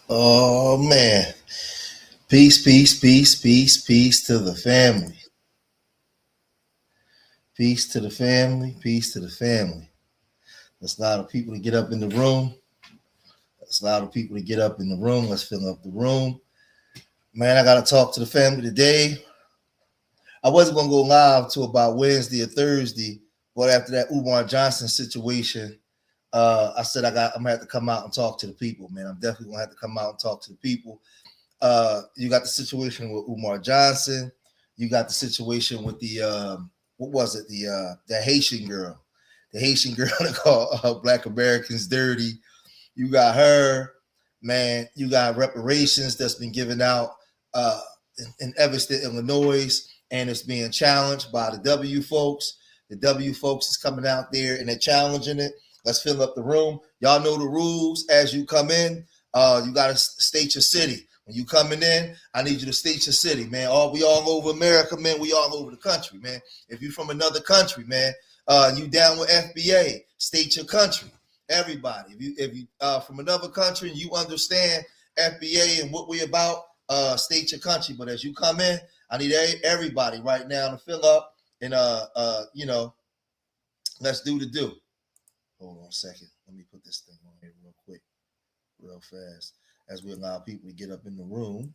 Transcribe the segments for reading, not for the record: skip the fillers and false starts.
Oh man. Peace, peace, peace, peace, peace to the family. Peace to the family. Peace to the family. Let's allow the people to get up in the room. Let's allow the people to get up in the room. Let's fill up the room. Man, I gotta talk to the family today. I wasn't gonna go live till about Wednesday or Thursday, but after that Umar Johnson situation, I said I'm gonna have to come out and talk to the people, man. I'm definitely gonna have to come out and talk to the people. You got the situation with Umar Johnson. You got the situation with the what was it? The Haitian girl, the Haitian girl that called Black Americans dirty. You got her, man. You got reparations that's been given out in Evanston, Illinois, and it's being challenged by the W folks. The W folks is coming out there and they're challenging it. Let's fill up the room. Y'all know the rules as you come in. You got to state your city. When you coming in, I need you to state your city, man. We all over America, man. We all over the country, man. If you from another country, man, you down with FBA, state your country. Everybody, if you from another country and you understand FBA and what we about, state your country. But as you come in, I need everybody right now to fill up and let's do the do. Hold on a second. Let me put this thing on here real quick, real fast, as we allow people to get up in the room.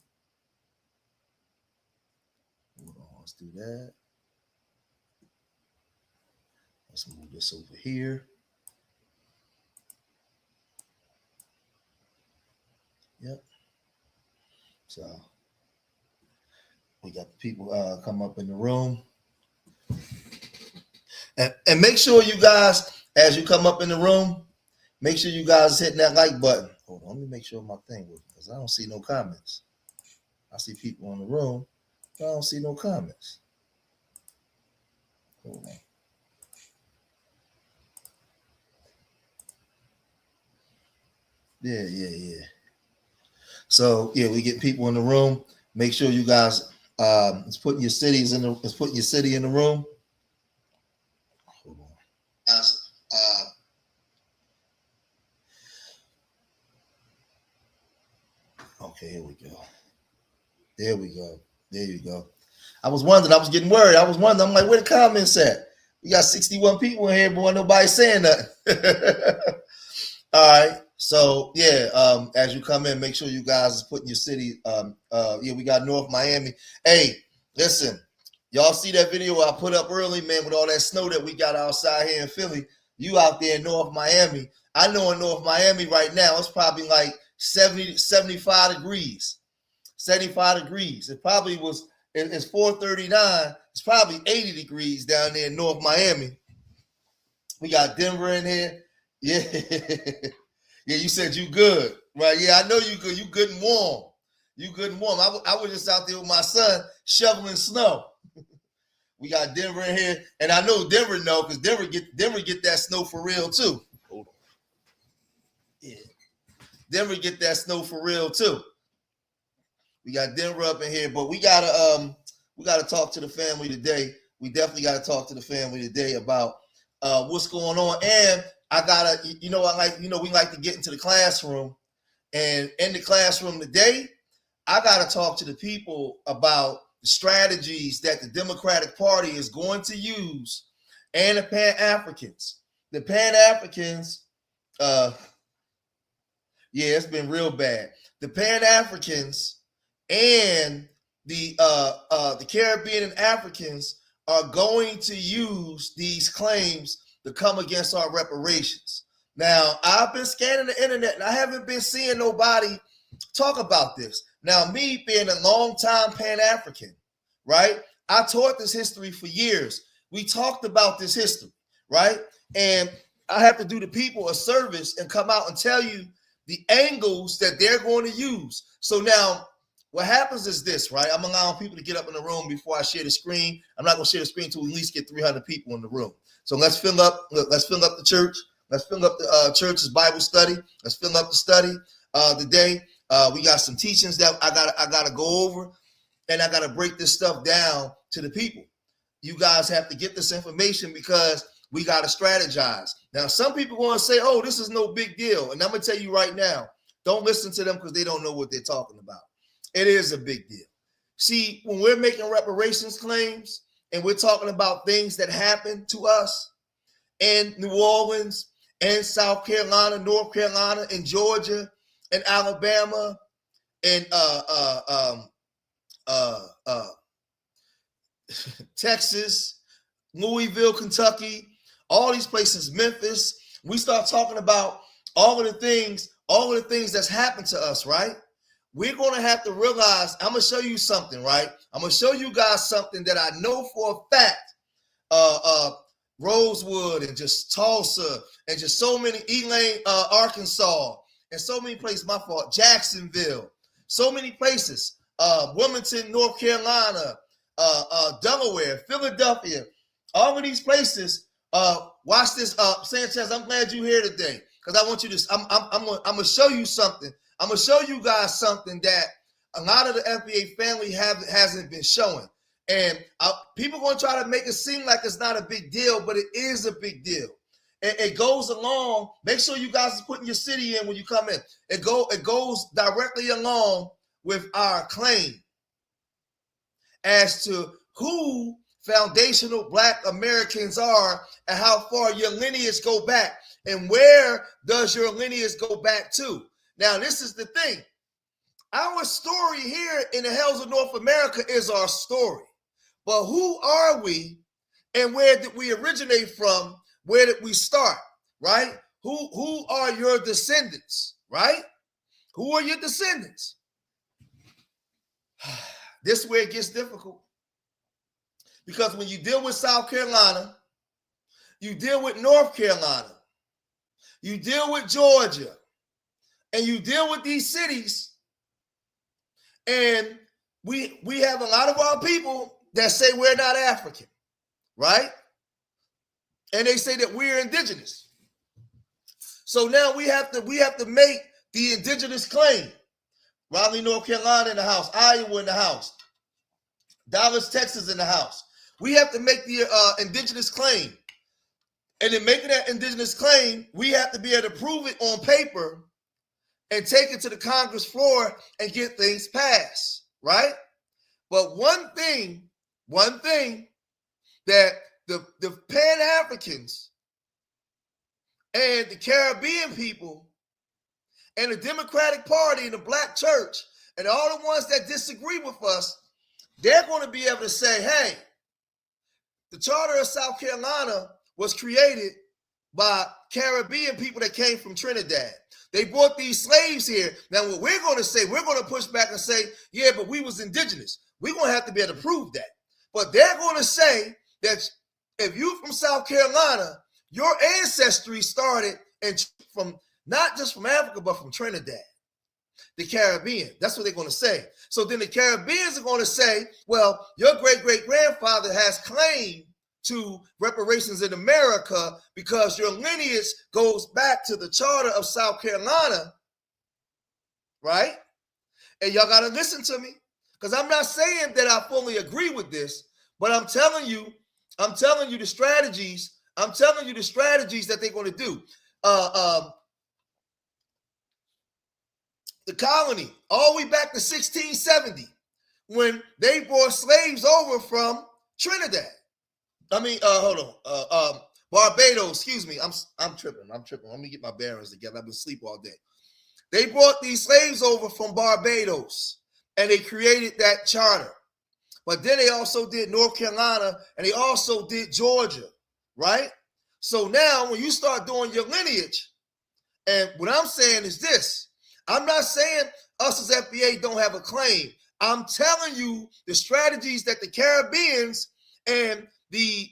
Hold on, let's do that. Let's move this over here. Yep. So we got the people come up in the room. And make sure you guys, as you come up in the room, make sure you guys hitting that like button. Hold on, let me make sure my thing works because I don't see no comments. I see people in the room, but I don't see no comments. Hold on. Yeah. So yeah, we get people in the room. Make sure you guys it's putting your city in the room. Hold on. Okay, here we go. There we go. There you go. I was wondering, I was getting worried. I'm like, where the comments at? We got 61 people in here, boy. Nobody's saying nothing. All right. So yeah, as you come in, make sure you guys is putting your city. We got North Miami. Hey, listen, y'all see that video I put up early, man, with all that snow that we got outside here in Philly. You out there in North Miami. I know in North Miami right now, it's probably like 70, 75 degrees. 75 degrees. It probably was, it's 4:39. It's probably 80 degrees down there in North Miami. We got Denver in here. Yeah. Yeah, you said you good. Right. Yeah, I know you good. You good and warm. You good and warm. I was just out there with my son shoveling snow. We got Denver in here. And I know Denver know because Denver get that snow for real too. Hold on. Yeah. Denver get that snow for real too. We got Denver up in here, but we gotta talk to the family today. We definitely gotta talk to the family today about what's going on. And I gotta, we like to get into the classroom. And in the classroom today, I gotta talk to the people about the strategies that the Democratic Party is going to use and the Pan-Africans. The Pan-Africans, it's been real bad. The Pan-Africans and the Caribbean and Africans are going to use these claims to come against our reparations. Now, I've been scanning the internet and I haven't been seeing nobody talk about this. Now, me being a long-time Pan-African, right? I taught this history for years. We talked about this history, right? And I have to do the people a service and come out and tell you the angles that they're going to use. So now, what happens is this, right? I'm allowing people to get up in the room before I share the screen. I'm not going to share the screen until we at least get 300 people in the room. So let's fill up the church. Let's fill up the church's Bible study. Let's fill up the study today. We got some teachings that I gotta go over, and I gotta break this stuff down to the people. You guys have to get this information because we gotta strategize. Now, some people want to say, "Oh, this is no big deal," and I'm gonna tell you right now, Don't listen to them because they don't know what they're talking about. It is a big deal. See, when we're making reparations claims and we're talking about things that happened to us in New Orleans and South Carolina, North Carolina, and Georgia, and Alabama, and Texas, Louisville, Kentucky, all these places, Memphis. We start talking about all of the things that's happened to us, right? We're going to have to realize, I'm going to show you something, right? I'm going to show you guys something that I know for a fact. Rosewood and just Tulsa and just so many, Elaine, Arkansas, and so many places, my fault, Jacksonville, so many places, Wilmington, North Carolina, Delaware, Philadelphia, all of these places. Watch this, Sanchez. I'm glad you're here today because I want you to. I'm gonna show you something. I'm gonna show you guys something that a lot of the FBA family hasn't been showing, and people gonna try to make it seem like it's not a big deal, but it is a big deal. It goes along. Make sure you guys are putting your city in when you come in. It goes directly along with our claim as to who foundational Black Americans are and how far your lineage go back and where does your lineage go back to. Now, this is the thing. Our story here in the hells of North America is our story. But who are we and where did we originate from? Where did we start, right? Who are your descendants, right? Who are your descendants? This is where it gets difficult. Because when you deal with South Carolina, you deal with North Carolina, you deal with Georgia, and you deal with these cities, and we have a lot of our people that say we're not African, right? And they say that we're indigenous. So now we have to make the indigenous claim. Raleigh, North Carolina in the house, Iowa in the house, Dallas, Texas in the house. We have to make the indigenous claim. And in making that indigenous claim, we have to be able to prove it on paper and take it to the Congress floor and get things passed, right? But one thing that the Pan-Africans and the Caribbean people and the Democratic Party and the Black Church and all the ones that disagree with us, they're going to be able to say, hey, the Charter of South Carolina was created by Caribbean people that came from Trinidad. They brought these slaves here. Now, what we're going to say, we're going to push back and say, yeah, but we was indigenous. We're going to have to be able to prove that. But they're going to say that if you from South Carolina, your ancestry started from not just from Africa, but from Trinidad, the Caribbean. That's what they're going to say. So then the Caribbeans are going to say, well, your great-great-grandfather has claim to reparations in America because your lineage goes back to the Charter of South Carolina, right? And y'all got to listen to me because I'm not saying that I fully agree with this, but I'm telling you the strategies. I'm telling you the strategies that they're going to do. The colony, all the way back to 1670, when they brought slaves over from Trinidad. Barbados, excuse me. I'm tripping. Let me get my bearings together. I've been asleep all day. They brought these slaves over from Barbados and they created that charter. But then they also did North Carolina and they also did Georgia, right? So now when you start doing your lineage, and what I'm saying is this, I'm not saying us as FBA don't have a claim. I'm telling you the strategies that the Caribbeans and the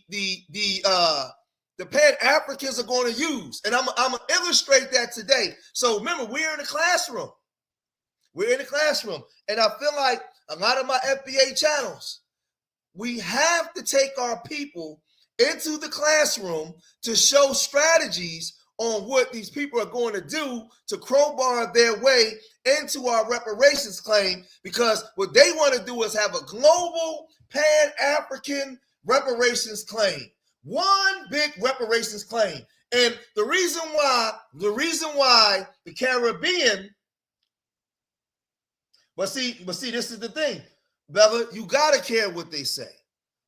Pan-Africans are going to use. And I'm going to illustrate that today. So remember, we're in the classroom. We're in the classroom. And I feel like a lot of my FBA channels, we have to take our people into the classroom to show strategies on what these people are going to do to crowbar their way into our reparations claim, because what they want to do is have a global Pan-African reparations claim. One big reparations claim. And the reason why the Caribbean But see, this is the thing, Bella. You gotta care what they say,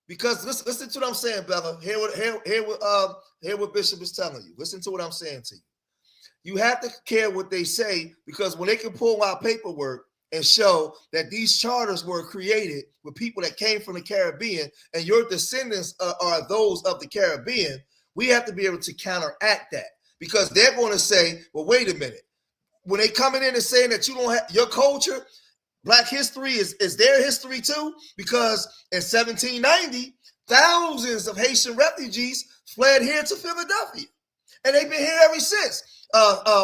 because listen to what I'm saying, Bella. Hear what Bishop is telling you. Listen to what I'm saying to you. You have to care what they say, because when they can pull out paperwork and show that these charters were created with people that came from the Caribbean, and your descendants are those of the Caribbean, we have to be able to counteract that, because they're going to say, well, wait a minute. When they coming in and saying that you don't have your culture, Black history is their history too, because in 1790, thousands of Haitian refugees fled here to Philadelphia, and they've been here ever since,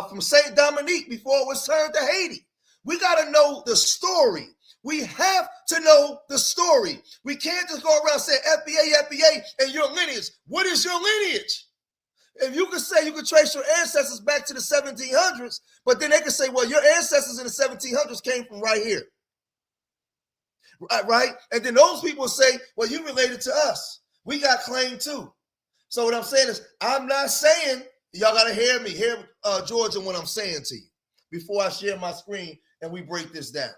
from Saint Dominique before it was turned to Haiti. We got to know the story. We have to know the story. We can't just go around saying FBA, and your lineage. What is your lineage? If you could say you could trace your ancestors back to the 1700s, but then they could say, well, your ancestors in the 1700s came from right here. Right? And then those people say, well, you related to us. We got claim too. So what I'm saying is, I'm not saying, y'all got to hear me, George, and what I'm saying to you before I share my screen and we break this down.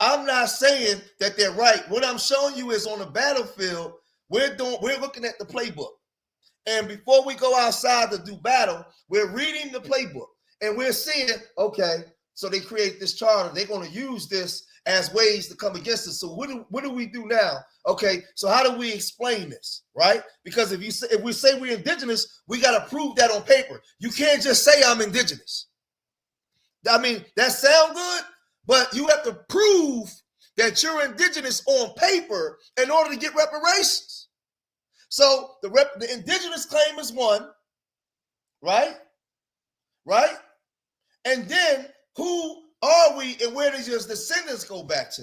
I'm not saying that they're right. What I'm showing you is on the battlefield, we're looking at the playbook. And before we go outside to do battle, we're reading the playbook. And we're seeing, okay, so they create this charter. They're going to use this as ways to come against us. So what do we do now? Okay, so how do we explain this, right? Because if we say we're indigenous, we got to prove that on paper. You can't just say I'm indigenous. I mean, that sounds good, but you have to prove that you're indigenous on paper in order to get reparations. So the indigenous claim is one, right? Right? And then who are we and where does your descendants go back to?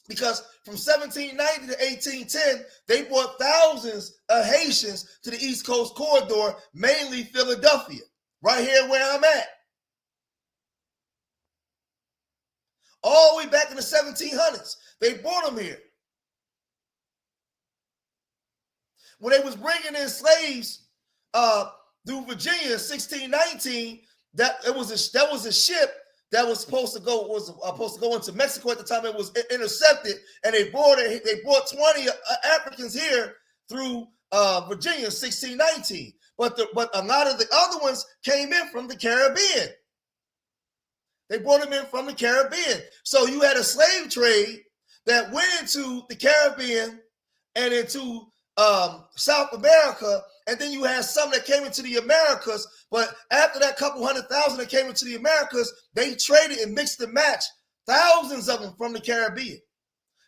Because from 1790 to 1810, they brought thousands of Haitians to the East Coast corridor, mainly Philadelphia, right here where I'm at. All the way back in the 1700s, they brought them here. When they was bringing in slaves through Virginia in 1619, that was a ship that was supposed to go into Mexico at the time. It was intercepted, and they brought 20 Africans here through Virginia in 1619. But a lot of the other ones came in from the Caribbean. They brought them in from the Caribbean. So you had a slave trade that went into the Caribbean and into South America, and then you had some that came into the Americas. But after that couple 100,000 that came into the Americas, they traded and mixed and matched thousands of them from the Caribbean.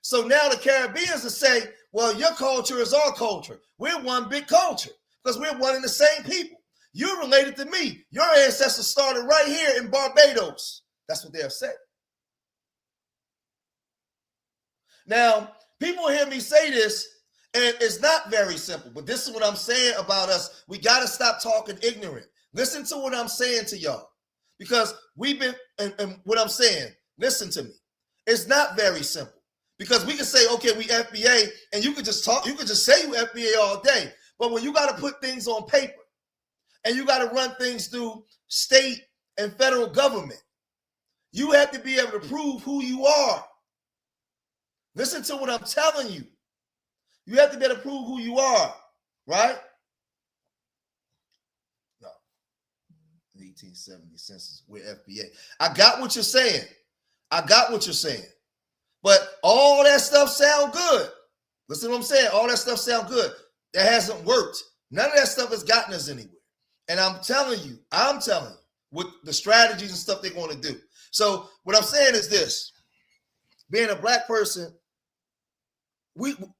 So now the Caribbeans will say, well, your culture is our culture. We're one big culture because we're one and the same people. You're related to me. Your ancestors started right here in Barbados. That's what they'll say. Now, people hear me say this, and it's not very simple, but this is what I'm saying about us. We got to stop talking ignorant. Listen to what I'm saying to y'all, because we've been, and what I'm saying, listen to me. It's not very simple, because we can say, okay, we FBA, and you could just talk, you could just say you FBA all day. But when you got to put things on paper and you got to run things through state and federal government, you have to be able to prove who you are. Listen to what I'm telling you. You have to be able to prove who you are, right? No. 1870 census, we're FBA. I got what you're saying. But all that stuff sound good. Listen to what I'm saying. All that stuff sound good. That hasn't worked. None of that stuff has gotten us anywhere. And I'm telling you, with the strategies and stuff they're going to do. So what I'm saying is this. Being a black person,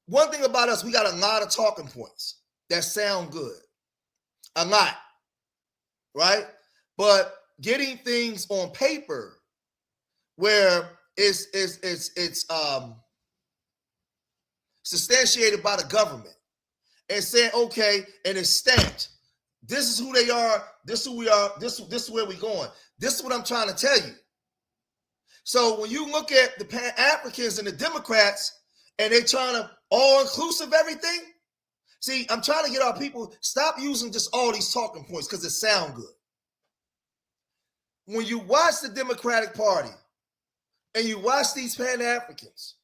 one thing about us, we got a lot of talking points that sound good. A lot. Right? But getting things on paper where it's substantiated by the government and saying, okay, and it's stamped. This is who they are. This is who we are. This is where we're going. This is what I'm trying to tell you. So when you look at the pan-Africans and the Democrats and they're trying to all-inclusive everything, see, I'm trying to get our people, stop using just all these talking points because it sounds good. When you watch the Democratic Party, and you watch these Pan-Africans,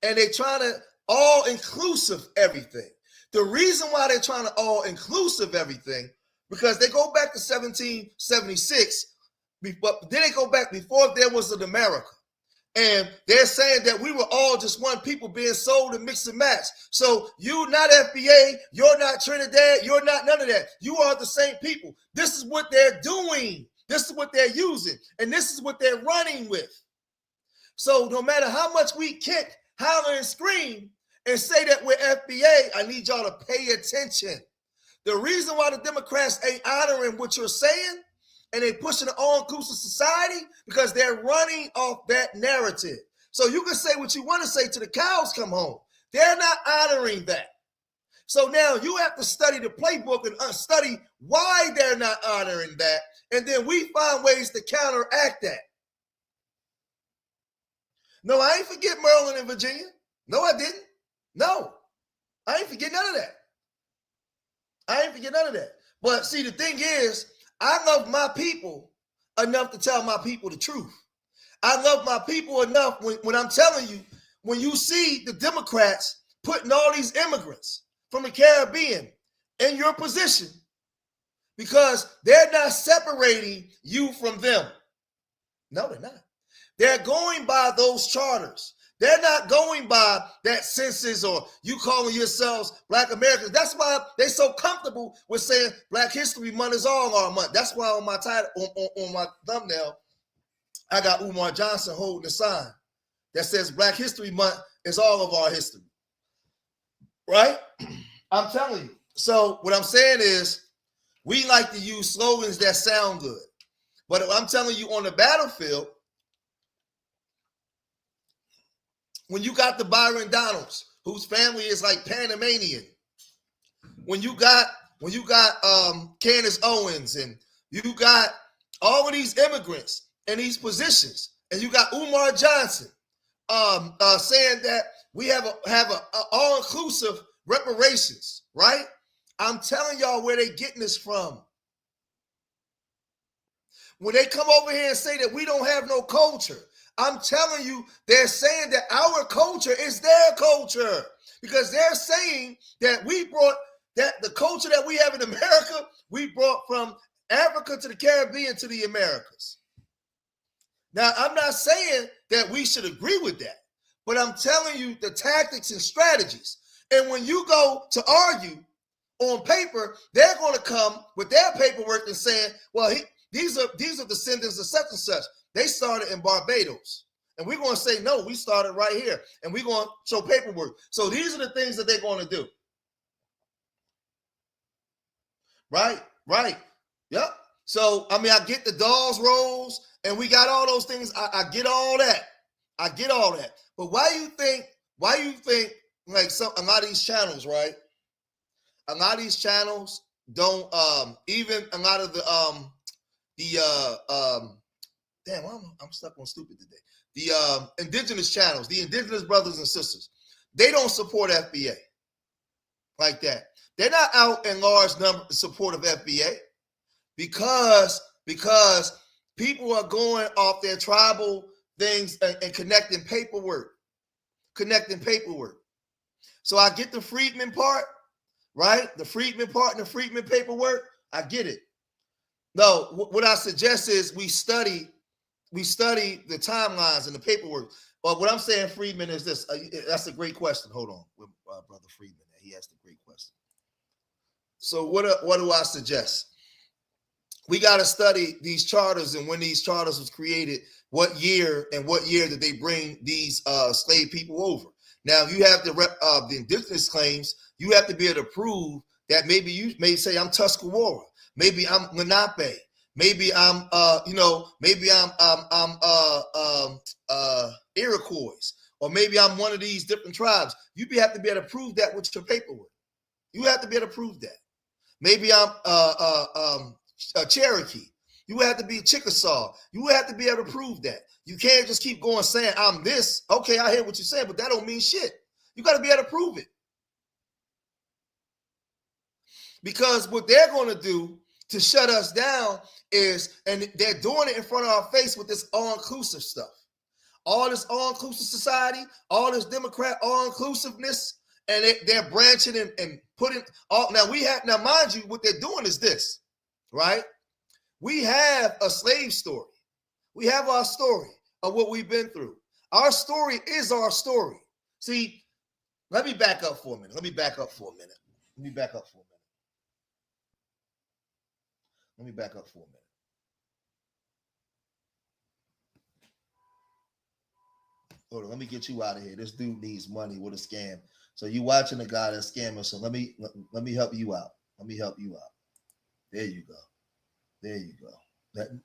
and they're trying to all-inclusive everything. The reason why they're trying to all-inclusive everything, because they go back to 1776, but then they go back before there was an America. And they're saying that we were all just one people being sold and mixed and matched. So you're not FBA, you're not Trinidad, you're not none of that. You are the same people. This is what they're doing. This is what they're using. And this is what they're running with. So no matter how much we kick, holler, and scream and say that we're FBA, I need y'all to pay attention. The reason why the Democrats ain't honoring what you're saying and they pushing an all-inclusive society because they're running off that narrative. So you can say what you want to say till the cows come home. They're not honoring that. So now you have to study the playbook and study why they're not honoring that, and then we find ways to counteract that. No, I ain't forget Maryland and Virginia. No, I didn't. No, I ain't forget none of that. I ain't forget none of that. But see, the thing is, I love my people enough to tell my people the truth. I love my people enough when I'm telling you, when you see the Democrats putting all these immigrants from the Caribbean in your position, because they're not separating you from them. No, they're not. They're going by those charters. They're not going by that census or you calling yourselves Black Americans. That's why they're so comfortable with saying Black History Month is all our month. That's why on my title, on my thumbnail, I got Umar Johnson holding a sign that says Black History Month is all of our history. Right? I'm telling you. So what I'm saying is we like to use slogans that sound good. But I'm telling you, on the battlefield, when you got the Byron Donalds, whose family is like Panamanian, when you got Candace Owens, and you got all of these immigrants in these positions, and you got Umar Johnson saying that we have a all-inclusive reparations, right? I'm telling y'all where they getting this from. When they come over here and say that we don't have no culture, I'm telling you, they're saying that our culture is their culture, because they're saying that we brought that the culture that we have in America, we brought from Africa to the Caribbean to the Americas. Now, I'm not saying that we should agree with that, but I'm telling you the tactics and strategies. And when you go to argue on paper, they're going to come with their paperwork and saying, well, these are descendants of such and such. They started in Barbados. And we're going to say, no, we started right here. And we're going to show paperwork. So these are the things that they're going to do. Right? Yep. So, I mean, I get the dolls rolls and we got all those things. I get all that. But why you think like a lot of these channels, right? A lot of these channels don't even a lot of damn, I'm stuck on stupid today. The indigenous channels, the indigenous brothers and sisters, they don't support FBA like that. They're not out in large number in support of FBA because people are going off their tribal things and connecting paperwork. So I get the freedmen part, right? The freedmen part and the freedmen paperwork, I get it. No, what I suggest is we study the timelines and the paperwork. But what I'm saying, Friedman, is this. That's a great question. Hold on, with Brother Friedman. He asked a great question. So what do I suggest? We got to study these charters and when these charters was created, what year did they bring these slave people over? Now, if you have the indigenous claims, you have to be able to prove that maybe you may say I'm Tuscarora. Maybe I'm Lenape. Maybe I'm, Iroquois, or maybe I'm one of these different tribes. You have to be able to prove that with your paperwork. You have to be able to prove that. Maybe I'm a Cherokee. You have to be Chickasaw. You have to be able to prove that. You can't just keep going saying I'm this. Okay, I hear what you're saying, but that don't mean shit. You got to be able to prove it. Because what they're going to do to shut us down is, and they're doing it in front of our face with this all-inclusive stuff. all this all-inclusive society, all this Democrat all-inclusiveness, and they're branching and putting all. Now mind you, what they're doing is this, right? We have a slave story. We have our story of what we've been through. Our story is our story. See, let me back up for a minute. Let me back up for a minute. Hold on, let me get you out of here. This dude needs money with a scam. So you watching the guy that's scamming. So let me help you out. There you go.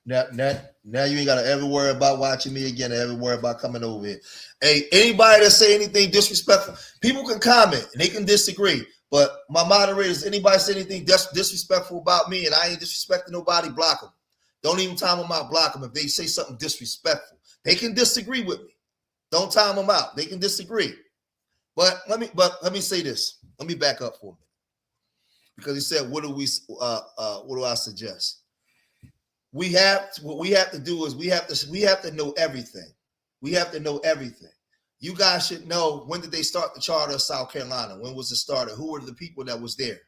Now you ain't gotta ever worry about watching me again, or ever worry about coming over here. Hey, anybody that say anything disrespectful, people can comment and they can disagree. But my moderators, anybody say anything disrespectful about me and I ain't disrespecting nobody, block them. Don't even time them out, block them if they say something disrespectful. They can disagree with me. Don't time them out. They can disagree. But let me say this. Let me back up for a minute. Because he said, what do I suggest? What we have to do is we have to know everything. We have to know everything. You guys should know, when did they start the Charter of South Carolina? When was it started? Who were the people that was there?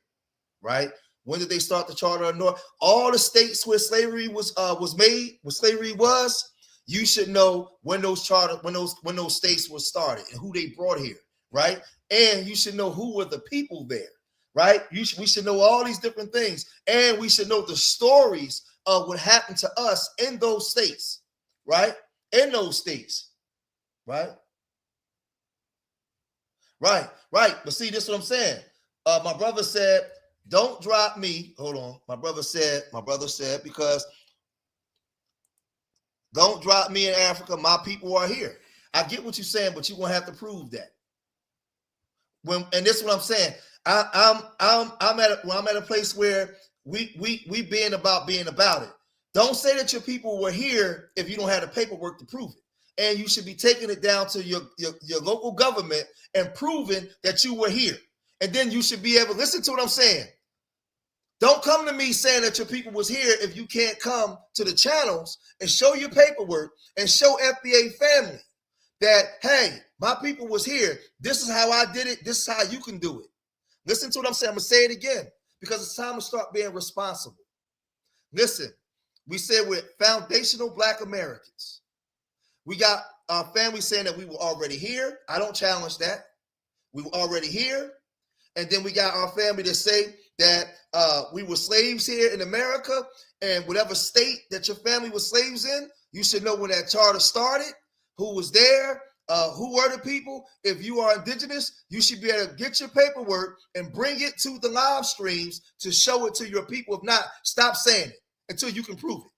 Right? When did they start the Charter of North? All the states where slavery was made, where slavery was, you should know when those states were started and who they brought here, right? And you should know who were the people there, right? We should know all these different things, and we should know the stories of what happened to us in those states, right? In those states, right? Right. But see, this is what I'm saying. My brother said, don't drop me. Hold on. My brother said, because don't drop me in Africa. My people are here. I get what you're saying, but you're gonna have to prove that. And this is what I'm saying. I'm at a place where we being about it. Don't say that your people were here if you don't have the paperwork to prove it. And you should be taking it down to your local government and proving that you were here. And then you should be able to listen to what I'm saying. Don't come to me saying that your people was here if you can't come to the channels and show your paperwork and show FBA family that, hey, my people was here. This is how I did it. This is how you can do it. Listen to what I'm saying. I'm going to say it again because it's time to start being responsible. Listen, we said we're foundational Black Americans. We got our family saying that we were already here. I don't challenge that. We were already here. And then we got our family to say that we were slaves here in America, and whatever state that your family was slaves in, you should know when that charter started, who was there, who were the people. If you are indigenous, you should be able to get your paperwork and bring it to the live streams to show it to your people. If not, stop saying it until you can prove it.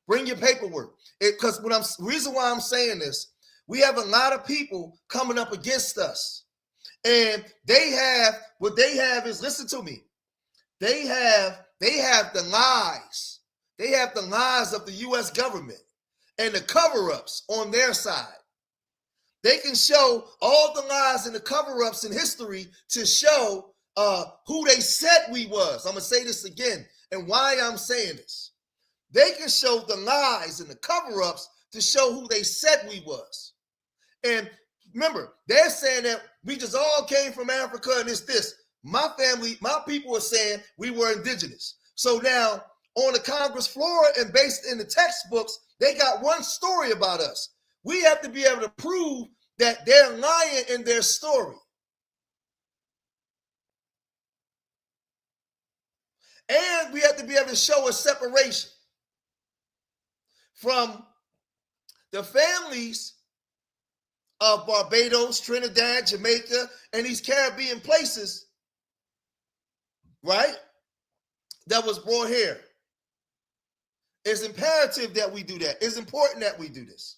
Bring your paperwork. Because reason why I'm saying this, we have a lot of people coming up against us. And what they have is, listen to me. They have the lies. They have the lies of the U.S. government and the cover-ups on their side. They can show all the lies and the cover-ups in history to show who they said we was. I'm going to say this again and why I'm saying this. They can show the lies and the cover-ups to show who they said we was. And remember, they're saying that we just all came from Africa and it's this. My family, my people are saying we were indigenous. So now on the Congress floor and based in the textbooks, they got one story about us. We have to be able to prove that they're lying in their story. And we have to be able to show a separation from the families of Barbados, Trinidad, Jamaica, and these Caribbean places, right, that was brought here. It's imperative that we do that. It's important that we do this.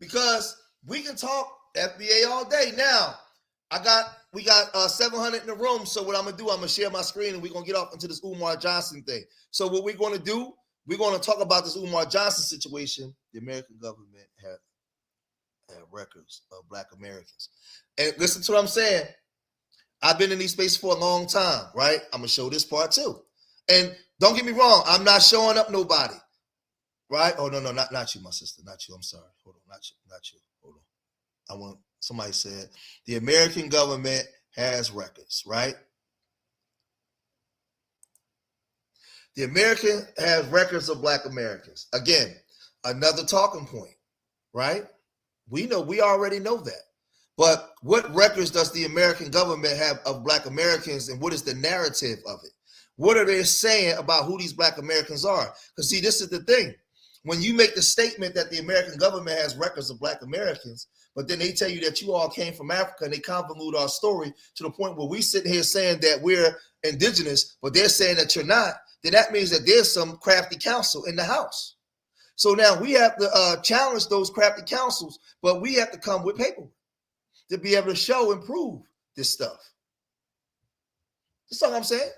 Because we can talk FBA all day. Now, we got 700 in the room. So what I'm gonna do, I'm gonna share my screen and we're gonna get off into this Umar Johnson thing. So what we're gonna do, we're gonna talk about this Umar Johnson situation. The American government had records of Black Americans. And listen to what I'm saying. I've been in these spaces for a long time, right? I'm gonna show this part too. And don't get me wrong, I'm not showing up nobody, right? Oh, no, not you, my sister, not you. I'm sorry. Hold on, not you. Hold on. Somebody said the American government has records, right? The American has records of Black Americans. Again, another talking point, right? We already know that. But what records does the American government have of Black Americans, and what is the narrative of it? What are they saying about who these Black Americans are? Because see, this is the thing. When you make the statement that the American government has records of Black Americans, but then they tell you that you all came from Africa and they convolute our story to the point where we sit here saying that we're indigenous, but they're saying that you're not, then that means that there's some crafty counsel in the house. So now we have to challenge those crafty counsels, but we have to come with paperwork to be able to show and prove this stuff. That's all I'm saying.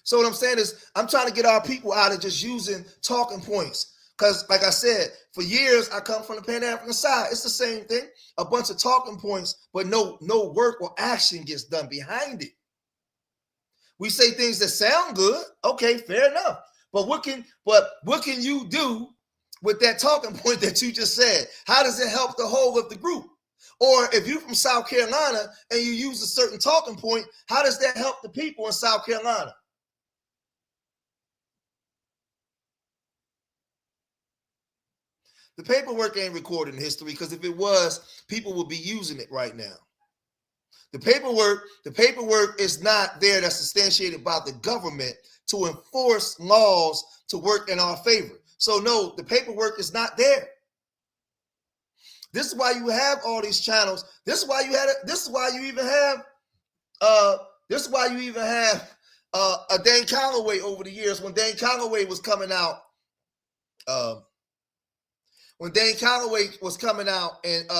So what I'm saying is I'm trying to get our people out of just using talking points. Because like I said, for years, I come from the Pan-African side. It's the same thing. A bunch of talking points, but no work or action gets done behind it. We say things that sound good. Okay, fair enough. But what can you do with that talking point that you just said? How does it help the whole of the group? Or if you're from South Carolina and you use a certain talking point, how does that help the people in South Carolina? The paperwork ain't recorded in history, because if it was, people would be using it right now. The paperwork is not there that's substantiated by the government to enforce laws to work in our favor. So no, the paperwork is not there. This is why you have all these channels. This is why you even have a Dane Calloway over the years. When Dane Calloway was coming out, and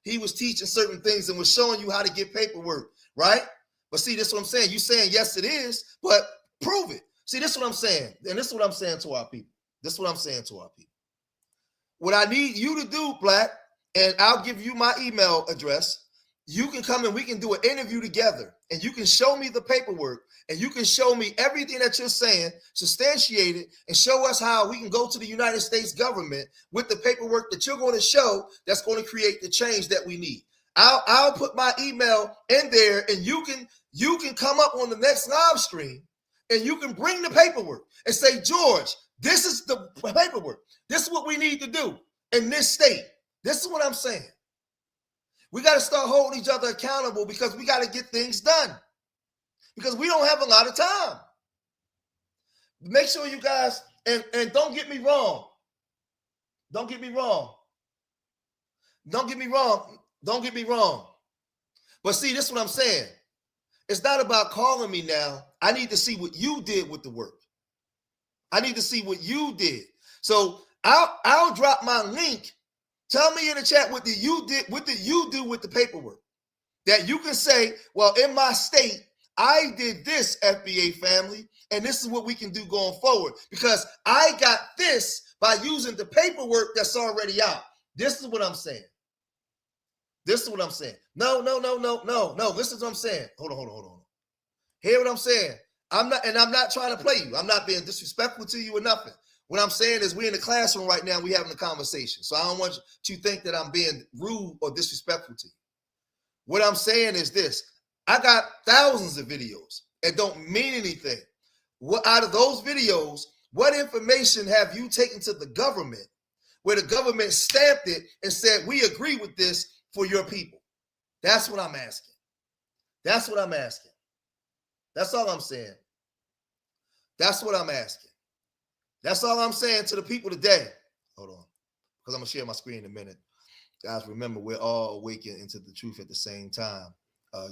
he was teaching certain things and was showing you how to get paperwork, right? But see, this is what I'm saying. You saying yes, it is, but prove it. See, this is what I'm saying, and this is what I'm saying to our people. What I need you to do, Black, and I'll give you my email address. You can come and we can do an interview together, and you can show me the paperwork, and you can show me everything that you're saying, substantiate it, and show us how we can go to the United States government with the paperwork that you're going to show that's going to create the change that we need. I'll put my email in there, and you can come up on the next live stream, and you can bring the paperwork and say, George, this is the paperwork. This is what we need to do in this state. This is what I'm saying. We got to start holding each other accountable, because we got to get things done, because we don't have a lot of time. Make sure you guys, and don't get me wrong. Don't get me wrong. But see, this is what I'm saying. It's not about calling me now. I need to see what you did with the work. I need to see what you did. So I'll drop my link. Tell me in the chat what did you do with the paperwork, that you can say, well, in my state, I did this, FBA family, and this is what we can do going forward, because I got this by using the paperwork that's already out. This is what I'm saying. No. This is what I'm saying. Hold on. Hear what I'm saying? I'm not trying to play you. I'm not being disrespectful to you or nothing. What I'm saying is we're in the classroom right now. We're having a conversation. So I don't want you to think that I'm being rude or disrespectful to you. What I'm saying is this. I got thousands of videos that don't mean anything. What out of those videos, what information have you taken to the government where the government stamped it and said, we agree with this for your people? That's what I'm asking. That's all I'm saying. That's what I'm asking. That's all I'm saying to the people today. Hold on, because I'm going to share my screen in a minute. Guys, remember, we're all awakening into the truth at the same time.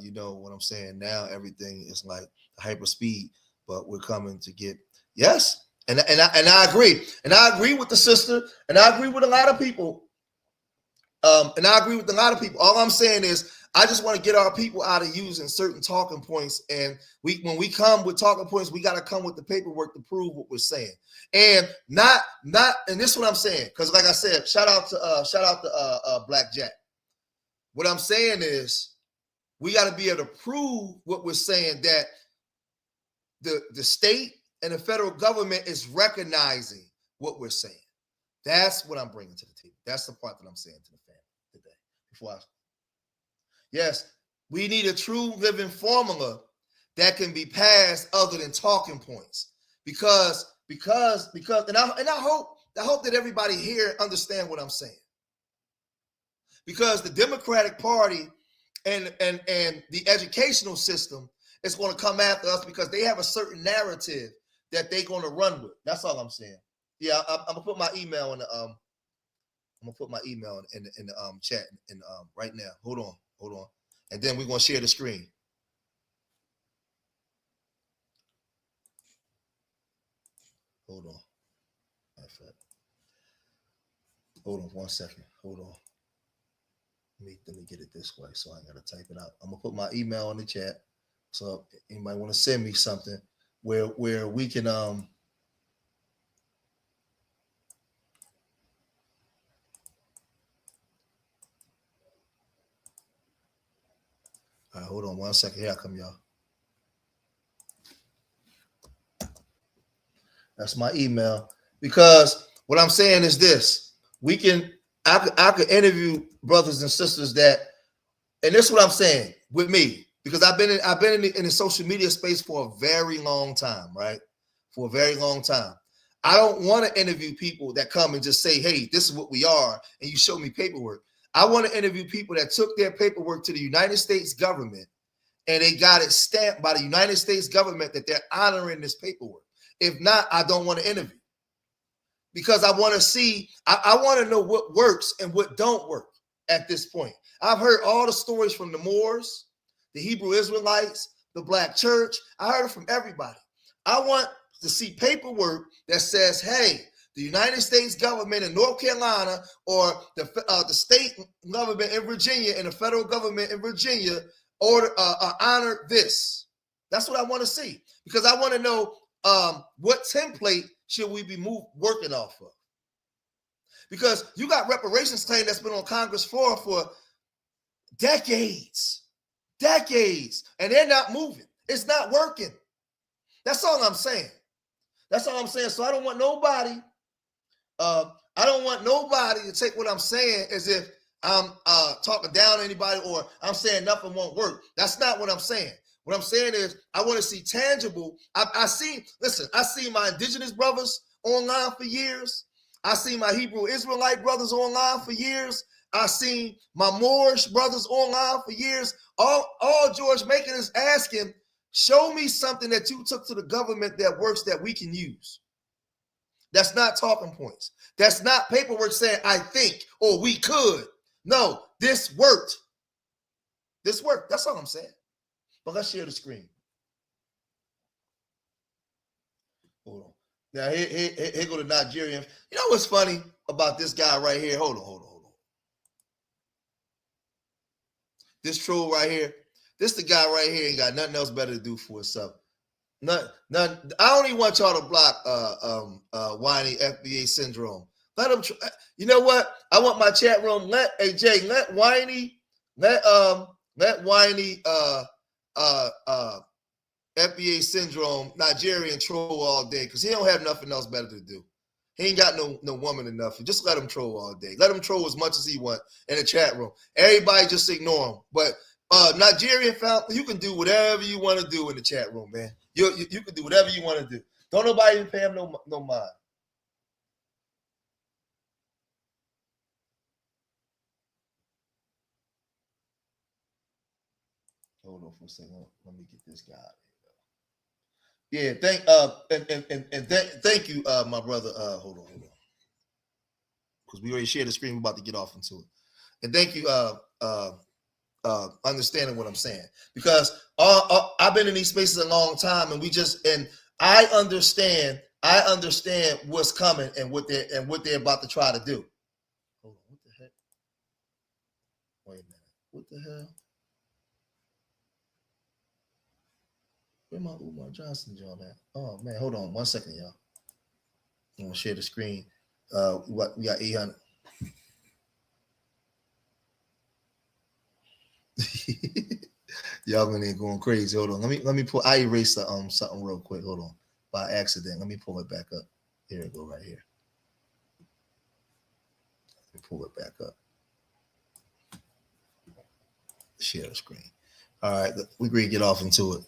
You know what I'm saying? Now everything is like hyper speed, but we're coming to get, yes. And I agree. And I agree with the sister, and I agree with a lot of people. All I'm saying is I just want to get our people out of using certain talking points. And when we come with talking points, we got to come with the paperwork to prove what we're saying. And and this is what I'm saying, because like I said, shout out to Black Jack. What I'm saying is we got to be able to prove what we're saying, that the state and the federal government is recognizing what we're saying. That's what I'm bringing to the table. That's the part that I'm saying to the family today. Yes, we need a true living formula that can be passed other than talking points. Because and I hope that everybody here understand what I'm saying. Because the Democratic Party and the educational system is going to come after us because they have a certain narrative that they're going to run with. That's all I'm saying. Yeah, I'm gonna put my email in the in the chat and right now. Hold on, and then we're gonna share the screen. Hold on. Hold on 1 second. Hold on. Let me get it this way so I ain't gotta type it out. I'm gonna put my email in the chat. So anybody want to send me something where we can all right, hold on 1 second. Here I come, y'all. That's my email. Because what I'm saying is this: I could interview brothers and sisters that, and this is what I'm saying with me, because I've been in the social media space for a very long time, right? For a very long time. I don't want to interview people that come and just say, "Hey, this is what we are," and you show me paperwork. I want to interview people that took their paperwork to the United States government and they got it stamped by the United States government that they're honoring this paperwork. If not, I don't want to interview, because I want to see, I want to know what works and what don't work at this point. I've heard all the stories from the Moors, the Hebrew Israelites, the Black church. I heard it from everybody. I want to see paperwork that says, hey, the United States government in North Carolina or the state government in Virginia and the federal government in Virginia honor this. That's what I want to see, because I want to know what template should we be working off of. Because you got reparations claim that's been on Congress floor for decades, and they're not moving. It's not working. That's all I'm saying. So I don't want nobody to take what I'm saying as if I'm talking down to anybody or I'm saying nothing won't work. That's not what I'm saying. What I'm saying is I want to see tangible. I see my indigenous brothers online for years. I see my Hebrew Israelite brothers online for years. I seen my Moorish brothers online for years. All George Macon is asking, show me something that you took to the government that works that we can use. That's not talking points. That's not paperwork saying I think or we could. No, this worked. This worked. That's all I'm saying. But let's share the screen. Hold on. Now here go the Nigerian. You know what's funny about this guy right here? Hold on. This troll right here. This the guy right here ain't got nothing else better to do for himself. None. I don't even want y'all to block whiny FBA syndrome. Let them. You know what? I want my chat room. Let whiny FBA syndrome Nigerian troll all day, because he don't have nothing else better to do. He ain't got no woman or nothing. Just let him troll all day. Let him troll as much as he want in the chat room. Everybody just ignore him. But Nigerian family, you can do whatever you want to do in the chat room, man. You can do whatever you want to do. Don't nobody even pay him no mind. Hold on for a second. Let me get this guy. Yeah, thank you, my brother. Hold on, because we already shared the screen. We're about to get off into it, and thank you, understanding what I'm saying, because I've been in these spaces a long time, and I understand what's coming and what they're about to try to do. Hold on, what the heck? Wait a minute, what the hell? Where my Umar Johnson joint at? Oh man, hold on 1 second, y'all. I'm gonna share the screen. We got 800. Y'all gonna going crazy. Hold on. Let me put. I erase the something real quick. Hold on. by accident. Let me pull it back up. Here it go right here. Let me pull it back up. Share the screen. All right, we're going to get off into it.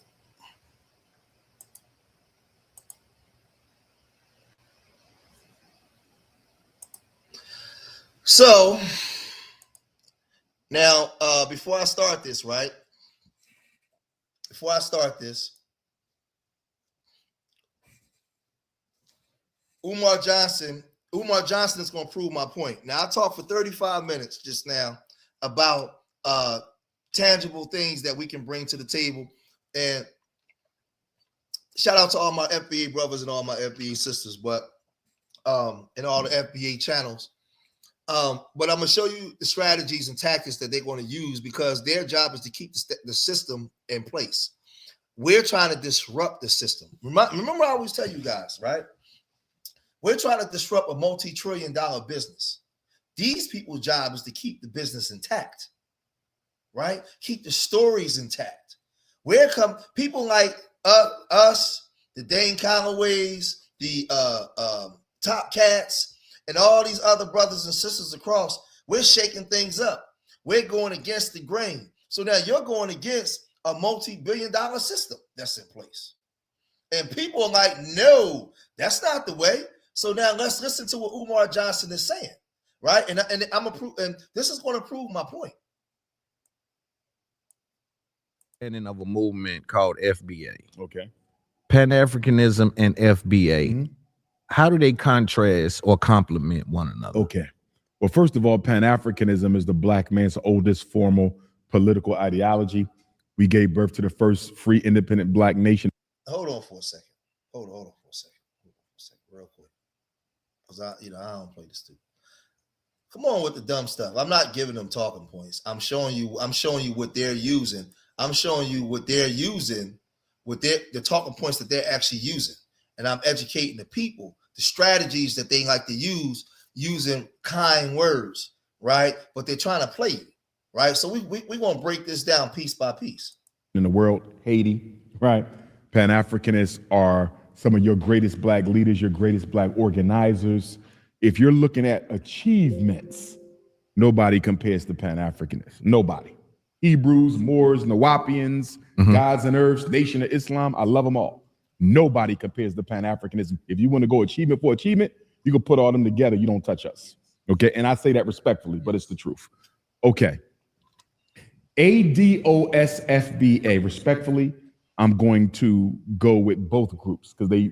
So now, before I start this, right? Before I start this, Umar Johnson is going to prove my point. Now, I talked for 35 minutes just now about tangible things that we can bring to the table. And shout out to all my FBA brothers and all my FBA sisters, but and all the FBA channels. But I'm going to show you the strategies and tactics that they're going to use, because their job is to keep the system in place. We're trying to disrupt the system. Remember, I always tell you guys, right? We're trying to disrupt a multi-trillion-dollar business. These people's job is to keep the business intact, right? Keep the stories intact. Where come people like us, the Dane Callaways, the Top Cats, and all these other brothers and sisters across? We're shaking things up. We're going against the grain. So now you're going against a multi-billion-dollar system that's in place. And people are like, no, that's not the way. So now let's listen to what Umar Johnson is saying, right? And this is going to prove my point. And of a movement called FBA. Okay. Pan-Africanism and FBA. Mm-hmm. How do they contrast or complement one another? Okay. Well, first of all, Pan-Africanism is the black man's oldest formal political ideology. We gave birth to the first free, independent black nation. Hold on for a second. Hold on for a second. Real quick. Because I don't play this stupid. Come on with the dumb stuff. I'm not giving them talking points. I'm showing you what they're using. I'm showing you what they're using, the talking points that they're actually using. And I'm educating the people, the strategies that they like to use, using kind words, right? But they're trying to play it, right? So we're going to break this down piece by piece. In the world, Haiti, right? Pan-Africanists are some of your greatest black leaders, your greatest black organizers. If you're looking at achievements, nobody compares to Pan-Africanists. Nobody. Hebrews, Moors, Nawapians, Gods and Earths, Nation of Islam, I love them all. Nobody compares to Pan-Africanism. If you want to go achievement for achievement, you can put all them together. You don't touch us. Okay. And I say that respectfully, but it's the truth. Okay. ADOSFBA, respectfully, I'm going to go with both groups because they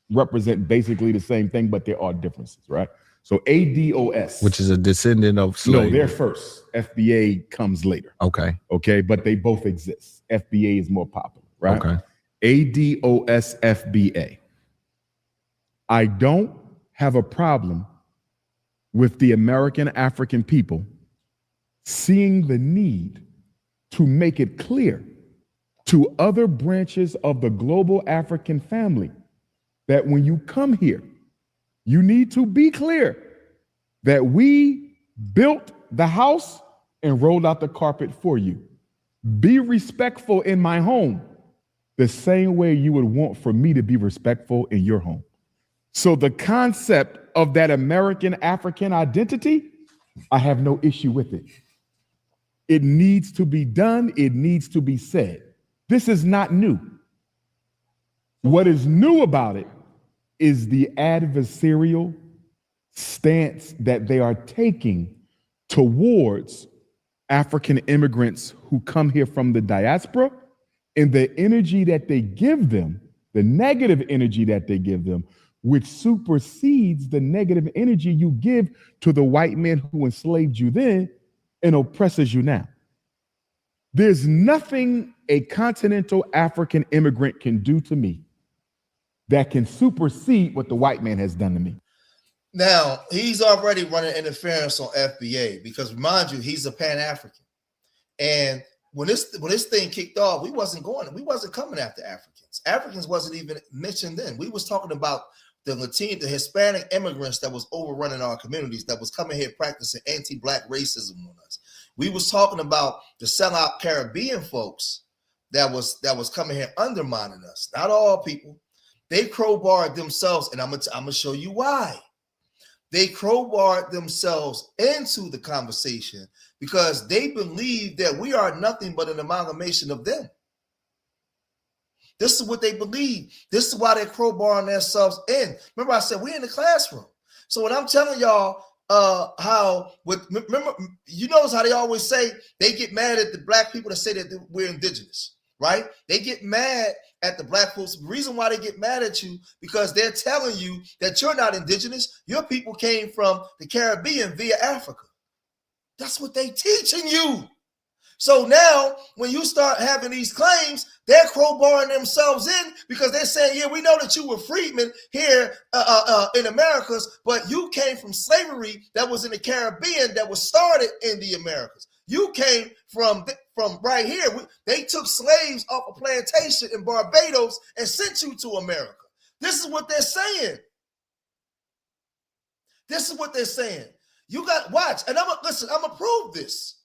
represent basically the same thing, but there are differences, right? So ADOS. Which is a descendant of slavery. No, they're first. FBA comes later. Okay. Okay, but they both exist. FBA is more popular, right? Okay. ADOSFBA. I don't have a problem with the American African people seeing the need to make it clear to other branches of the global African family that when you come here, you need to be clear that we built the house and rolled out the carpet for you. Be respectful in my home the same way you would want for me to be respectful in your home. So the concept of that American African identity, I have no issue with it. It needs to be done. It needs to be said. This is not new. What is new about it is the adversarial stance that they are taking towards African immigrants who come here from the diaspora, and the energy that they give them, the negative energy that they give them, which supersedes the negative energy you give to the white man who enslaved you then and oppresses you now. There's nothing a continental African immigrant can do to me that can supersede what the white man has done to me. Now, he's already running interference on FBA because, remind you, he's a Pan-African. And when this thing kicked off, we wasn't coming after Africans. Africans wasn't even mentioned then. We was talking about the Hispanic immigrants that was overrunning our communities, that was coming here practicing anti-black racism on us. We was talking about the sellout Caribbean folks that was coming here undermining us. Not all people, They crowbarred themselves, and I'm gonna show you why. They crowbarred themselves into the conversation because they believe that we are nothing but an amalgamation of them. This is what they believe. This is why they're crowbarring themselves in. Remember, I said we're in the classroom. So when I'm telling y'all remember, you notice how they always say they get mad at the black people that say that we're indigenous, right? They get mad at the black folks. The reason why they get mad at you because they're telling you that you're not indigenous. Your people came from the Caribbean via Africa. That's what they teaching you. So now when you start having these claims, they're crowbarring themselves in because they're saying, yeah, we know that you were freedmen here in Americas, but you came from slavery that was in the Caribbean that was started in the Americas. You came from right here. They took slaves off a plantation in Barbados and sent you to America. This is what they're saying. This is what they're saying. You got watch, and I'm gonna prove this.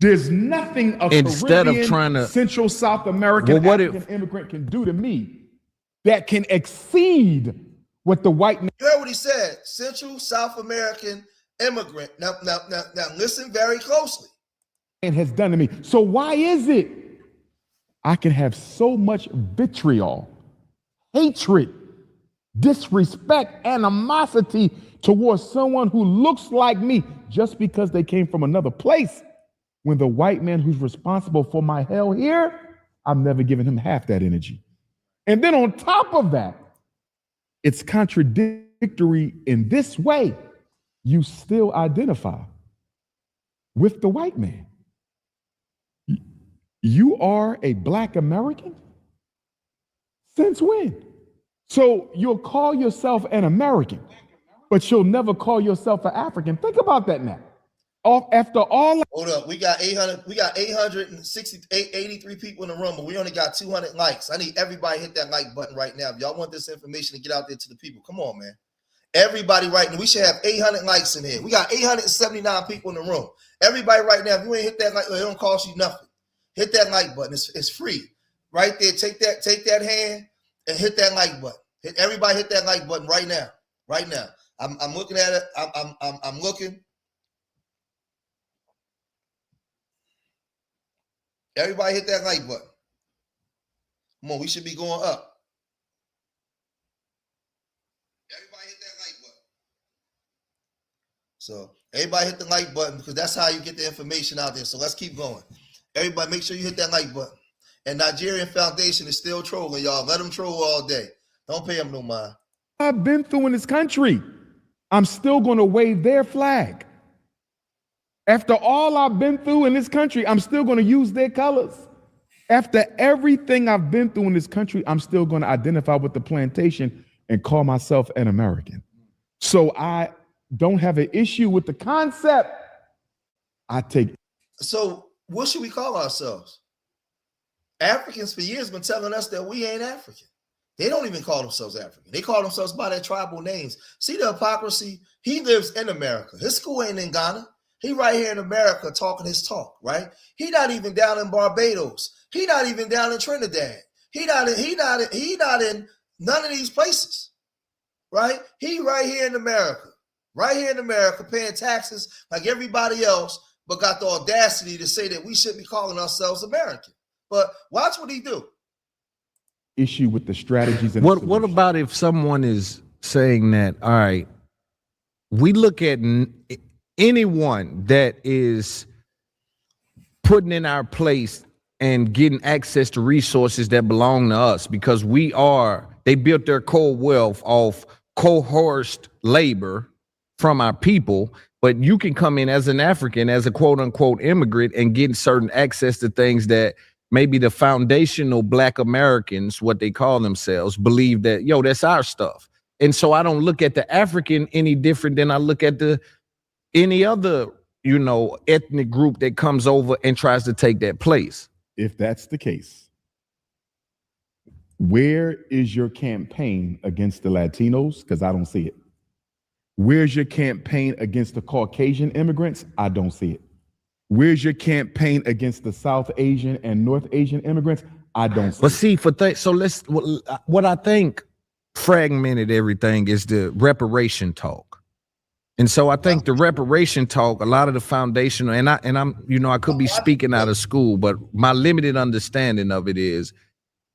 There's nothing a Instead Caribbean, of trying to Central South American African immigrant can do to me that can exceed what the white man. You heard what he said, Central South American immigrant. Now listen very closely. And has done to me. So why is it I can have so much vitriol, hatred, disrespect, animosity towards someone who looks like me just because they came from another place? When the white man who's responsible for my hell here, I'm never giving him half that energy. And then on top of that, it's contradictory in this way. You still identify with the white man. You are a Black American? Since when? So you'll call yourself an American, but you'll never call yourself an African. Think about that now. After all, hold up, we got 883 people in the room, but we only got 200 likes. I need everybody to hit that like button right now. If y'all want this information to get out there to the people, come on, man. Everybody right now, we should have 800 likes in here. We got 879 people in the room. Everybody right now, if you ain't hit that like, it don't cost you nothing. Hit that like button. It's free. Right there. Take that hand and hit that like button. Everybody hit that like button right now. Right now. I'm looking at it. I'm looking. Everybody hit that like button. Come on, we should be going up. Everybody hit that like button. So everybody hit the like button because that's how you get the information out there. So let's keep going. Everybody make sure you hit that like button. And Nigerian Foundation is still trolling, y'all. Let them troll all day. Don't pay them no mind. I've been through in this country, I'm still going to wave their flag. After all I've been through in this country, I'm still going to use their colors. After everything I've been through in this country, I'm still going to identify with the plantation and call myself an American. So I don't have an issue with the concept. So what should we call ourselves? Africans for years been telling us that we ain't African. They don't even call themselves African. They call themselves by their tribal names. See the hypocrisy? He lives in America. His school ain't in Ghana. He right here in America talking his talk, right? He not even down in Barbados. He not even down in Trinidad. He not in none of these places, right? He right here in America, paying taxes like everybody else, but got the audacity to say that we shouldn't be calling ourselves American. But watch what he do. Issue with the strategies. And what about if someone is saying that, all right, we look at anyone that is putting in our place and getting access to resources that belong to us because they built their cold wealth off coerced labor from our people, but you can come in as an African, as a quote unquote immigrant and get certain access to things that maybe the foundational Black Americans, what they call themselves, believe that, that's our stuff. And so I don't look at the African any different than I look at any other, ethnic group that comes over and tries to take that place. If that's the case, where is your campaign against the Latinos? Because I don't see it. Where's your campaign against the Caucasian immigrants? I don't see it. Where's your campaign against the South Asian and North Asian immigrants? I don't see But see, so let's, what I think fragmented everything is the reparation talk. And so I think the reparation talk, a lot of the foundational, and I'm, you know, I could be speaking out of school, but my limited understanding of it is,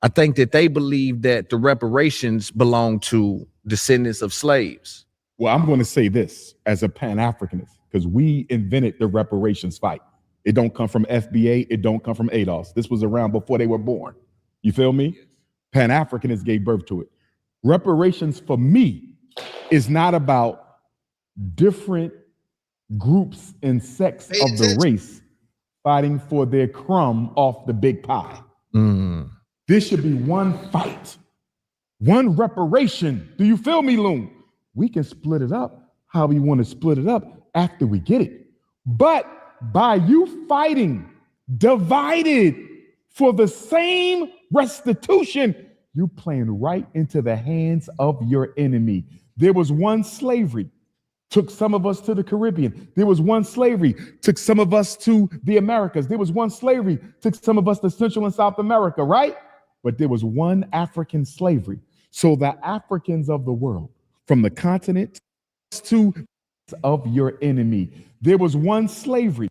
I think that they believe that the reparations belong to descendants of slaves. Well, I'm going to say this as a pan-Africanist, because we invented the reparations fight. It don't come from FBA. It don't come from ADOS. This was around before they were born. You feel me? Pan-Africanists gave birth to it. Reparations for me is not about different groups and sects of the race fighting for their crumb off the big pie. This should be one fight, one reparation. Do you feel me, Loon? We can split it up how we want to split it up after we get it. But by you fighting divided for the same restitution, you playing right into the hands of your enemy. There was one slavery, took some of us to the Caribbean. There was one slavery, took some of us to the Americas. There was one slavery, took some of us to Central and South America, right? But there was one African slavery. So the Africans of the world, from the continent to of your enemy, there was one slavery,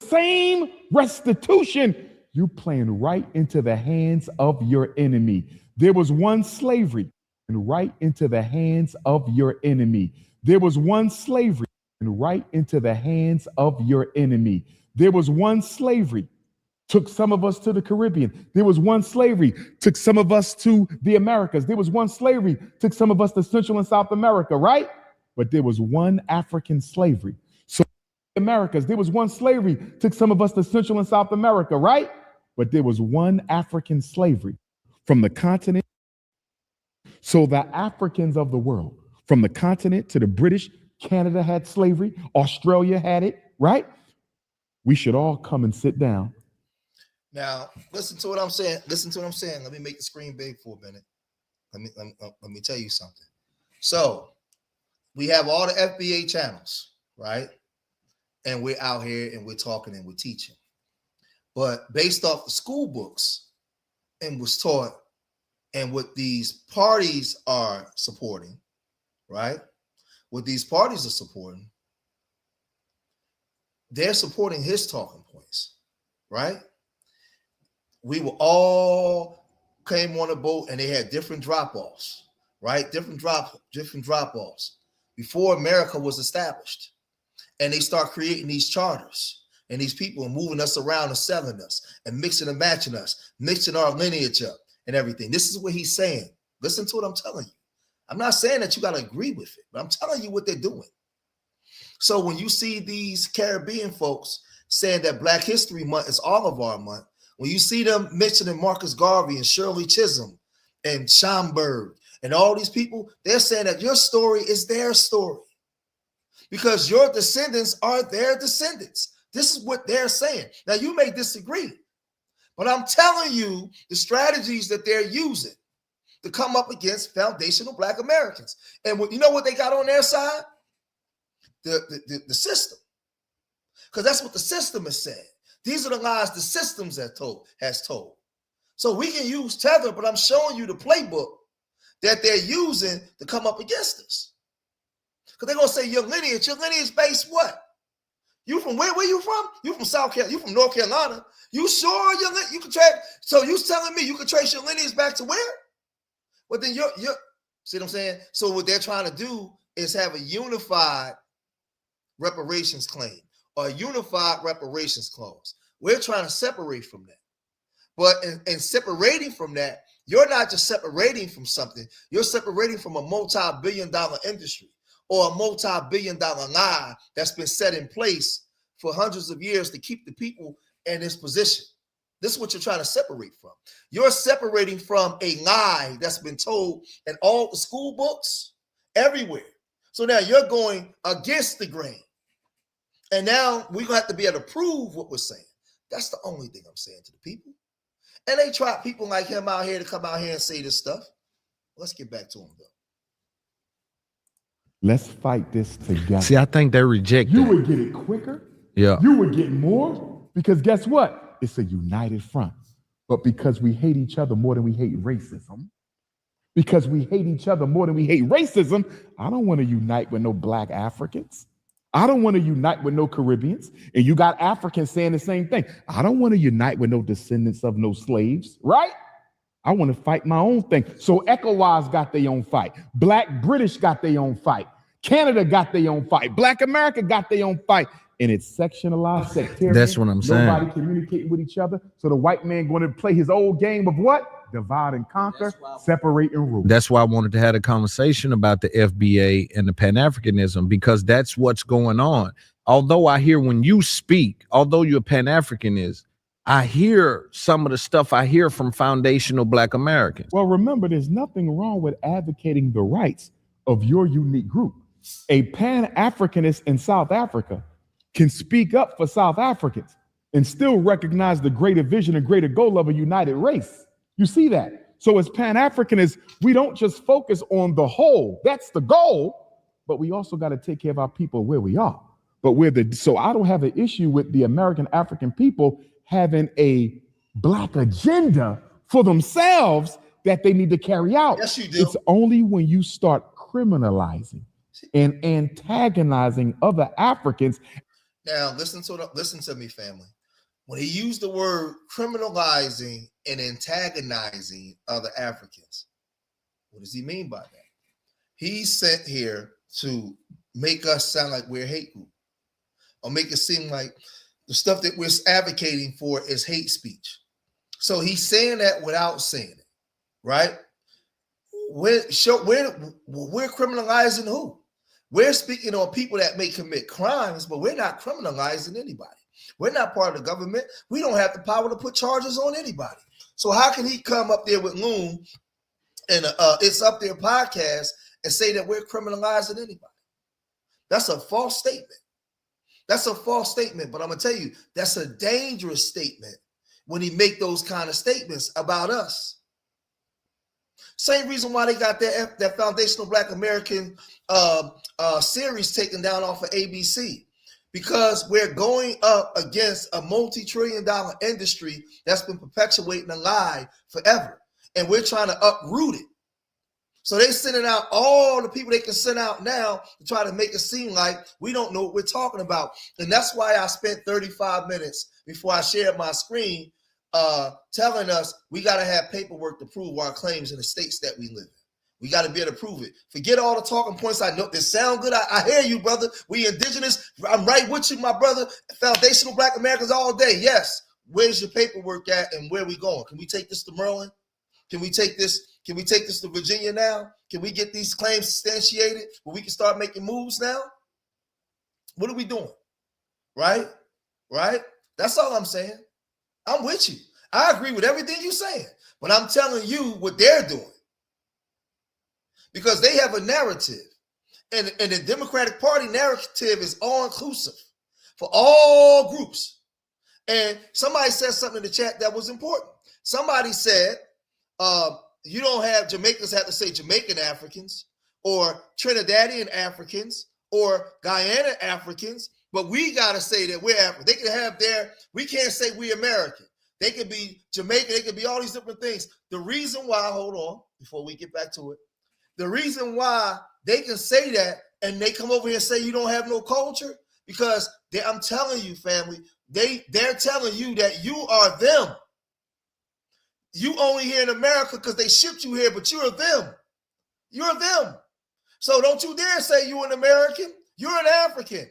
same restitution. You playing right into the hands of your enemy. There was one slavery, and right into the hands of your enemy. There was one slavery, and right into the hands of your enemy. There was one slavery, took some of us to the Caribbean. There was one slavery, took some of us to the Americas. There was one slavery, took some of us to Central and South America, right? But there was one African slavery. So Americas, there was one slavery, took some of us to Central and South America, right? But there was one African slavery from the continent. So the Africans of the world, from the continent to the British, Canada had slavery, Australia had it, right? We should all come and sit down. Now, listen to what I'm saying. Listen to what I'm saying. Let me make the screen big for a minute. Let me tell you something. So we have all the FBA channels, right? And we're out here and we're talking and we're teaching. But based off the school books and was taught and what these parties are supporting, right? What these parties are supporting, they're supporting his talking points, right? We were all came on a boat and they had different drop-offs, right? Different drop-offs before America was established. And they start creating these charters and these people moving us around and selling us and mixing and matching us, mixing our lineage up and everything. This is what he's saying. Listen to what I'm telling you. I'm not saying that you got to agree with it, but I'm telling you what they're doing. So when you see these Caribbean folks saying that Black History Month is all of our month, when you see them mentioning Marcus Garvey and Shirley Chisholm and Schomburg and all these people, they're saying that your story is their story because your descendants are their descendants. This is what they're saying. Now, you may disagree, but I'm telling you the strategies that they're using to come up against foundational Black Americans. And you know what they got on their side? The system. Because that's what the system is saying. These are the lies the systems has told. So we can use Tether, but I'm showing you the playbook that they're using to come up against us. Because they're going to say your lineage based what? You from where you from? You from South Carolina? You from North Carolina? You sure you can track? So you telling me you can trace your lineage back to where? Well, then you're see what I'm saying? So what they're trying to do is have a unified reparations claim or a unified reparations clause. We're trying to separate from that. But in separating from that, you're not just separating from something. You're separating from a multi-billion-dollar industry or a multi-billion-dollar lie that's been set in place for hundreds of years to keep the people in this position. This is what you're trying to separate from. You're separating from a lie that's been told in all the school books, everywhere. So now you're going against the grain. And now we're going to have to be able to prove what we're saying. That's the only thing I'm saying to the people. And they try people like him out here to come out here and say this stuff. Let's get back to him, though. Let's fight this together. See, I think they reject You it. would get it quicker. Yeah. You would get more because guess what? It's a united front. but because we hate each other more than we hate racism. Because we hate each other more than we hate racism, I don't want to unite with no Black Africans. I don't want to unite with no Caribbeans. And you got Africans saying the same thing. I don't want to unite with no descendants of no slaves, right? I want to fight my own thing. So ECOWAS got their own fight. Black British got their own fight. Canada got their own fight. Black America got their own fight. And it's sectionalized, sectarian. That's what I'm saying. Nobody communicating with each other. So the white man going to play his old game of what? Divide and conquer, separate and rule. That's why I wanted to have a conversation about the FBA and the Pan-Africanism, because that's what's going on. Although I hear when you speak, although you're Pan-Africanist, I hear some of the stuff I hear from foundational Black Americans. Well, remember, there's nothing wrong with advocating the rights of your unique group. A Pan-Africanist in South Africa can speak up for South Africans and still recognize the greater vision and greater goal of a united race. You see that? So as Pan-Africanists, we don't just focus on the whole. That's the goal, but we also got to take care of our people where we are. So I don't have an issue with the American African people having a Black agenda for themselves that they need to carry out. Yes, you do. It's only when you start criminalizing and antagonizing other Africans. Now, listen to me, family. When he used the word criminalizing and antagonizing other Africans, what does he mean by that? He's sent here to make us sound like we're a hate group, or make it seem like the stuff that we're advocating for is hate speech. So he's saying that without saying it, right? We're criminalizing who? We're speaking on people that may commit crimes, but we're not criminalizing anybody. We're not part of the government. We don't have the power to put charges on anybody. So how can he come up there with Loon and It's Up There podcast and say that we're criminalizing anybody? That's a false statement. That's a false statement, but I'm going to tell you, that's a dangerous statement when he make those kind of statements about us. Same reason why they got that foundational Black American series taken down off of ABC, because we're going up against a multi-trillion-dollar industry that's been perpetuating a lie forever, and we're trying to uproot it. So they're sending out all the people they can send out now to try to make it seem like we don't know what we're talking about. And that's why I spent 35 minutes before I shared my screen telling us we got to have paperwork to prove our claims in the states that we live in. We got to be able to prove it. Forget all the talking points. I know they sound good. I hear you, brother. We indigenous. I'm right with you, my brother. Foundational Black Americans all day. Yes. Where's your paperwork at, and where are we going? Can we take this to Maryland? Can we take this to Virginia now? Can we get these claims substantiated where we can start making moves now? What are we doing? Right? That's all I'm saying. I'm with you. I agree with everything you're saying, but I'm telling you what they're doing. Because they have a narrative, and the Democratic Party narrative is all-inclusive for all groups. And somebody said something in the chat that was important. Somebody said, you don't have Jamaicans have to say Jamaican Africans or Trinidadian Africans or Guyana Africans, but we got to say that we're African. They can have we can't say we American. They could be Jamaican. They could be all these different things. The reason why, hold on, before we get back to it, the reason why they can say that and they come over here and say you don't have no culture, because I'm telling you, family, they're telling you that you are them. You only here in America because they shipped you here, but you're them. You're them. So don't you dare say you're an American. You're an African.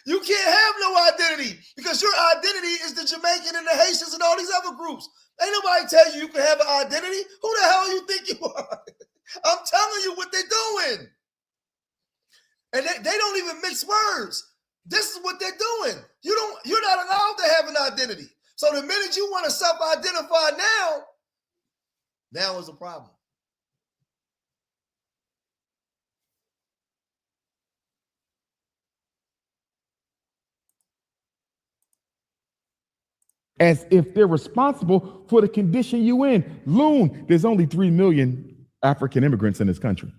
You can't have no identity because your identity is the Jamaican and the Haitians and all these other groups. Ain't nobody tell you can have an identity. Who the hell you think you are? I'm telling you what they're doing. And they don't even mix words. This is what they're doing. You're not allowed to have an identity. So the minute you want to self-identify now is a problem. As if they're responsible for the condition you in. Loon, there's only 3 million African immigrants in this country.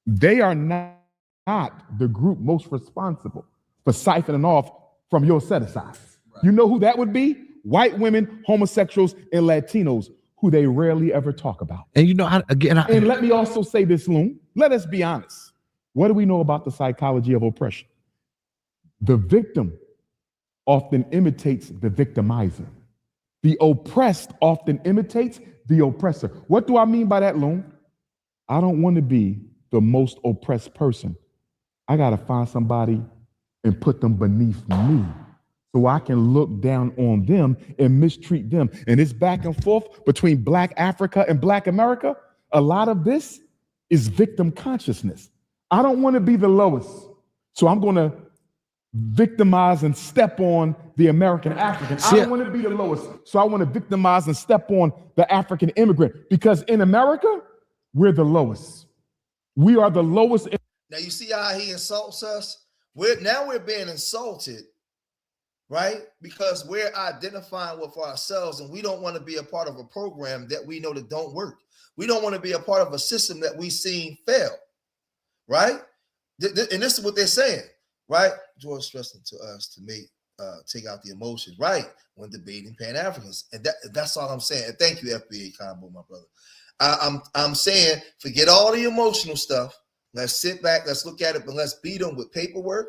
They are not the group most responsible for siphoning off from your set-asides. Right. You know who that would be? white women, homosexuals, and Latinos who they rarely ever talk about. And you know, and let me also say this, Loon. Let us be honest. What do we know about the psychology of oppression? The victim often imitates the victimizer. The oppressed often imitates the oppressor. What do I mean by that, Loon? I don't want to be the most oppressed person. I got to find somebody and put them beneath me so I can look down on them and mistreat them. And it's back and forth between Black Africa and Black America. A lot of this is victim consciousness. I don't want to be the lowest, so I'm going to victimize and step on the American African. I don't want to be the lowest, so I want to victimize and step on the African immigrant, because in America, we're the lowest. We are the lowest. Now you see how he insults us? We're being insulted, right? Because we're identifying with ourselves, and we don't want to be a part of a program that we know that don't work. We don't want to be a part of a system that we've seen fail, right? And this is what they're saying, right? George stressing to us to take out the emotions, right? When debating Pan-Africans. And that's all I'm saying. And thank you, FBA Combo, my brother. I'm saying, forget all the emotional stuff. Let's sit back, let's look at it, but let's beat them with paperwork.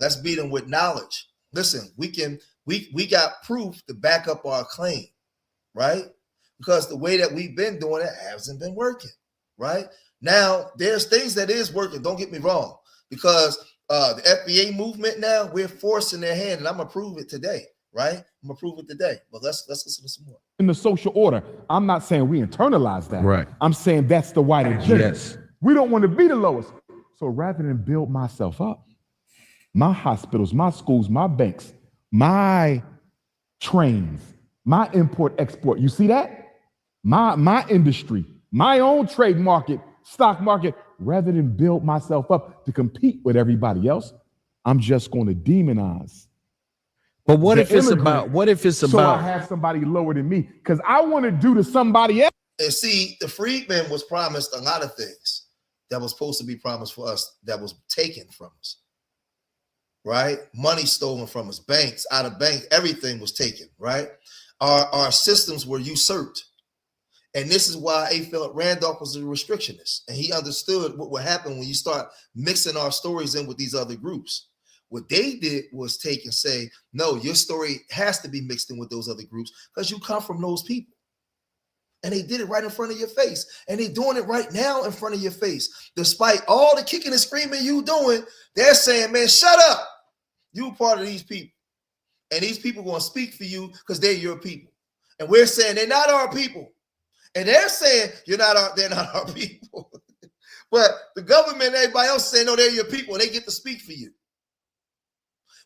Let's beat them with knowledge. Listen, we got proof to back up our claim, right? Because the way that we've been doing it hasn't been working, right? Now, there's things that is working, don't get me wrong, because the FBA movement now, we're forcing their hand, and I'm gonna prove it today, right? I'm gonna prove it today, but let's listen to some more. In the social order, I'm not saying we internalize that. Right. I'm saying that's the white agenda. Yes. We don't want to be the lowest. So rather than build myself up, my hospitals, my schools, my banks, my trains, my import export, you see that? My industry, my own trade market, stock market, rather than build myself up to compete with everybody else, I'm just going to demonize. But what if it's about, so I have somebody lower than me, because I want to do to somebody else. And see, the freedman was promised a lot of things that was supposed to be promised for us that was taken from us, right? Money stolen from us, banks, out of bank, everything was taken, right? Our systems were usurped. And this is why A. Philip Randolph was a restrictionist. And he understood what would happen when you start mixing our stories in with these other groups. What they did was take and say, no, your story has to be mixed in with those other groups because you come from those people. And they did it right in front of your face. And they're doing it right now in front of your face. Despite all the kicking and screaming you doing, they're saying, man, shut up. You're part of these people. And these people are going to speak for you because they're your people. And we're saying they're not our people. And they're saying they're not our people. But the government and everybody else saying, no, they're your people. And they get to speak for you.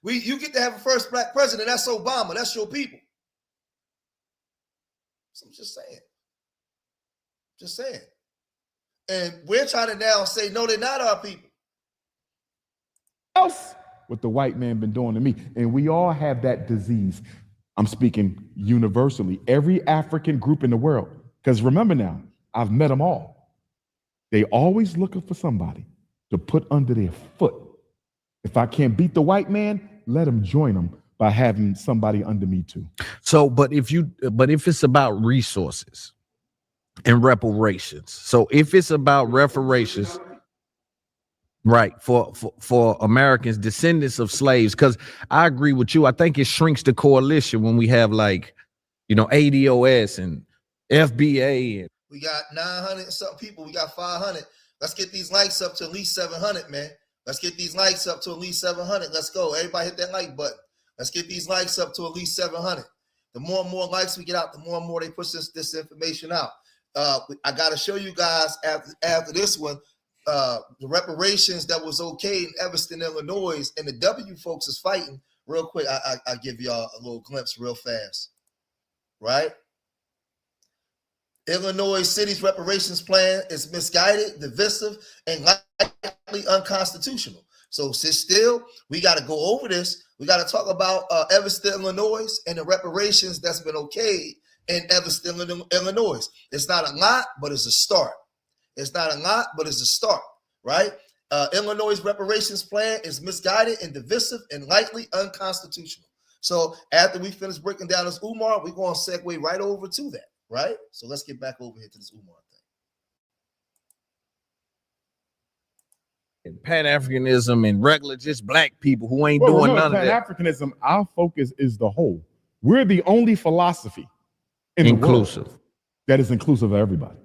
You get to have a first black president. That's Obama. That's your people. So I'm just saying. Just saying. And we're trying to now say, no, they're not our people. Else what the white man been doing to me. And we all have that disease. I'm speaking universally. Every African group in the world. Because remember now, I've met them all. They always looking for somebody to put under their foot. If I can't beat the white man, let them join them by having somebody under me too. So, but if it's about resources and reparations. So if it's about reparations, right, for Americans, descendants of slaves, because I agree with you. I think it shrinks the coalition when we have ADOS and FBA. And we got 900 and something people. We got 500. Let's get these likes up to at least 700, man. Let's get these likes up to at least 700. Let's go. Everybody hit that like button. Let's get these likes up to at least 700. The more and more likes we get out, the more and more they push this information out. I got to show you guys after this one, the reparations that was okay in Evanston, Illinois, and the W folks is fighting. Real quick, I give y'all a little glimpse real fast, right? Illinois City's reparations plan is misguided, divisive, and likely unconstitutional. So sit still. We got to go over this. We got to talk about Evanston, Illinois, and the reparations that's been okayed in Evanston, Illinois. It's not a lot, but it's a start. It's not a lot, but it's a start, right? Illinois' reparations plan is misguided and divisive and likely unconstitutional. So after we finish breaking down this Umar, we're going to segue right over to that, right? So let's get back over here to this Umar thing. Pan-Africanism and regular just black people who ain't doing none of that. Pan-Africanism, our focus is the whole. We're the only philosophy in inclusive the world that is inclusive of everybody.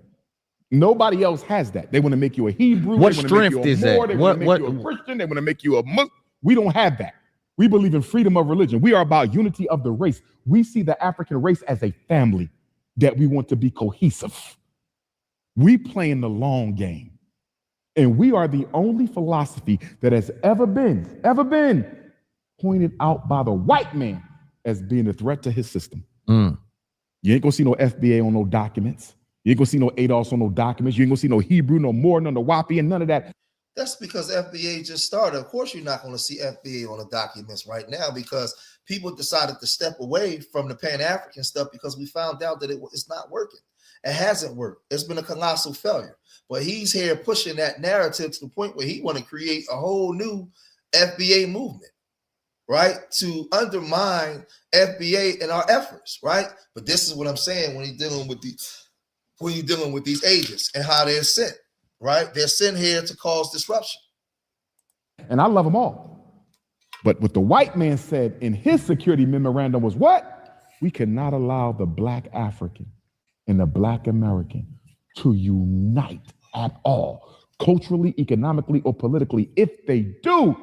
Nobody else has that. They want to make you a Hebrew. What strength is that? They want to make you a Christian. They want to make you a Muslim. We don't have that. We believe in freedom of religion. We are about unity of the race. We see the African race as a family that we want to be cohesive. We play in the long game. And we are the only philosophy that has ever been pointed out by the white man as being a threat to his system. You ain't gonna see no FBA on no documents. You ain't gonna see no ADOS on no documents. You ain't gonna see no Hebrew, no more, no WAPI, and none of that. That's because FBA just started. Of course, you're not going to see FBA on the documents right now because people decided to step away from the Pan-African stuff because we found out that it's not working. It hasn't worked. It's been a colossal failure. But he's here pushing that narrative to the point where he want to create a whole new FBA movement, right? To undermine FBA and our efforts, right? But this is what I'm saying when you're dealing with these agents and how they're sent. Right? They're sent here to cause disruption. And I love them all. But what the white man said in his security memorandum was what? We cannot allow the black African and the black American to unite at all, culturally, economically, or politically. If they do,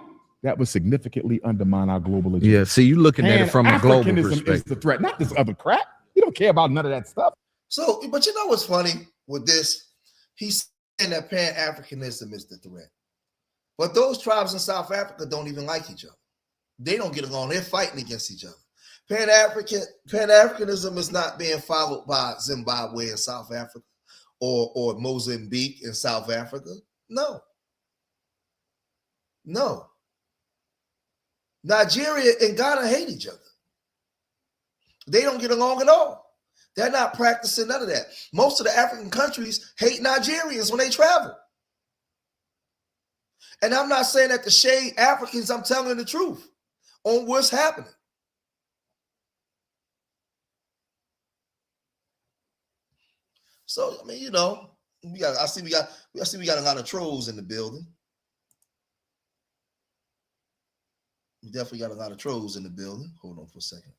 that would significantly undermine our global agenda. Yeah, see, you're looking at it from a global perspective. Is the threat, not this other crap. You don't care about none of that stuff. So, but you know what's funny with this? He's saying that Pan-Africanism is the threat. But those tribes in South Africa don't even like each other. They don't get along. They're fighting against each other. Pan-Africanism is not being followed by Zimbabwe and South Africa or Mozambique in South Africa. No. Nigeria and Ghana hate each other. They don't get along at all. They're not practicing none of that. Most of the African countries hate Nigerians when they travel. And I'm not saying that to shade Africans. I'm telling the truth on what's happening. So, I mean, you know, I see we got a lot of trolls in the building. We definitely got a lot of trolls in the building. Hold on for a second.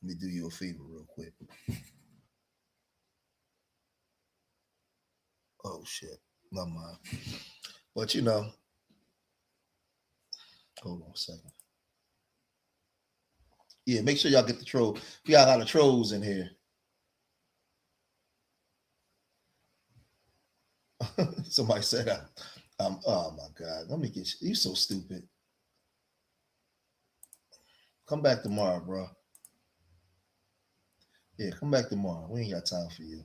Let me do you a favor real quick. Oh, shit. Never mind. But, you know, hold on a second. Yeah, make sure y'all get the troll. We got a lot of trolls in here. Somebody said, oh, my God. Let me get you. You're so stupid. Come back tomorrow, bro. Yeah, come back tomorrow. We ain't got time for you.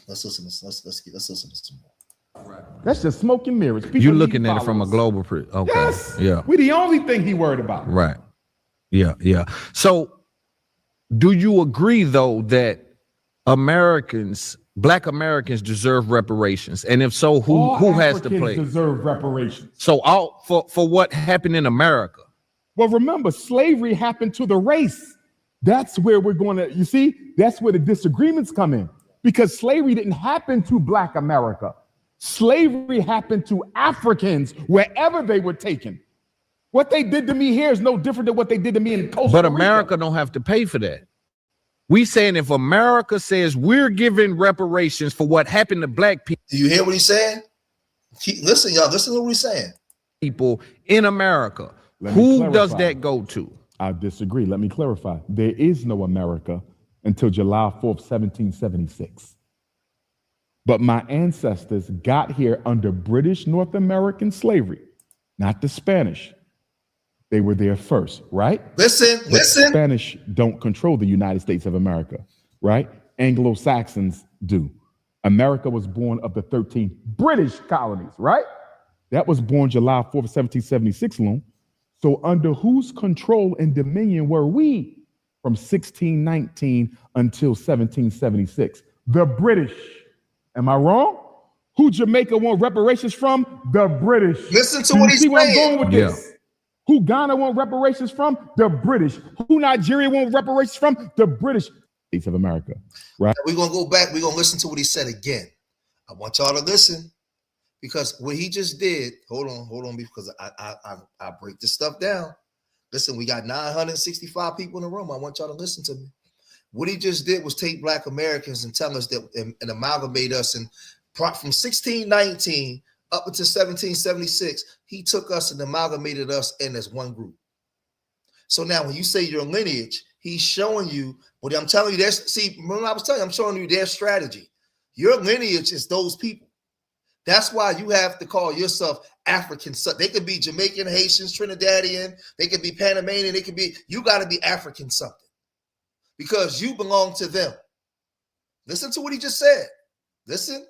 Let's listen to some more. Right. That's just smoke and mirrors. You're looking at it from a global okay. Yes. Yeah. We're the only thing he worried about. Right. Yeah. So do you agree though that Black Americans deserve reparations? And if so, who has to play? Deserve reparations. So for what happened in America? Well, remember, slavery happened to the race. That's where we're going to, you see, that's where the disagreements come in. Because slavery didn't happen to Black America. Slavery happened to Africans wherever they were taken. What they did to me here is no different than what they did to me in Costa Rica. But America don't have to pay for that. We saying if America says we're giving reparations for what happened to Black people. Do you hear what he's saying? Listen, y'all. Listen to what he's saying. People in America. Who does that go to? I disagree. Let me clarify. There is no America until July 4th, 1776. But my ancestors got here under British North American slavery, not the Spanish. They were there first, right? Listen. Spanish don't control the United States of America, right? Anglo-Saxons do. America was born of the 13 British colonies, right? That was born July 4th, 1776, Loon. So under whose control and dominion were we from 1619 until 1776? The British. Am I wrong? Who Jamaica want reparations from? The British. Listen to what he's saying. Where I'm going with this? Who Ghana want reparations from? The British. Who Nigeria want reparations from? The British States of America. Right? Now we're going to go back. We're going to listen to what he said again. I want y'all to listen, because what he just did, hold on, because I break this stuff down. Listen, we got 965 people in the room. I want y'all to listen to me. What he just did was take Black Americans and tell us that and amalgamate us, and from 1619 up until 1776, he took us and amalgamated us in as one group. So now when you say your lineage, he's showing you what I'm telling you. That's, see, remember I was telling you, I'm showing you their strategy. Your lineage is those people. That's why you have to call yourself African. So they could be Jamaican, Haitians, Trinidadian, they could be Panamanian, they could be, you got to be African something, because you belong to them. Listen to what he just said. Listen,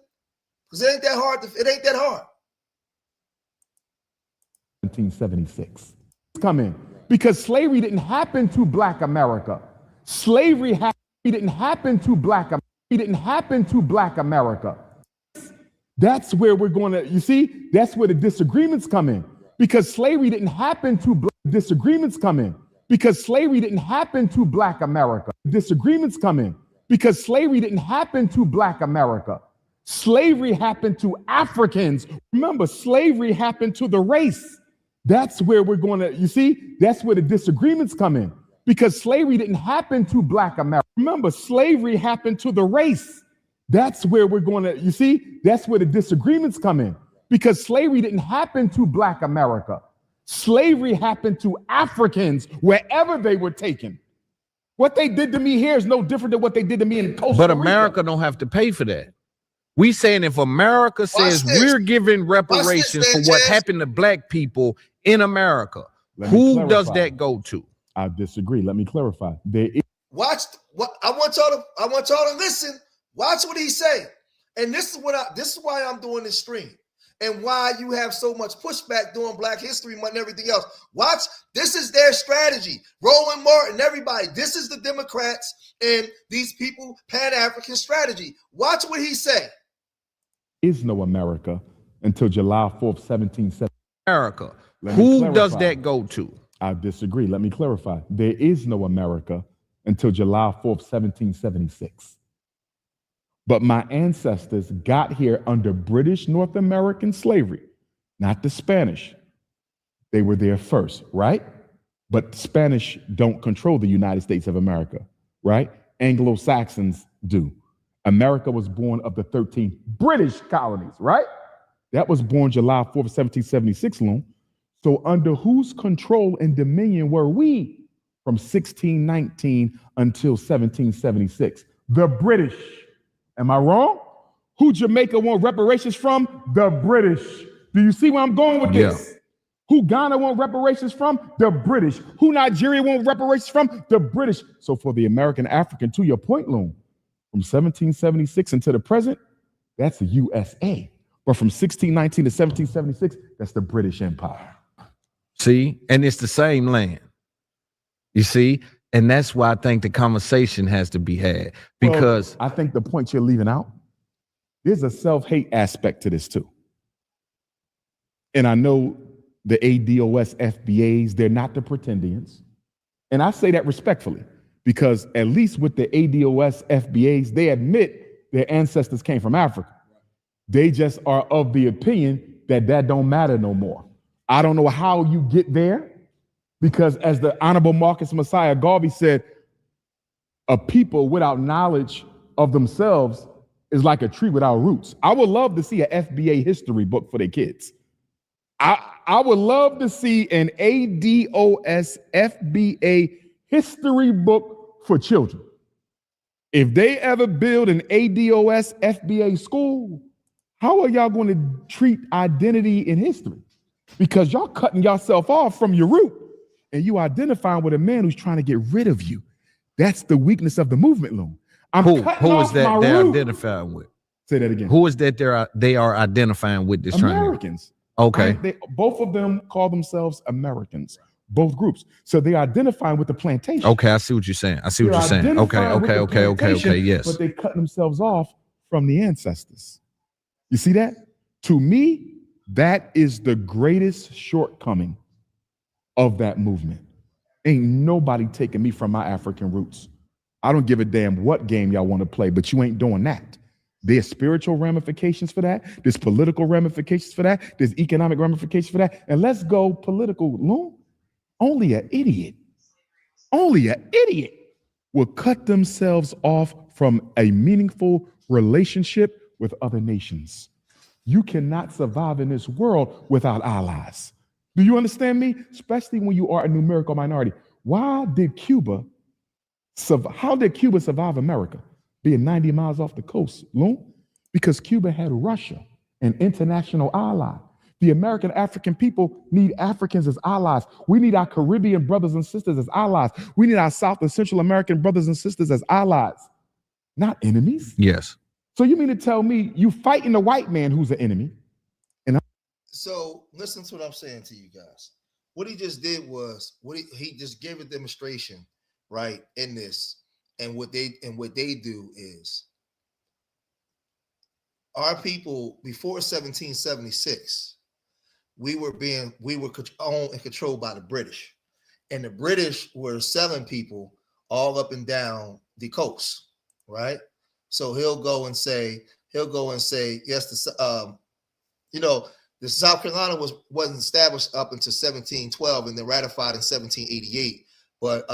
because it ain't that hard. It ain't that hard. 1776. Come in. Because slavery didn't happen to Black America. Slavery didn't happen to Black America. It didn't happen to Black America. That's where we're going to, you see, that's where the disagreements come in. Because slavery didn't happen to disagreements come in. Because slavery didn't happen to Black America. Disagreements come in. Because slavery didn't happen to Black America. Slavery happened to Africans. Remember, slavery happened to the race. That's where we're going to, you see, that's where the disagreements come in. Because slavery didn't happen to Black America. Remember, slavery happened to the race. That's where we're going to, you see, that's where the disagreements come in. Because slavery didn't happen to Black America. Slavery happened to Africans wherever they were taken. What they did to me here is no different than what they did to me in Costa Rica. But America don't have to pay for that. We saying if America says we're giving reparations for what happened to Black people in America, who does that go to? I disagree. Let me clarify. Watch what I want y'all to listen. Watch what he say. And this is why I'm doing this stream, and why you have so much pushback doing Black History Month and everything else. Watch, this is their strategy. Roland Martin, everybody, this is the Democrats and these people Pan-African strategy. Watch what he say. Is no America until July 4th, 1770. America. Who does that go to? I disagree. Let me clarify. There is no America until July 4th, 1776. But my ancestors got here under British North American slavery, not the Spanish. They were there first, right? But Spanish don't control the United States of America, right? Anglo-Saxons do. America was born of the 13 British colonies, right? That was born July 4th, 1776, Loon. So under whose control and dominion were we from 1619 until 1776? The British. Am I wrong? Who Jamaica want reparations from? The British. Do you see where I'm going with this? Yeah. Who Ghana want reparations from? The British. Who Nigeria want reparations from? The British. So for the American African, to your point, Loon, from 1776 until the present, that's the USA. But from 1619 to 1776, that's the British Empire. See, and it's the same land. You see, and that's why I think the conversation has to be had, because I think the point you're leaving out, there's a self-hate aspect to this too. And I know the ADOS FBAs, they're not the pretendians. And I say that respectfully, because at least with the ADOS FBAs, they admit their ancestors came from Africa. They just are of the opinion that that don't matter no more. I don't know how you get there, because as the Honorable Marcus Messiah Garvey said, a people without knowledge of themselves is like a tree without roots. I would love to see an FBA history book for their kids. I would love to see an ADOS FBA history book for children. If they ever build an ADOS FBA school, how are y'all going to treat identity in history? Because y'all cutting yourself off from your root, and you identifying with a man who's trying to get rid of you. That's the weakness of the movement, Loon. Who is that they're identifying with? Say that again. Who is that they are identifying with this Americans. Okay. Both of them call themselves Americans, both groups. So they're identifying with the plantation. Okay, I see what you're saying. Okay, yes. But they cut themselves off from the ancestors. You see that? To me, that is the greatest shortcoming of that movement. Ain't nobody taking me from my African roots. I don't give a damn what game y'all want to play, but you ain't doing that. There's spiritual ramifications for that. There's political ramifications for that. There's economic ramifications for that. And let's go political. No, only an idiot will cut themselves off from a meaningful relationship with other nations. You cannot survive in this world without allies. Do you understand me? Especially when you are a numerical minority. How did Cuba survive America? Being 90 miles off the coast, Loon? Because Cuba had Russia, an international ally. The American African people need Africans as allies. We need our Caribbean brothers and sisters as allies. We need our South and Central American brothers and sisters as allies, not enemies. Yes. So you mean to tell me you fighting the white man who's an enemy? So listen to what I'm saying to you guys. What he just did was he just gave a demonstration, right, in this. And what they do is our people before 1776, we were owned and controlled by the British. And the British were selling people all up and down the coast, right? So he'll go and say, yes, the South Carolina wasn't established up until 1712 and then ratified in 1788. But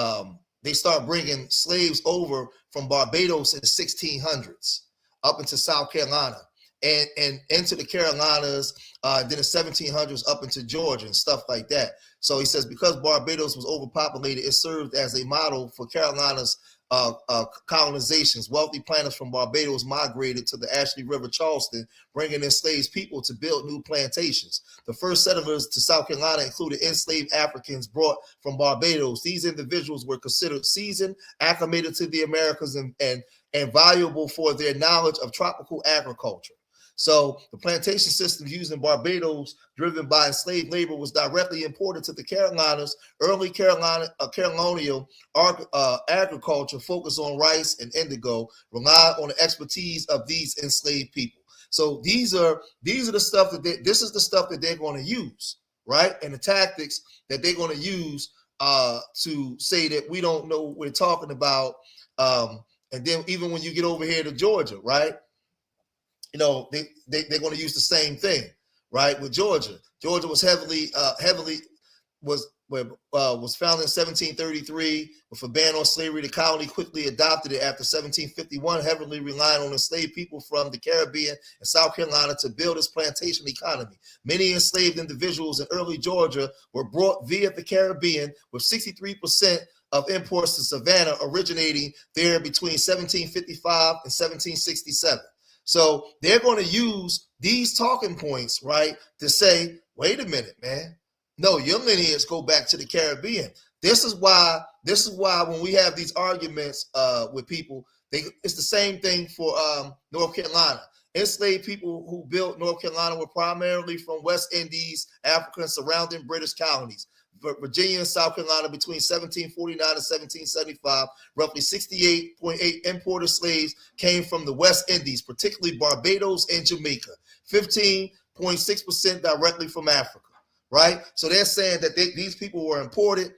they start bringing slaves over from Barbados in the 1600s up into South Carolina and into the Carolinas, then the 1700s up into Georgia and stuff like that. So he says because Barbados was overpopulated, it served as a model for Carolina's colonizations. Wealthy planters from Barbados migrated to the Ashley River, Charleston, bringing enslaved people to build new plantations. The first settlers to South Carolina included enslaved Africans brought from Barbados. These individuals were considered seasoned, acclimated to the Americas, and valuable for their knowledge of tropical agriculture. So the plantation system used in Barbados, driven by enslaved labor, was directly imported to the Carolinas. Early colonial agriculture focused on rice and indigo, relied on the expertise of these enslaved people. So these are the stuff this is the stuff that they're going to use, right? And the tactics that they're going to use to say that we don't know what we're talking about. And then even when you get over here to Georgia, right? They're going to use the same thing, right? With Georgia. Georgia was was founded in 1733 with a ban on slavery. The colony quickly adopted it after 1751, heavily relying on enslaved people from the Caribbean and South Carolina to build its plantation economy. Many enslaved individuals in early Georgia were brought via the Caribbean, with 63% of imports to Savannah originating there between 1755 and 1767. So they're going to use these talking points, right, to say, wait a minute, man. No, your lineage go back to the Caribbean. This is why when we have these arguments with people, it's the same thing for North Carolina. Enslaved people who built North Carolina were primarily from West Indies, Africa, and surrounding British colonies. Virginia and South Carolina between 1749 and 1775, roughly 68.8 imported slaves came from the West Indies, particularly Barbados and Jamaica, 15.6% directly from Africa, right? So they're saying that these people were imported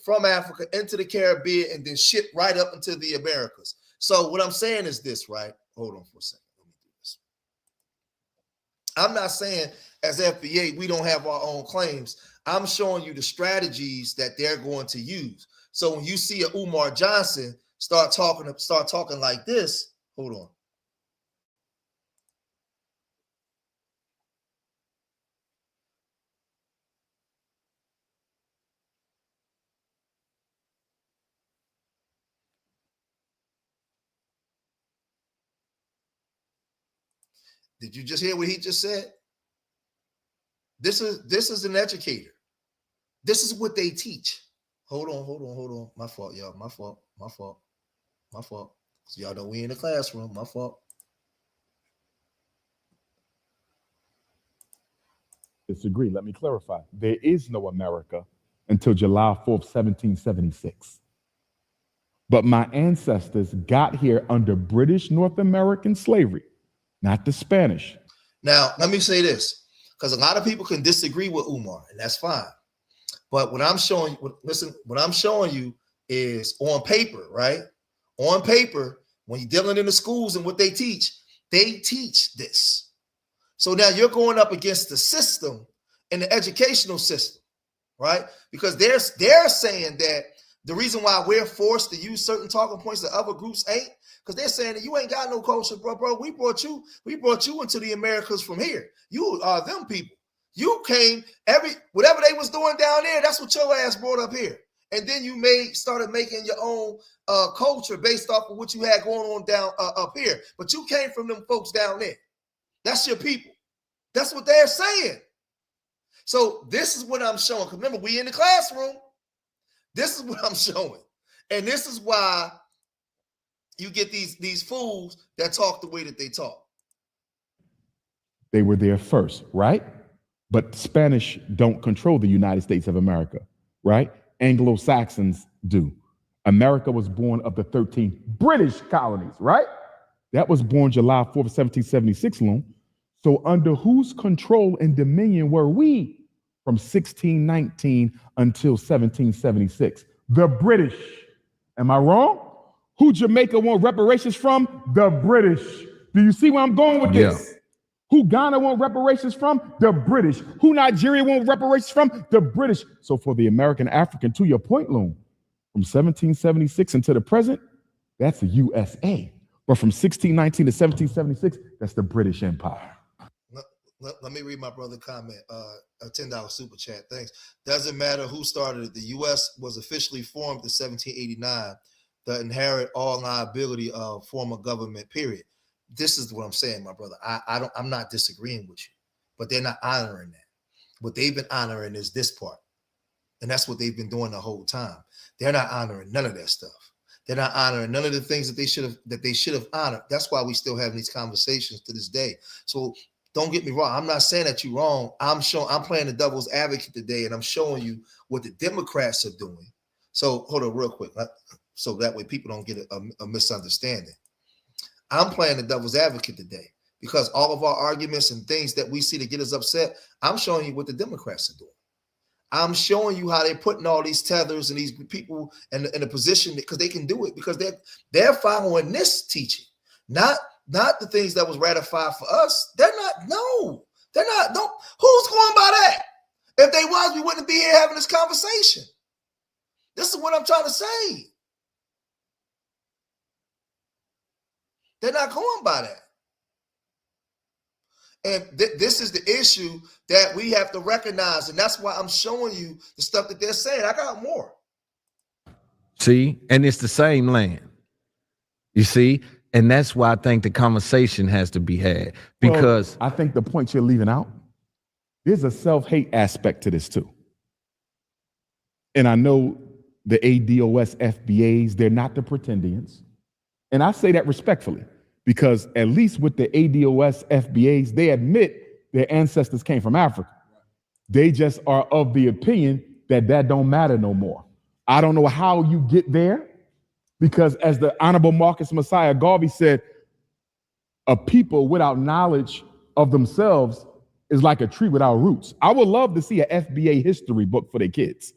from Africa into the Caribbean and then shipped right up into the Americas. So what I'm saying is this, right? Hold on for a second. Let me do this. I'm not saying as FBA, we don't have our own claims. I'm showing you the strategies that they're going to use. So when you see a Umar Johnson start talking like this, hold on. Did you just hear what he just said? This is an educator. This is what they teach. Hold on. My fault, y'all. My fault. So y'all know we in the classroom. My fault. Disagree. Let me clarify. There is no America until July 4th, 1776. But my ancestors got here under British North American slavery, not the Spanish. Now, let me say this, because a lot of people can disagree with Umar, and that's fine. But what I'm showing you, listen, what I'm showing you is on paper, right? On paper, when you're dealing in the schools and what they teach this. So now you're going up against the system and the educational system, right? Because they're saying that the reason why we're forced to use certain talking points that other groups ain't, because they're saying that you ain't got no culture, bro. We brought you into the Americas from here. You are them people. You came whatever they was doing down there, that's what your ass brought up here. And then you started making your own culture based off of what you had going on down up here. But you came from them folks down there. That's your people. That's what they're saying. So this is what I'm showing. Because remember, we in the classroom. This is what I'm showing. And this is why you get these fools that talk the way that they talk. They were there first, right? But Spanish don't control the United States of America, right? Anglo-Saxons do. America was born of the 13 British colonies, right? That was born July 4th, 1776, Loon. So under whose control and dominion were we from 1619 until 1776? The British. Am I wrong? Who Jamaica want reparations from? The British. Do you see where I'm going with this? Who Ghana want reparations from? The British. Who Nigeria want reparations from? The British. So for the American African, to your point, Loon, from 1776 until the present, that's the USA. But from 1619 to 1776, that's the British Empire. Let me read my brother comment. A $10 super chat. Thanks. Doesn't matter who started it. The U.S. was officially formed in 1789. The inherit all liability of former government. Period. This is what I'm saying, my brother. I'm not disagreeing with you, but they're not honoring that. What they've been honoring is this part, and that's what they've been doing the whole time. They're not honoring none of that stuff. They're not honoring none of the things that they should have honored. That's why we still having these conversations to this day. So don't get me wrong. I'm not saying that you're wrong. I'm playing the devil's advocate today, and I'm showing you what the Democrats are doing. So hold on real quick, so that way people don't get a misunderstanding. I'm playing the devil's advocate today because all of our arguments and things that we see to get us upset, I'm showing you what the Democrats are doing. I'm showing you how they're putting all these tethers and these people in a position because they can do it because they're following this teaching, not the things that was ratified for us. They're not. No. Who's going by that? If they was, we wouldn't be here having this conversation. This is what I'm trying to say. They're not going by that. And this is the issue that we have to recognize. And that's why I'm showing you the stuff that they're saying. I got more. See, and it's the same land. You see? And that's why I think the conversation has to be had. Because I think the point you're leaving out, there's a self-hate aspect to this too. And I know the ADOS FBAs, they're not the pretendians. And I say that respectfully, because at least with the ADOS FBAs, they admit their ancestors came from Africa. They just are of the opinion that don't matter no more. I don't know how you get there, because as the Honorable Marcus Messiah Garvey said, a people without knowledge of themselves is like a tree without roots. I would love to see an FBA history book for their kids.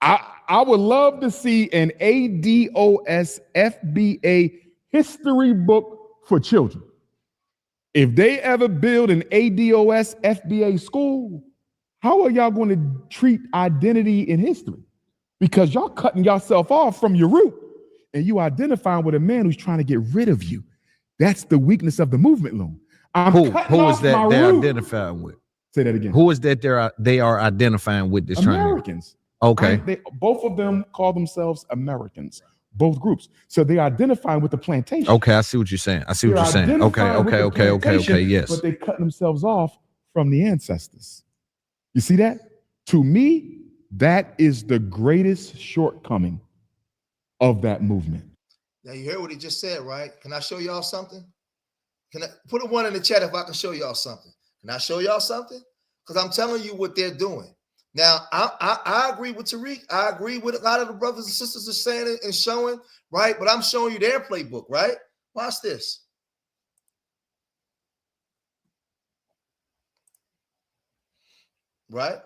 I would love to see an ADOS FBA history book for children. If they ever build an ADOS FBA school, how are y'all going to treat identity in history? Because y'all cutting yourself off from your root and you identifying with a man who's trying to get rid of you. That's the weakness of the movement, Loon. Who is that they're identifying with? Say that again. Who is that they are identifying with this? Americans. Okay. Both of them call themselves Americans, both groups. So they're identifying with the plantation. Okay, I see what you're saying. Okay, yes. But they cut themselves off from the ancestors. You see that? To me, that is the greatest shortcoming of that movement. Now you heard what he just said, right? Can I show y'all something? Can I put a one in the chat if I can show y'all something? Can I show y'all something? Because I'm telling you what they're doing. Now, I agree with Tariq. I agree with a lot of the brothers and sisters are saying and showing, right? But I'm showing you their playbook, right? Watch this. Right?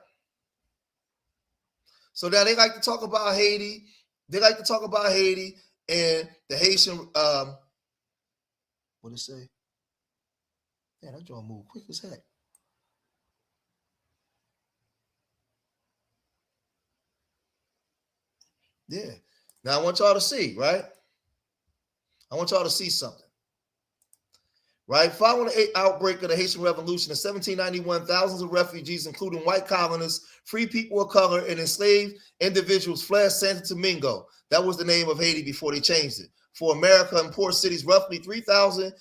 So now they like to talk about Haiti. They like to talk about Haiti and the Haitian. What it say? Man, that joint move quick as heck. Yeah. Now I want y'all to see, right? I want y'all to see something. Right? Following the outbreak of the Haitian Revolution in 1791, thousands of refugees, including white colonists, free people of color, and enslaved individuals fled Santo Domingo. That was the name of Haiti before they changed it. For America and poor cities, roughly 3,000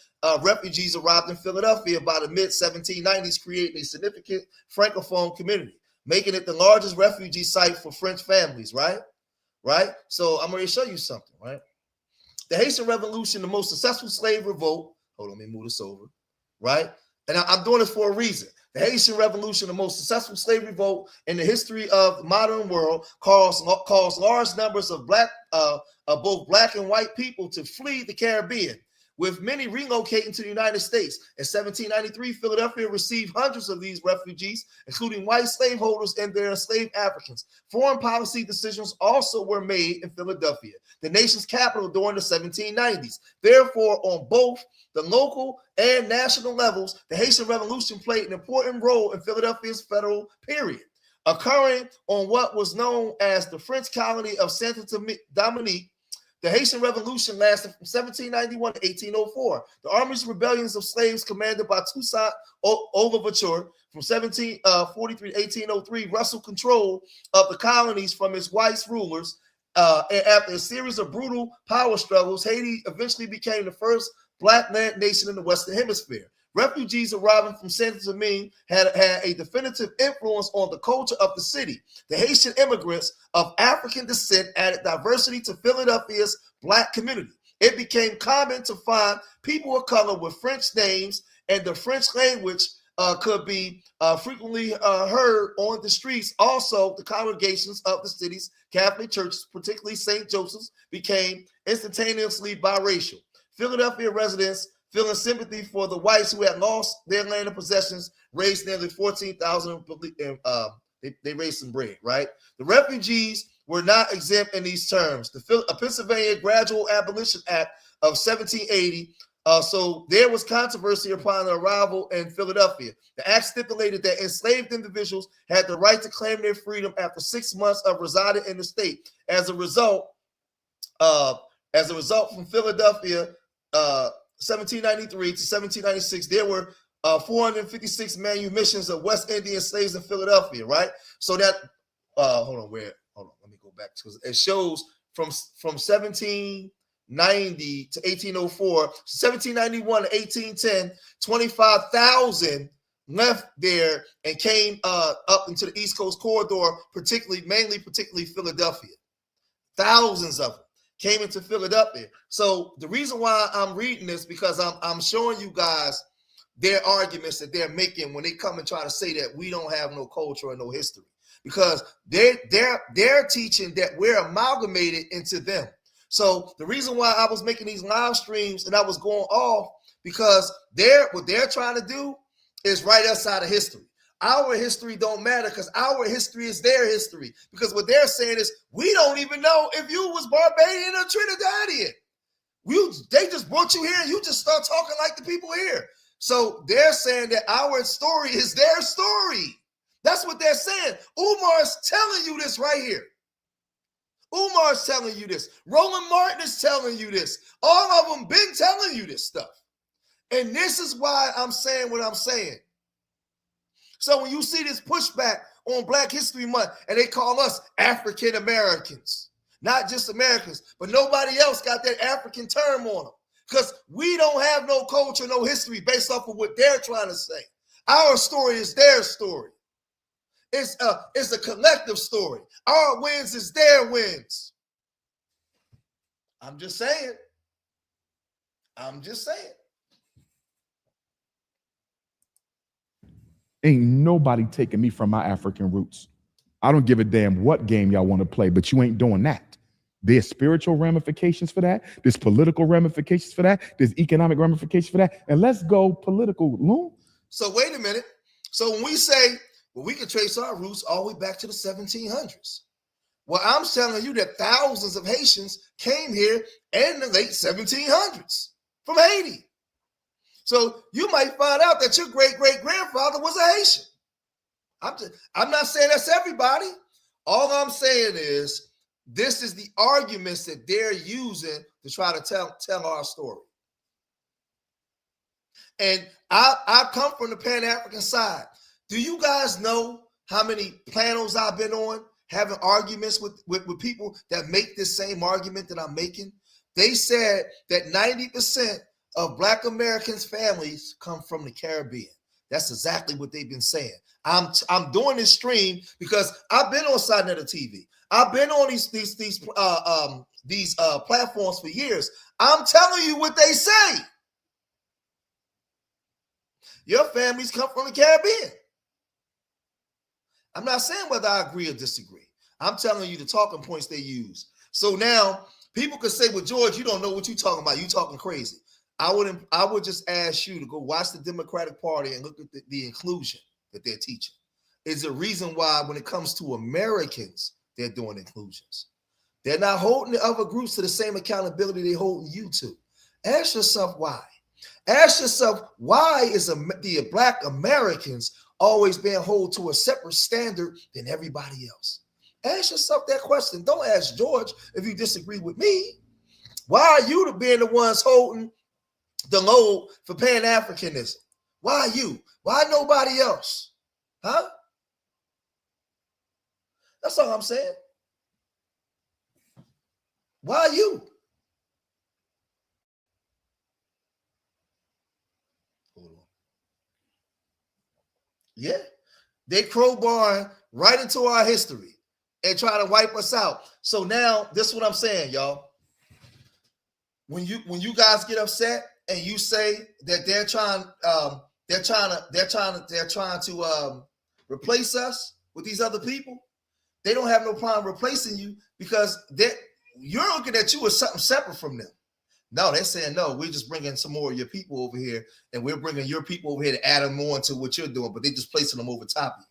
refugees arrived in Philadelphia by the mid-1790s, creating a significant Francophone community, making it the largest refugee site for French families, right? Right? So I'm going to show you something, right? The Haitian Revolution, the most successful slave revolt. Hold on, let me move this over, right? And I'm doing this for a reason. The Haitian Revolution, the most successful slave revolt in the history of the modern world, caused large numbers of both black and white people to flee the Caribbean, with many relocating to the United States. In 1793, Philadelphia received hundreds of these refugees, including white slaveholders and their enslaved Africans. Foreign policy decisions also were made in Philadelphia, the nation's capital, during the 1790s. Therefore, on both the local and national levels, the Haitian Revolution played an important role in Philadelphia's federal period. Occurring on what was known as the French colony of Saint Dominique, the Haitian Revolution lasted from 1791 to 1804. The army's rebellions of slaves commanded by Toussaint Louverture from 1743 to 1803 wrestled control of the colonies from its white rulers. And after a series of brutal power struggles, Haiti eventually became the first black land nation in the Western Hemisphere. Refugees arriving from Saint Domingue had a definitive influence on the culture of the city. The Haitian immigrants of African descent added diversity to Philadelphia's black community. It became common to find people of color with French names, and the French language could be frequently heard on the streets. Also, the congregations of the city's Catholic churches, particularly St. Joseph's, became instantaneously biracial. Philadelphia residents, feeling sympathy for the whites who had lost their land and possessions, raised nearly 14,000. They raised some bread, right? The refugees were not exempt in these terms. The Pennsylvania Gradual Abolition Act of 1780. So there was controversy upon the arrival in Philadelphia. The act stipulated that enslaved individuals had the right to claim their freedom after 6 months of residing in the state. As a result, from Philadelphia, 1793 to 1796, there were 456 manumissions of West Indian slaves in Philadelphia, right? So that, hold on, let me go back, because it shows from 1790 to 1804, 1791 to 1810, 25,000 left there and came up into the East Coast corridor, particularly Philadelphia. Thousands of them came into Philadelphia. So the reason why I'm reading this, because I'm showing you guys their arguments that they're making when they come and try to say that we don't have no culture or no history, because they're teaching that we're amalgamated into them. So the reason why I was making these live streams and I was going off, because what they're trying to do is write us out of history. Our history don't matter, because our history is their history. Because what they're saying is, we don't even know if you was Barbadian or Trinidadian. They just brought you here and you just start talking like the people here. So they're saying that our story is their story. That's what they're saying. Umar's telling you this right here. Umar's telling you this. Roland Martin is telling you this. All of them been telling you this stuff. And this is why I'm saying what I'm saying. So when you see this pushback on Black History Month, and they call us African Americans, not just Americans, but nobody else got that African term on them, because we don't have no culture, no history based off of what they're trying to say. Our story is their story. It's a collective story. Our wins is their wins. I'm just saying. Ain't nobody taking me from my African roots. I don't give a damn what game y'all want to play, but you ain't doing that. There's spiritual ramifications for that. There's political ramifications for that. There's economic ramifications for that. And let's go political, Loon. So wait a minute. So when we say, well, we can trace our roots all the way back to the 1700s. Well, I'm telling you that thousands of Haitians came here in the late 1700s from Haiti. So you might find out that your great-great-grandfather was a Haitian. I'm not saying that's everybody. All I'm saying is this is the arguments that they're using to try to tell our story. And I come from the Pan-African side. Do you guys know how many panels I've been on having arguments with people that make this same argument that I'm making? They said that 90% of Black Americans' families come from the Caribbean. That's exactly what they've been saying. I'm doing this stream because I've been on Side Netter TV. I've been on these platforms for years. I'm telling you what they say. Your families come from the Caribbean. I'm not saying whether I agree or disagree. I'm telling you the talking points they use. So now people could say, well, George, you don't know what you're talking about. You talking crazy. I would just ask you to go watch the Democratic Party and look at the inclusion that they're teaching. Is the reason why when it comes to Americans, they're doing inclusions. They're not holding the other groups to the same accountability they're holding you to. Ask yourself why. Ask yourself, why is the Black Americans always being held to a separate standard than everybody else? Ask yourself that question. Don't ask George if you disagree with me. Why are you being the ones holding the load for pan-Africanism? Why you? Why nobody else? Huh? That's all I'm saying. Why you? Hold on. Yeah. They crowbar right into our history and try to wipe us out. So now, this is what I'm saying, y'all. When you guys get upset and you say that they're trying to replace us with these other people, they don't have no problem replacing you because you're looking at you as something separate from them. No, they're saying, no, we're just bringing some more of your people over here, and we're bringing your people over here to add them more into what you're doing, but they're just placing them over top of you.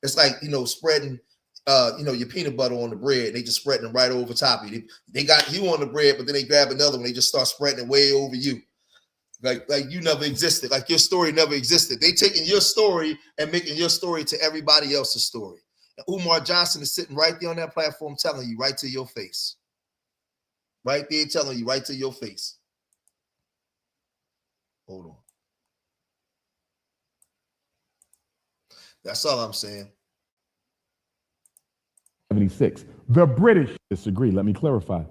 It's like, spreading, your peanut butter on the bread. They just spreading them right over top of you. They got you on the bread, but then they grab another one. They just start spreading it way over you. Like you never existed, like your story never existed. They taking your story and making your story to everybody else's story. And Umar Johnson is sitting right there on that platform telling you right to your face. Right there telling you right to your face. Hold on. That's all I'm saying. 76. The British disagree. Let me clarify.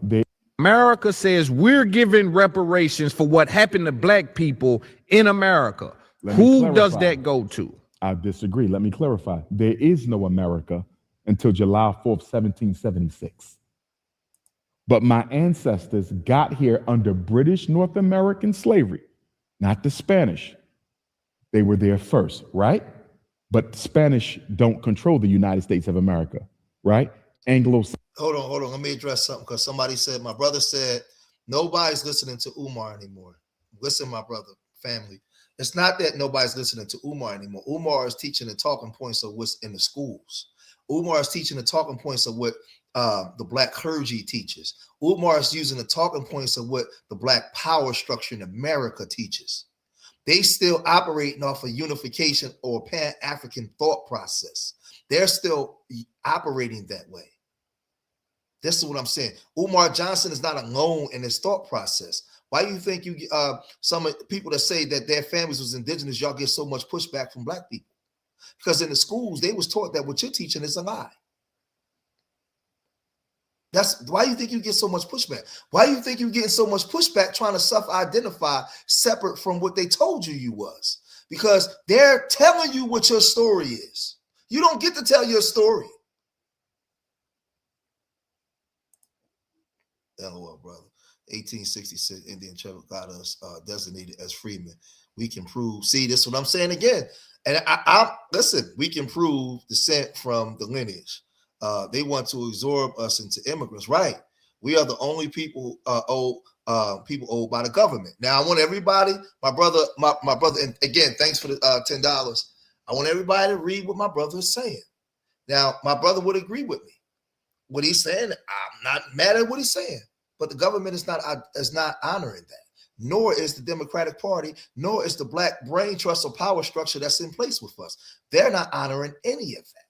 America says we're giving reparations for what happened to Black people in America. Who does that go to? I disagree. Let me clarify. There is no America until July 4th, 1776. But my ancestors got here under British North American slavery, not the Spanish. They were there first, right? But the Spanish don't control the United States of America, right? Hold on. Let me address something because somebody said, my brother said, nobody's listening to Umar anymore. Listen, my brother, family. It's not that nobody's listening to Umar anymore. Umar is teaching the talking points of what's in the schools. Umar is teaching the talking points of what the Black clergy teaches. Umar is using the talking points of what the Black power structure in America teaches. They still operating off a unification or pan-African thought process. They're still operating that way. This is what I'm saying. Umar Johnson is not alone in his thought process. Why do you think you some people that say that their families was indigenous, y'all get so much pushback from Black people? Because in the schools, they was taught that what you're teaching is a lie. That's why you think you get so much pushback. Why do you think you're getting so much pushback trying to self-identify separate from what they told you was? Because they're telling you what your story is. You don't get to tell your story. LOL, brother. 1866 Indian tribal got us designated as freemen. We can prove. See, this is what I'm saying again. And I listen, we can prove descent from the lineage. They want to absorb us into immigrants, right? We are the only people people owed by the government. Now, I want everybody, my brother, and again, thanks for the $10. I want everybody to read what my brother is saying. Now, my brother would agree with me. what he's saying, I'm not mad at what he's saying. But the government is not honoring that. Nor is the Democratic Party, nor is the Black brain trust or power structure that's in place with us. They're not honoring any of that.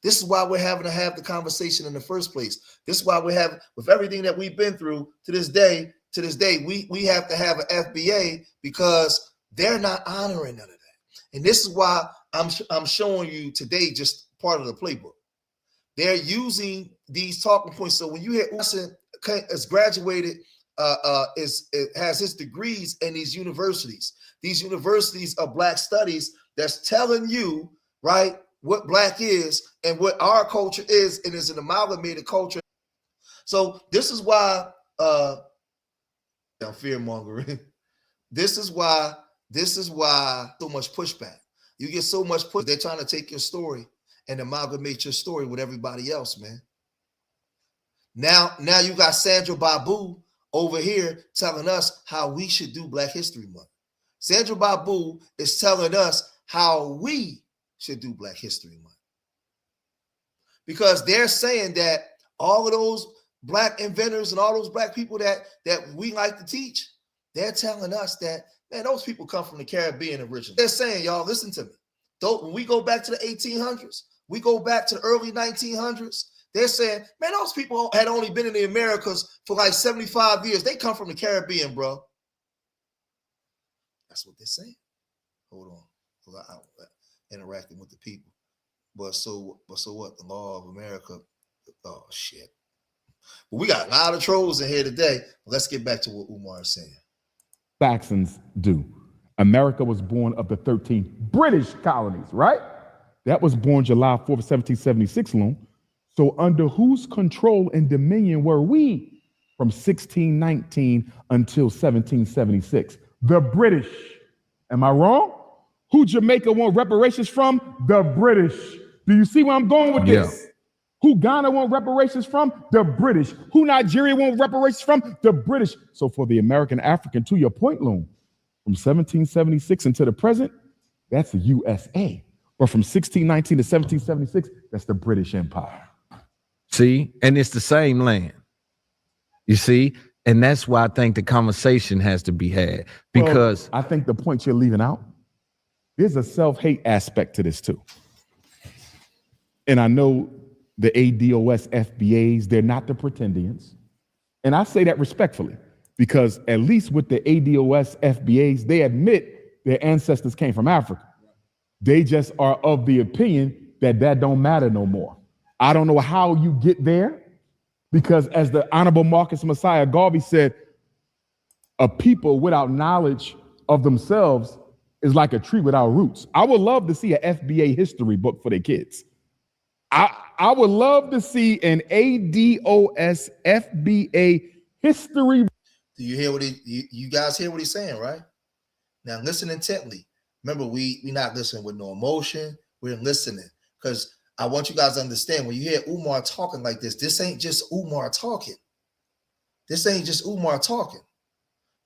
This is why we're having to have the conversation in the first place. This is why we have, with everything that we've been through to this day, we have to have an FBA because they're not honoring none of that. And this is why I'm showing you today just part of the playbook. They're using these talking points. So when you hear Johnson has graduated, has his degrees in these universities of Black studies, that's telling you, right, what Black is and what our culture is, and is an amalgamated culture. So this is why fear mongering. This is why so much pushback. You get so much push. They're trying to take your story and amalgamate your story with everybody else, man. Now you got Sandra Babu over here telling us how we should do Black History Month. Sandra Babu is telling us how we should do Black History Month. Because they're saying that all of those Black inventors and all those Black people that we like to teach, they're telling us that, man, those people come from the Caribbean originally. They're saying, y'all, listen to me. When we go back to the 1800s, we go back to the early 1900s, they're saying, man, those people had only been in the Americas for like 75 years. They come from the Caribbean, bro. That's what they're saying. Hold on. I'm interacting with the people. But so what? The law of America. Oh, shit. But we got a lot of trolls in here today. Let's get back to what Umar is saying. Saxons do. America was born of the 13 British colonies, right? That was born July 4th, 1776 alone. So under whose control and dominion were we from 1619 until 1776? The British. Am I wrong? Who Jamaica want reparations from? The British. Do you see where I'm going with this? Yeah. Who Ghana want reparations from? The British. Who Nigeria want reparations from? The British. So for the American African, to your point, Loon, from 1776 until the present, that's the USA. But from 1619 to 1776, that's the British Empire. See, and it's the same land. You see, and that's why I think the conversation has to be had, because I think the point you're leaving out, there's a self-hate aspect to this too. And I know the ADOS FBAs, they're not the pretendians. And I say that respectfully, because at least with the ADOS FBAs, they admit their ancestors came from Africa. They just are of the opinion that that don't matter no more. I don't know how you get there, because as the Honorable Marcus Messiah Garvey said, a people without knowledge of themselves is like a tree without roots. I would love to see an FBA history book for their kids. I would love to see an ADOS FBA history. Do you hear what you guys hear what he's saying, right? Now listen intently. Remember, we not listening with no emotion. We're listening because I want you guys to understand, when you hear Umar talking like this ain't just Umar talking. This ain't just Umar talking.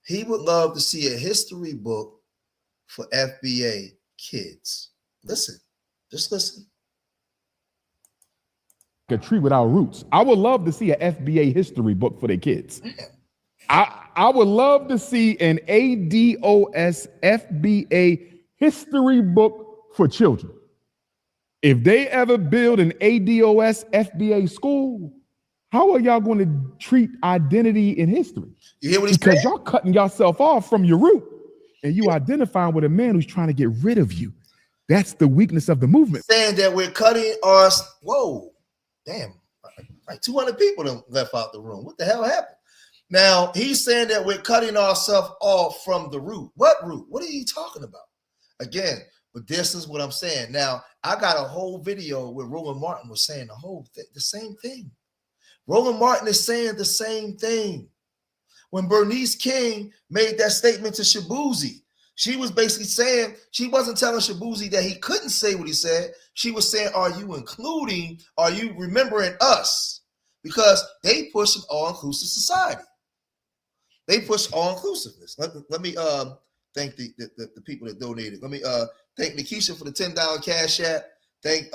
He would love to see a history book for FBA kids. Listen, just listen. A tree without roots. I would love to see an FBA history book for their kids. I would love to see an ADOS FBA history book for children. If they ever build an ADOS FBA school, how are y'all going to treat identity in history? You hear what he's because saying? Y'all cutting yourself off from your root, and you identifying with a man who's trying to get rid of you. That's the weakness of the movement. Saying that we're cutting our, whoa, damn, like 200 people left out the room. What the hell happened? Now, he's saying that we're cutting ourselves off from the root. What root? What are you talking about? Again, but this is what I'm saying. Now, I got a whole video where Roland Martin was saying the same thing. Roland Martin is saying the same thing. When Bernice King made that statement to Shabuzi, she was basically saying, she wasn't telling Shabuzi that he couldn't say what he said. She was saying, are you remembering us? Because they push an all-inclusive society. They push all-inclusiveness. Let me thank the people that donated. Let me thank Nikisha for the $10 cash app. Thank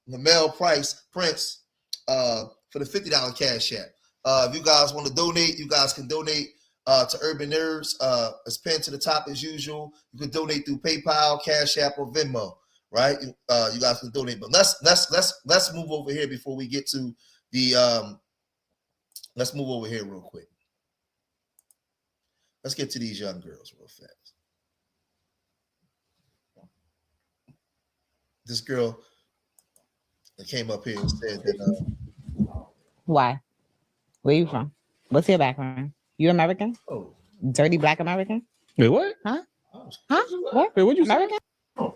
Lamel Prince, for the $50 Cash App. If you guys want to donate, you guys can donate to Urban Nerds. It's pinned to the top as usual. You can donate through PayPal, Cash App, or Venmo. Right? You guys can donate. But let's move over here before we get to the. Let's move over here real quick. Let's get to these young girls real fast. This girl that came up here and said that. Why? Where you from? What's your background? You American? Oh, Dirty black American? Wait, what? Huh? What? Wait, what you American? oh.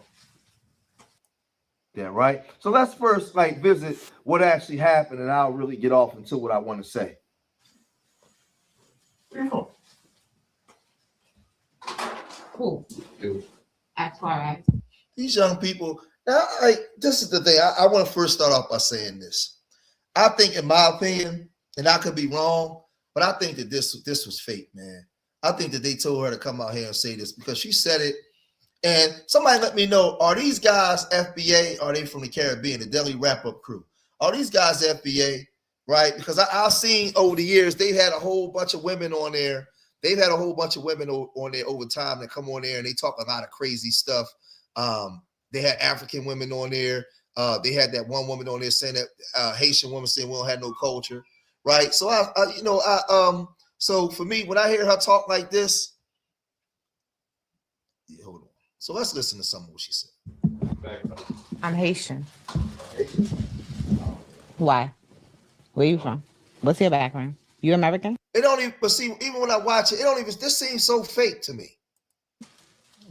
Yeah, right. So let's first visit what actually happened, and I'll really get off into what I want to say. Cool. As far as These young people. Now, this is the thing. I want to first start off by saying this. I think, in my opinion, and I could be wrong, but I think that this was fake, man. I think that they told her to come out here and say this because she said it. And somebody let me know, are these guys FBA? Are they from the Caribbean, the Deli Wrap-Up crew? Are these guys FBA, right? Because I've seen over the years, they've had a whole bunch of women on there. They've had a whole bunch of women on there over time that come on there and they talk a lot of crazy stuff. They had African women on there. They had that one woman on there saying that Haitian woman saying we don't have no culture, right? So so for me, when I hear her talk like this, yeah, hold on. So let's listen to some of what she said. I'm Haitian. Why? Where you from? What's your background? You American? It don't even, but see, even when I watch it, it don't even, this seems so fake to me.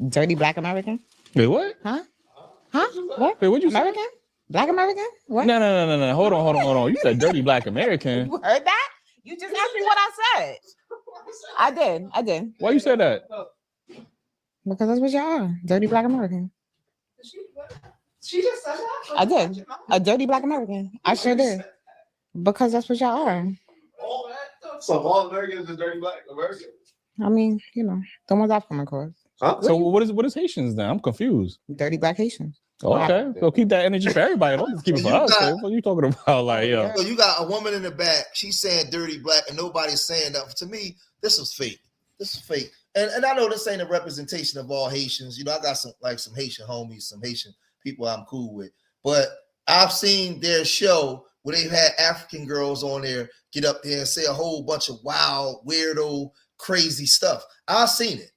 Dirty black American? Wait, what? Huh? What? Wait, what you American? say? Black American? What? No. Hold on. You said dirty black American. You heard that? You just asked me what I said. I did. Why you said that? Because that's what y'all are. Dirty black American. She just said that? I did. A dirty black American. I sure did. Because that's what y'all are. So all Americans is dirty black Americans? I mean, the ones I've come across. Huh? So what is Haitians then? I'm confused. Dirty black Haitians. Okay, so keep that energy for everybody. Don't just keep it for us. What are you talking about? So you got a woman in the back. She's saying dirty black, and nobody's saying that. To me, this was fake. This is fake. And I know this ain't a representation of all Haitians. I got some Haitian homies, some Haitian people I'm cool with. But I've seen their show where they've had African girls on there get up there and say a whole bunch of wild, weirdo, crazy stuff. I've seen it.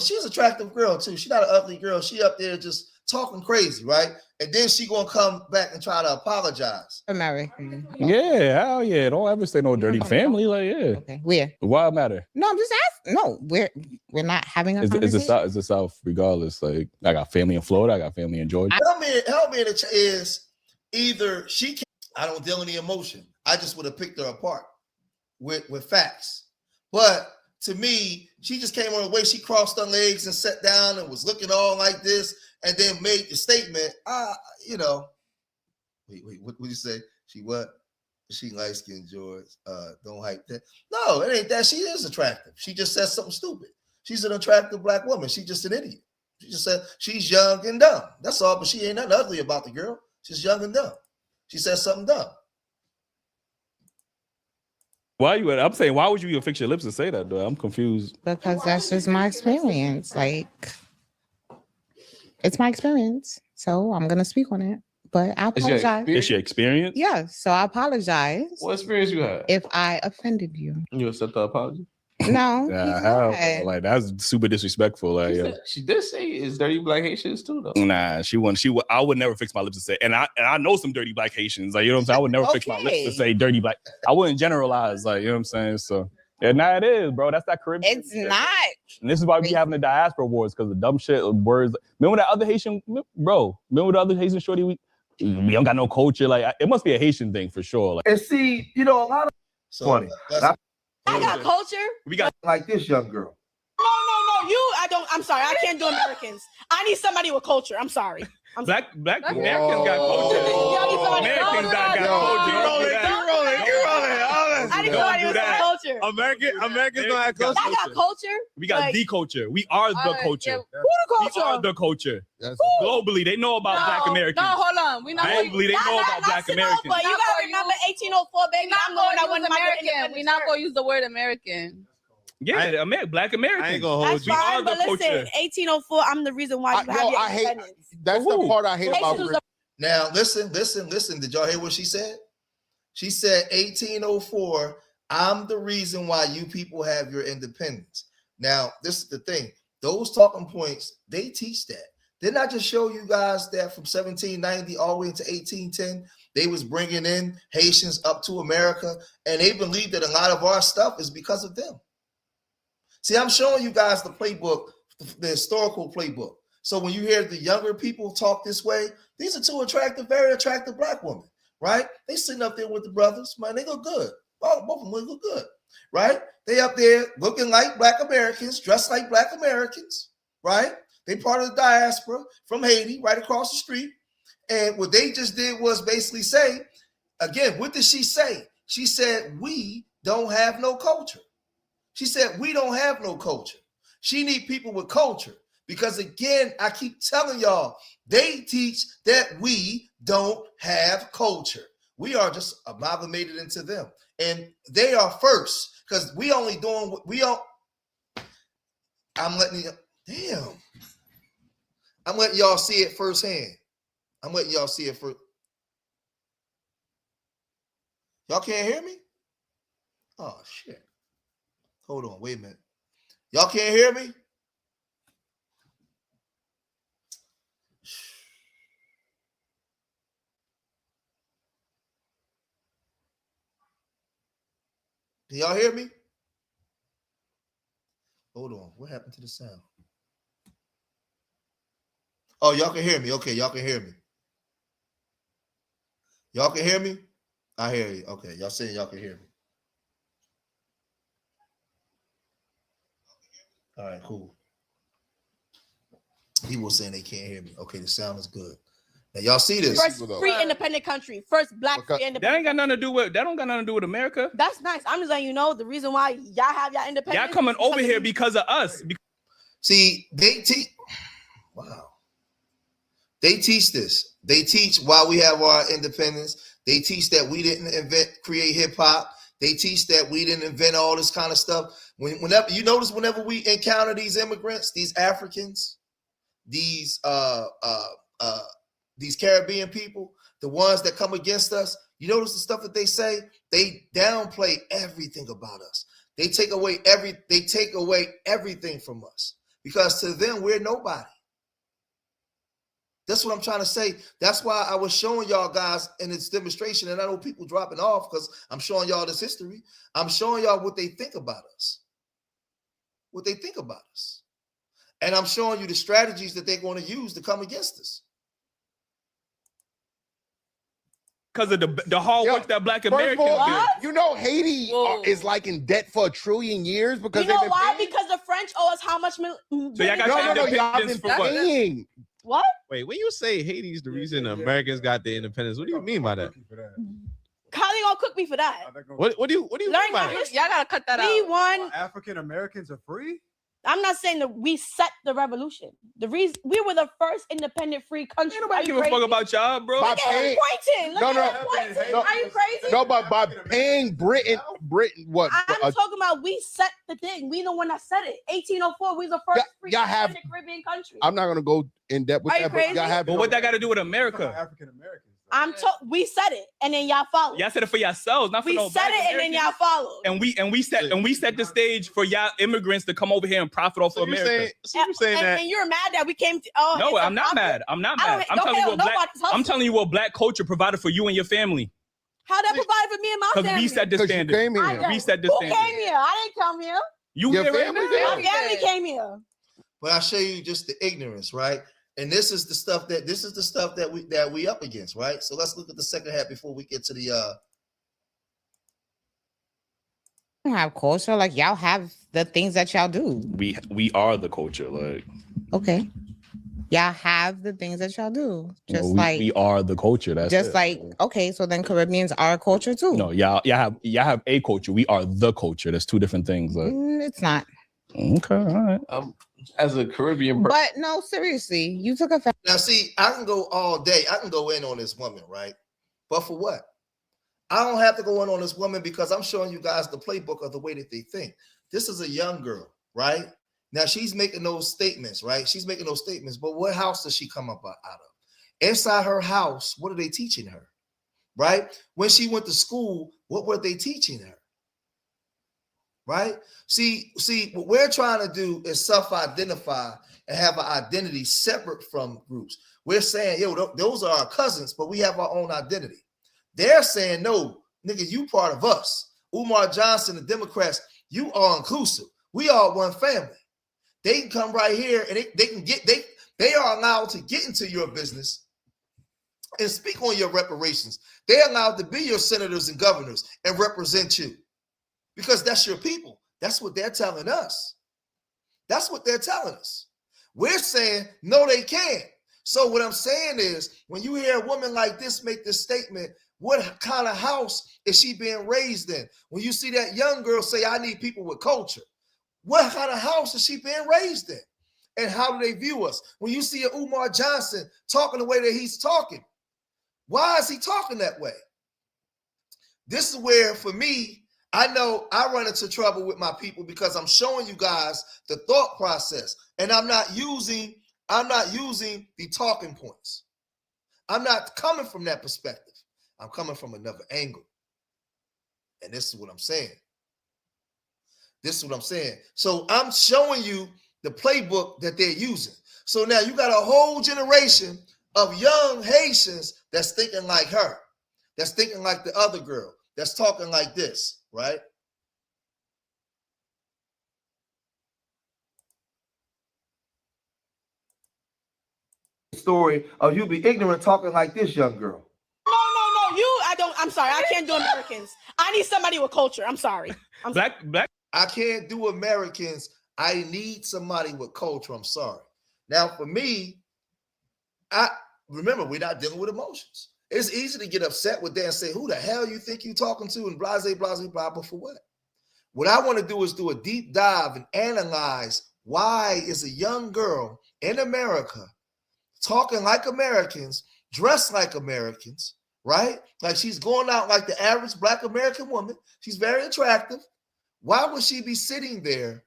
She's an attractive girl too. She's not an ugly girl. She up there just talking crazy, right? And then she gonna come back and try to apologize. American. Yeah, hell yeah. Don't ever say no dirty family. Okay, where? Why matter? No, I'm just asking. No, we're not having a It's conversation. the South regardless. I got family in Florida. I got family in Georgia. Help me is either she can't, I don't deal any emotion. I just would have picked her apart with facts. But to me, she just came on the way. She crossed her legs and sat down and was looking all like this, and then made the statement. Wait, what did you say? She what? She light skinned George. Don't hype that. No, it ain't that. She is attractive. She just said something stupid. She's an attractive black woman. She's just an idiot. She just said she's young and dumb. That's all. But she ain't nothing ugly about the girl. She's young and dumb. She said something dumb. I'm saying, why would you even fix your lips and say that, though? I'm confused. Because that's just my experience. It's my experience. So I'm going to speak on it. But I apologize. It's your experience? Yeah. So I apologize What experience you had? if I offended you. You accept the apology? No. Yeah, that's super disrespectful. She did say it's dirty black Haitians too, though. Nah, I would never fix my lips to say, and I know some dirty black Haitians. You know what I'm saying? I would never fix my lips to say dirty black. I wouldn't generalize, you know what I'm saying? So yeah, it is, bro. That's that Caribbean. It's not. And this is why we having the diaspora wars, because the dumb shit words. Remember that other Haitian, bro? Remember the other Haitian shorty? We don't got no culture. It must be a Haitian thing for sure. And see, a lot of funny. I got culture. We got like this young girl. No. I'm sorry. I can't do Americans. I need somebody with culture. I'm sorry. Black Americans got culture. Americans got culture. I need somebody with culture. culture. Americans don't have culture. Y'all got culture. We got Like, the culture. We are the culture. Who the We culture? are the culture. Globally, they know about Black Americans. No, hold on. We not Globally, they know about Black Americans. But you gotta remember 1804, baby. I'm the one that won my American. We're not gonna use the word American. Yeah, Black Americans. I ain't gonna hold That's you. We fine, are the but listen, culture. 1804. I'm the reason why you have your I hate. independence. That's the part I hate about. Haitians Now, listen. Did y'all hear what she said? She said 1804, I'm the reason why you people have your independence. Now, this is the thing. Those talking points, they teach that. Didn't I just show you guys that from 1790 all the way into 1810, they was bringing in Haitians up to America, and they believe that a lot of our stuff is because of them. See, I'm showing you guys the playbook, the historical playbook. So when you hear the younger people talk this way, these are two very attractive Black women, right? They sitting up there with the brothers, man, they look good. Both of them look good, right? They up there looking like Black Americans, dressed like Black Americans, right? They part of the diaspora from Haiti, right across the street. And what they just did was basically say, again, what did she say? She said, we don't have no culture. She said, we don't have no culture. She need people with culture. Because again, I keep telling y'all, they teach that we don't have culture. We are just amalgamated into them. And they are first. Because we only doing what we don't. I'm letting y'all see it firsthand. I'm letting y'all see it first. Y'all can't hear me? Oh, shit. Hold on, wait a minute. Y'all can't hear me? Can y'all hear me? Hold on. What happened to the sound? Oh, y'all can hear me. Okay, y'all can hear me. Y'all can hear me? I hear you. Okay, y'all saying y'all can hear me. All right, cool. He was saying they can't hear me. Okay, the sound is good. Now y'all see this? First free independent country. First Black free independent. That ain't got nothing to do with. That don't got nothing to do with America. That's nice. I'm just letting you know the reason why y'all have y'all independence. Y'all coming over here because of us. See, they teach. Wow. They teach this. They teach why we have our independence. They teach that we didn't create hip hop. They teach that we didn't invent all this kind of stuff. Whenever you notice, whenever we encounter these immigrants, these Africans, these Caribbean people, the ones that come against us, you notice the stuff that they say. They downplay everything about us. They take away everything from us because to them we're nobody. That's what I'm trying to say. That's why I was showing y'all guys in this demonstration, and I know people dropping off because I'm showing y'all this history. I'm showing y'all what they think about us. What they think about us. And I'm showing you the strategies that they're going to use to come against us. Because of the hard work that Black Americans do. You know, Haiti is like in debt for 1 trillion years because you know why? Because the French owe us how much? So y'all got independence for what? What? Wait, when you say Haiti's the reason Americans got their independence, what do you mean by that? How they gonna cook me for that? What do you mean by that? Y'all gotta cut that out. We won. African Americans are free? I'm not saying that we set the revolution. The reason we were the first independent free country. Ain't nobody give a fuck about y'all, bro. Look at him pointing. Look at him pointing. Are you crazy? No, but by paying Britain, what? I'm talking about we set the thing. We the one that said it. 1804. We was the first free independent Caribbean country. I'm not gonna go in depth with Are you that, crazy? but y'all have. But what that got to do with America? African Americans. We said it, and then y'all followed. Y'all said it for yourselves, not for no We said it, and then y'all followed. And we set the stage for y'all immigrants to come over here and profit off of America. You're saying that? And you're mad that we came to. No, I'm not mad. I'm not mad. I'm telling you what Black culture provided for you and your family. How that provided for me and my family? Because we set the standard. We set the standard. Who came here? I didn't come here. You your here right family now. My family came here. But I show you just the ignorance, right? And this is the stuff that we up against, right? So let's look at the second half before we get to the Have culture, like y'all have the things that y'all do. We are the culture, like. Okay. Y'all have the things that y'all do. Just No, like we are the culture. That's just it. like, okay, so then Caribbeans are a culture too. No, y'all have a culture. We are the culture. That's two different things. Like, It's not. okay, all right. As a Caribbean person, But no, seriously, you took a Now, see, I can go all day. I can go in on this woman, right? But for what? I don't have to go in on this woman because I'm showing you guys the playbook of the way that they think. This is a young girl, right? Now she's making those statements, right? She's making those statements, but what house does she come up out of? Inside her house, what are they teaching her, right? When she went to school, what were they teaching her, right? See, what we're trying to do is self-identify and have an identity separate from groups. We're saying, yo, those are our cousins, but we have our own identity. They're saying, no, nigga, you part of us. Umar Johnson, the Democrats, you are inclusive. We are one family. They can come right here and they are allowed to get into your business and speak on your reparations. They're allowed to be your senators and governors and represent you because that's your people. That's what they're telling us. That's what they're telling us. We're saying, no, they can't. So what I'm saying is, when you hear a woman like this make this statement, what kind of house is she being raised in? When you see that young girl say, I need people with culture, what kind of house is she being raised in? And how do they view us? When you see a Umar Johnson talking the way that he's talking, why is he talking that way? This is where, for me, I know I run into trouble with my people because I'm showing you guys the thought process, and I'm not using the talking points. I'm not coming from that perspective. I'm coming from another angle. And this is what I'm saying. This is what I'm saying. So I'm showing you the playbook that they're using. So now you got a whole generation of young Haitians that's thinking like her, that's thinking like the other girl, that's talking like this, right? Story of you be ignorant talking like this young girl. No. I'm sorry. I can't do Americans. I need somebody with culture. I'm sorry. Black. I can't do Americans. I need somebody with culture. I'm sorry. Now, for me, I remember we're not dealing with emotions. It's easy to get upset with that and say, who the hell you think you talking to? And blase, blase, blah, but for what? What I want to do is do a deep dive and analyze why is a young girl in America talking like Americans, dressed like Americans, right? Like she's going out like the average Black American woman. She's very attractive. Why would she be sitting there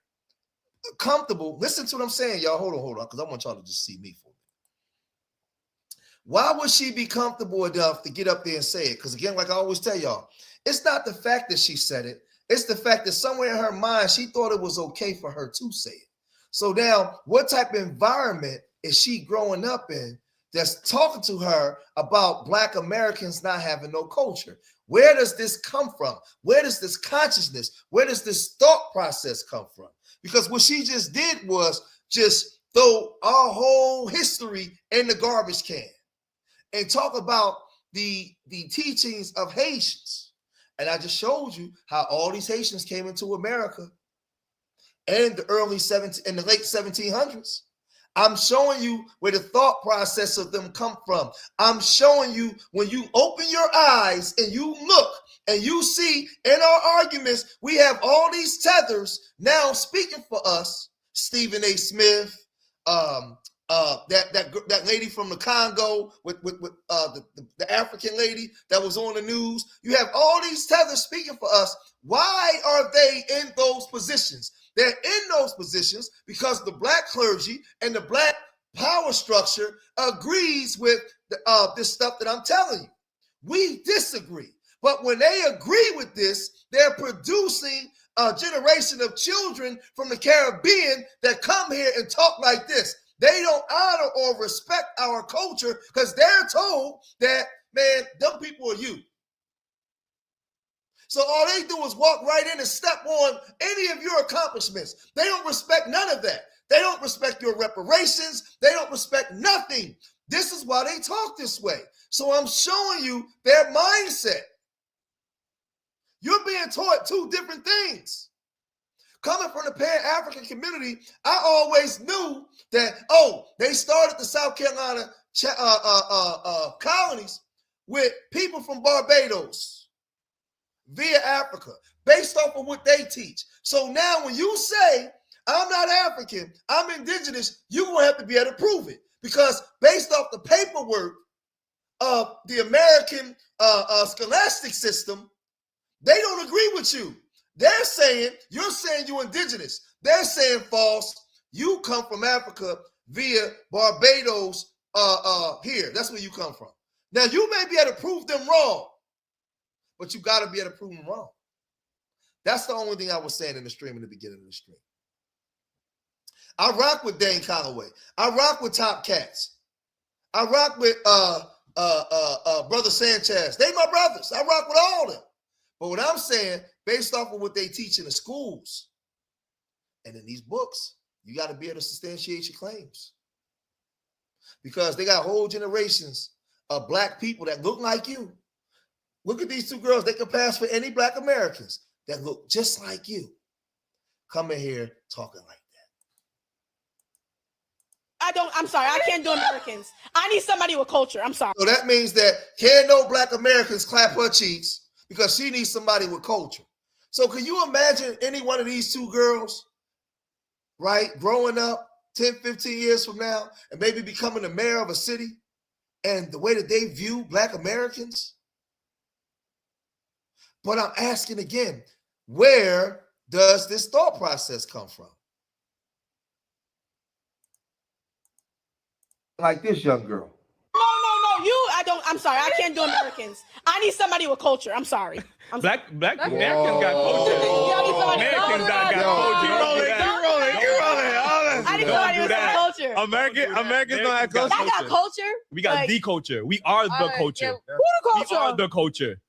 comfortable? Listen to what I'm saying, y'all. Hold on, because I want y'all to just see me for a minute. Why would she be comfortable enough to get up there and say it? Because again, like I always tell y'all, it's not the fact that she said it. It's the fact that somewhere in her mind, she thought it was okay for her to say it. So now, what type of environment is she growing up in that's talking to her about Black Americans not having no culture? Where does this come from? Where does this consciousness, where does this thought process come from? Because what she just did was just throw our whole history in the garbage can and talk about the teachings of Haitians. And I just showed you how all these Haitians came into America in the late 1700s. I'm showing you where the thought process of them come from. I'm showing you when you open your eyes and you look and you see in our arguments, we have all these tethers now speaking for us. Stephen A. Smith, that lady from the Congo with the African lady that was on the news. You have all these tethers speaking for us. Why are they in those positions? They're in those positions because the Black clergy and the Black power structure agrees with this stuff that I'm telling you. We disagree. But when they agree with this, they're producing a generation of children from the Caribbean that come here and talk like this. They don't honor or respect our culture because they're told that, man, them people are you. So all they do is walk right in and step on any of your accomplishments. They don't respect none of that. They don't respect your reparations. They don't respect nothing. This is why they talk this way. So I'm showing you their mindset. You're being taught two different things. Coming from the Pan-African community, I always knew that, they started the South Carolina colonies with people from Barbados via Africa, based off of what they teach. So now when you say, I'm not African, I'm indigenous, you're going to have to be able to prove it. Because based off the paperwork of the American scholastic system, they don't agree with you. They're saying, you're saying you're indigenous. They're saying false. You come from Africa via Barbados here. That's where you come from. Now, you may be able to prove them wrong, but you got to be able to prove them wrong. That's the only thing I was saying in the stream in the beginning of the stream. I rock with Dane Calloway. I rock with Top Cats. I rock with Brother Sanchez. They my brothers. I rock with all of them. But what I'm saying, based off of what they teach in the schools and in these books, you got to be able to substantiate your claims. Because they got whole generations of black people that look like you. Look at these two girls. They can pass for any black Americans that look just like you. Coming here talking like I'm sorry. I can't do Americans. I need somebody with culture. I'm sorry. So that means that can't no black Americans clap her cheeks because she needs somebody with culture. So can you imagine any one of these two girls, right, growing up 10, 15 years from now and maybe becoming the mayor of a city and the way that they view black Americans? But I'm asking again, where does this thought process come from? Like this young girl. No. I'm sorry. I can't do Americans. I need somebody with culture. I'm sorry. Black Americans got culture. Americans got culture. I need somebody with some culture. Americans don't have culture. I got culture. We got the culture. We are the culture. Who the culture? We are the culture.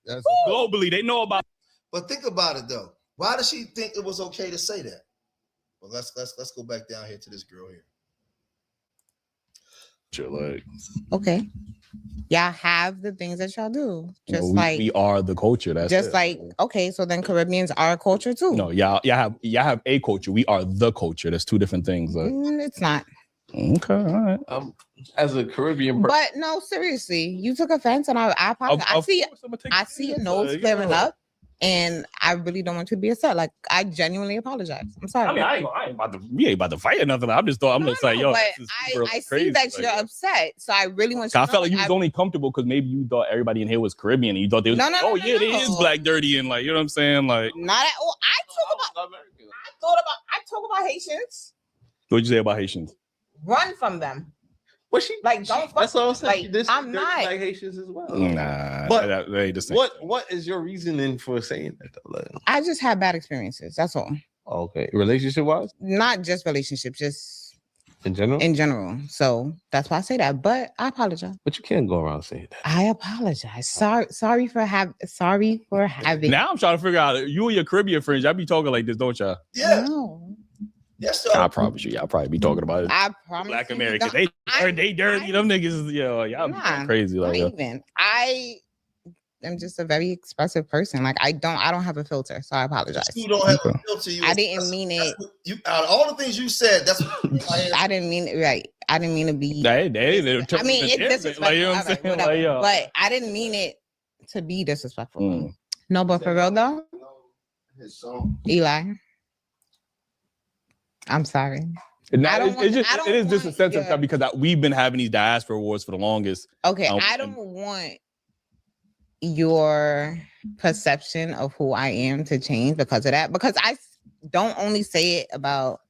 Globally, they know about. But think about it though. Why does she think it was okay to say that? Well, let's go back down here to this girl here. Like, Okay. Y'all have the things that y'all do. Just we are the culture. That's just it. like, okay, so then Caribbeans are a culture too. No, y'all have a culture. We are the culture. That's two different things. It's not. Okay, all right. As a Caribbean person, But no, seriously, you took offense, and I apologize. I see your nose flaring up, and I really don't want you to be upset. Like, I genuinely apologize. I'm sorry. I mean, I ain't about to. We ain't about to fight or nothing. I'm just like, yo, but this is I see crazy. that you're upset, so I really want you. I felt like you was only comfortable because maybe you thought everybody in here was Caribbean, and you thought they was they is black dirty and like, you know what I'm saying, like. Not at all. I talk about Haitians. What'd you say about Haitians? Run from them. Well, she like don't. That's all I'm saying. Like, This I'm not like Haitians as well. Nah, but that ain't the same. What is your reasoning for saying that? Like, I just have bad experiences. That's all. Okay, relationship wise, not just relationships, just in general. In general, so that's why I say that. But I apologize. But you can't go around saying that. I apologize. Sorry for having. Now I'm trying to figure out you and your Caribbean friends. Y'all be talking like this, don't y'all? Yeah. No. Yes, I promise you, y'all probably be talking about it. I promise. Black Americans, they dirty. Them niggas, y'all crazy. Like, even I am just a very expressive person. Like I don't have a filter, so I apologize. You don't have a filter. I didn't mean it. You out of all the things you said, that's what I didn't mean it. Right. I didn't mean to be. I mean, it's disrespectful. Like, you know what I'm saying? Like, but I didn't mean it to be disrespectful. No, but for real though, Eli. I'm sorry. It is just a sense of because we've been having these diaspora wars for the longest. Okay, I don't want your perception of who I am to change because of that. Because I don't only say it about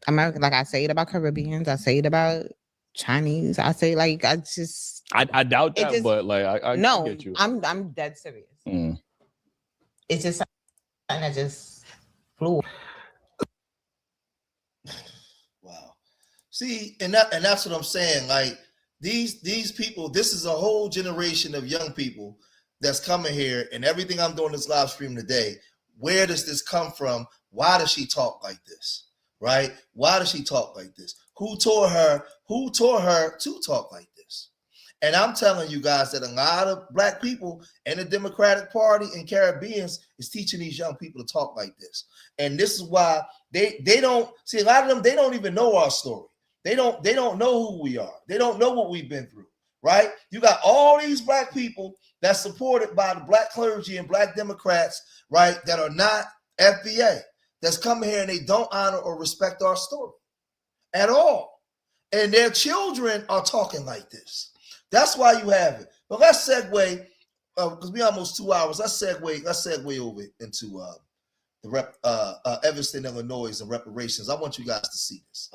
America, like I say it about Caribbeans, I say it about Chinese. I say I doubt that, but like I get you. I'm dead serious. It's just something that just flew. See, and that's what I'm saying. Like these people, this is a whole generation of young people that's coming here, and everything I'm doing this live stream today. Where does this come from? Why does she talk like this? Right? Why does she talk like this? Who taught her to talk like this? And I'm telling you guys that a lot of black people in the Democratic Party and Caribbeans is teaching these young people to talk like this. And this is why they don't see, a lot of them, they don't even know our story. They don't know who we are. They don't know what we've been through, right? You got all these black people that's supported by the black clergy and black Democrats, right, that are not FBA, that's coming here and they don't honor or respect our story at all. And their children are talking like this. That's why you have it. But let's segue, because we almost 2 hours. Let's segue over into the Evanston, Illinois, and reparations. I want you guys to see this.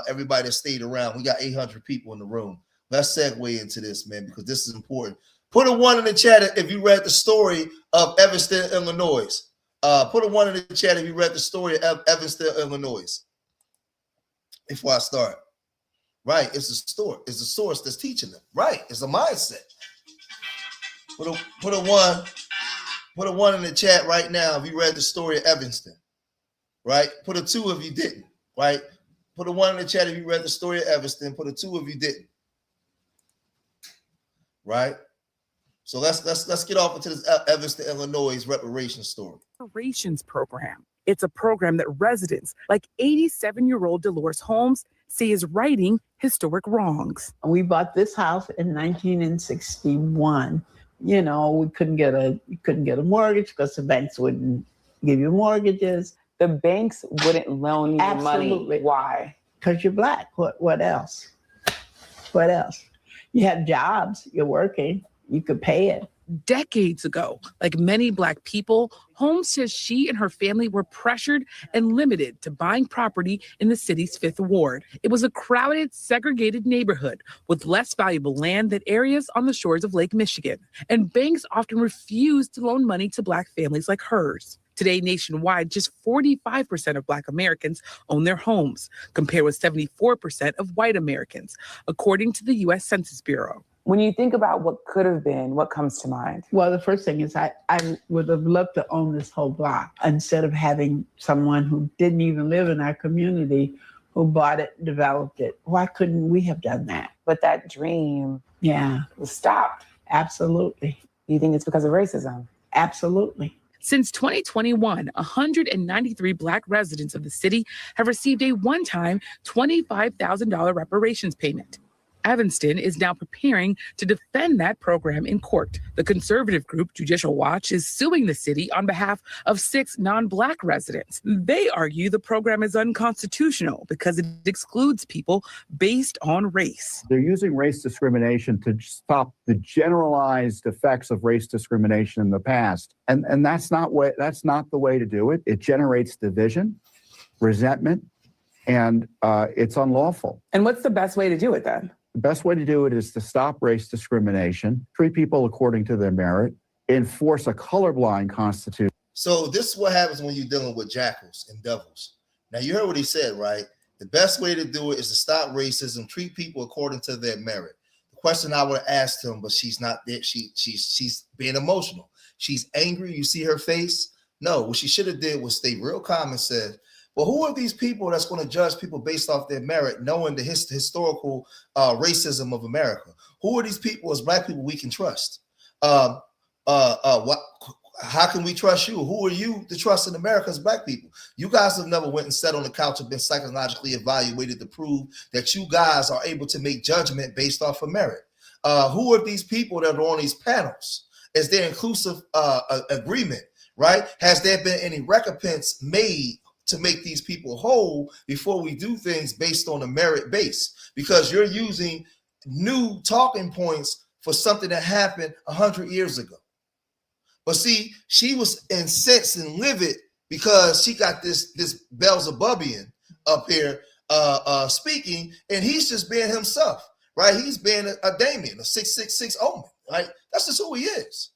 Everybody that stayed around, we got 800 people in the room. Let's segue into this, man, because this is important. Put a 1 in the chat if you read the story of Evanston, Illinois. Put a 1 in the chat if you read the story of Evanston, Illinois. Before I start. Right, it's the source that's teaching them. Right, it's a mindset. Put a 1 in the chat right now if you read the story of Evanston. Right, put a 2 if you didn't. Right, put a 1 in the chat if you read the story of Evanston. Put a 2 if you didn't. Right, so let's get off into this Evanston, Illinois reparations story. Reparations program. It's a program that residents like 87-year-old Dolores Holmes say is righting historic wrongs. We bought this house in 1961. You know, we couldn't get a mortgage because the banks wouldn't give you mortgages. The banks wouldn't loan you money. Why? Because you're black. What else? What else? You have jobs. You're working. You could pay it. Decades ago, like many Black people, Holmes says she and her family were pressured and limited to buying property in the city's 5th Ward. It was a crowded, segregated neighborhood with less valuable land than areas on the shores of Lake Michigan. And banks often refused to loan money to Black families like hers. Today, nationwide, just 45% of Black Americans own their homes, compared with 74% of white Americans, according to the U.S. Census Bureau. When you think about what could have been, what comes to mind? Well, the first thing is I would have loved to own this whole block instead of having someone who didn't even live in our community who bought it, developed it. Why couldn't we have done that? But that dream was stopped. Absolutely. You think it's because of racism? Absolutely. Since 2021, 193 Black residents of the city have received a one-time $25,000 reparations payment. Evanston is now preparing to defend that program in court. The conservative group Judicial Watch is suing the city on behalf of 6 non-Black residents. They argue the program is unconstitutional because it excludes people based on race. They're using race discrimination to stop the generalized effects of race discrimination in the past. And that's not the way to do it. It generates division, resentment, and it's unlawful. And what's the best way to do it then? The best way to do it is to stop race discrimination, treat people according to their merit, enforce a colorblind constitution. So this is what happens when you're dealing with jackals and devils. Now, you heard what he said, right? The best way to do it is to stop racism, treat people according to their merit. The question I would have asked him, but she's not there. She's being emotional. She's angry. You see her face? No, what she should have did was stay real calm and said, well, who are these people that's going to judge people based off their merit, knowing the historical racism of America? Who are these people as Black people we can trust? How can we trust you? Who are you to trust in America as Black people? You guys have never went and sat on the couch and been psychologically evaluated to prove that you guys are able to make judgment based off of merit. Who are these people that are on these panels? Is there inclusive agreement, right? Has there been any recompense made to make these people whole before we do things based on a merit base? Because you're using new talking points for something that happened 100 years ago. But see, she was incensed and livid because she got this Beelzebubian up here speaking, and he's just being himself, right? He's being a Damien, a 666 omen, right? That's just who he is.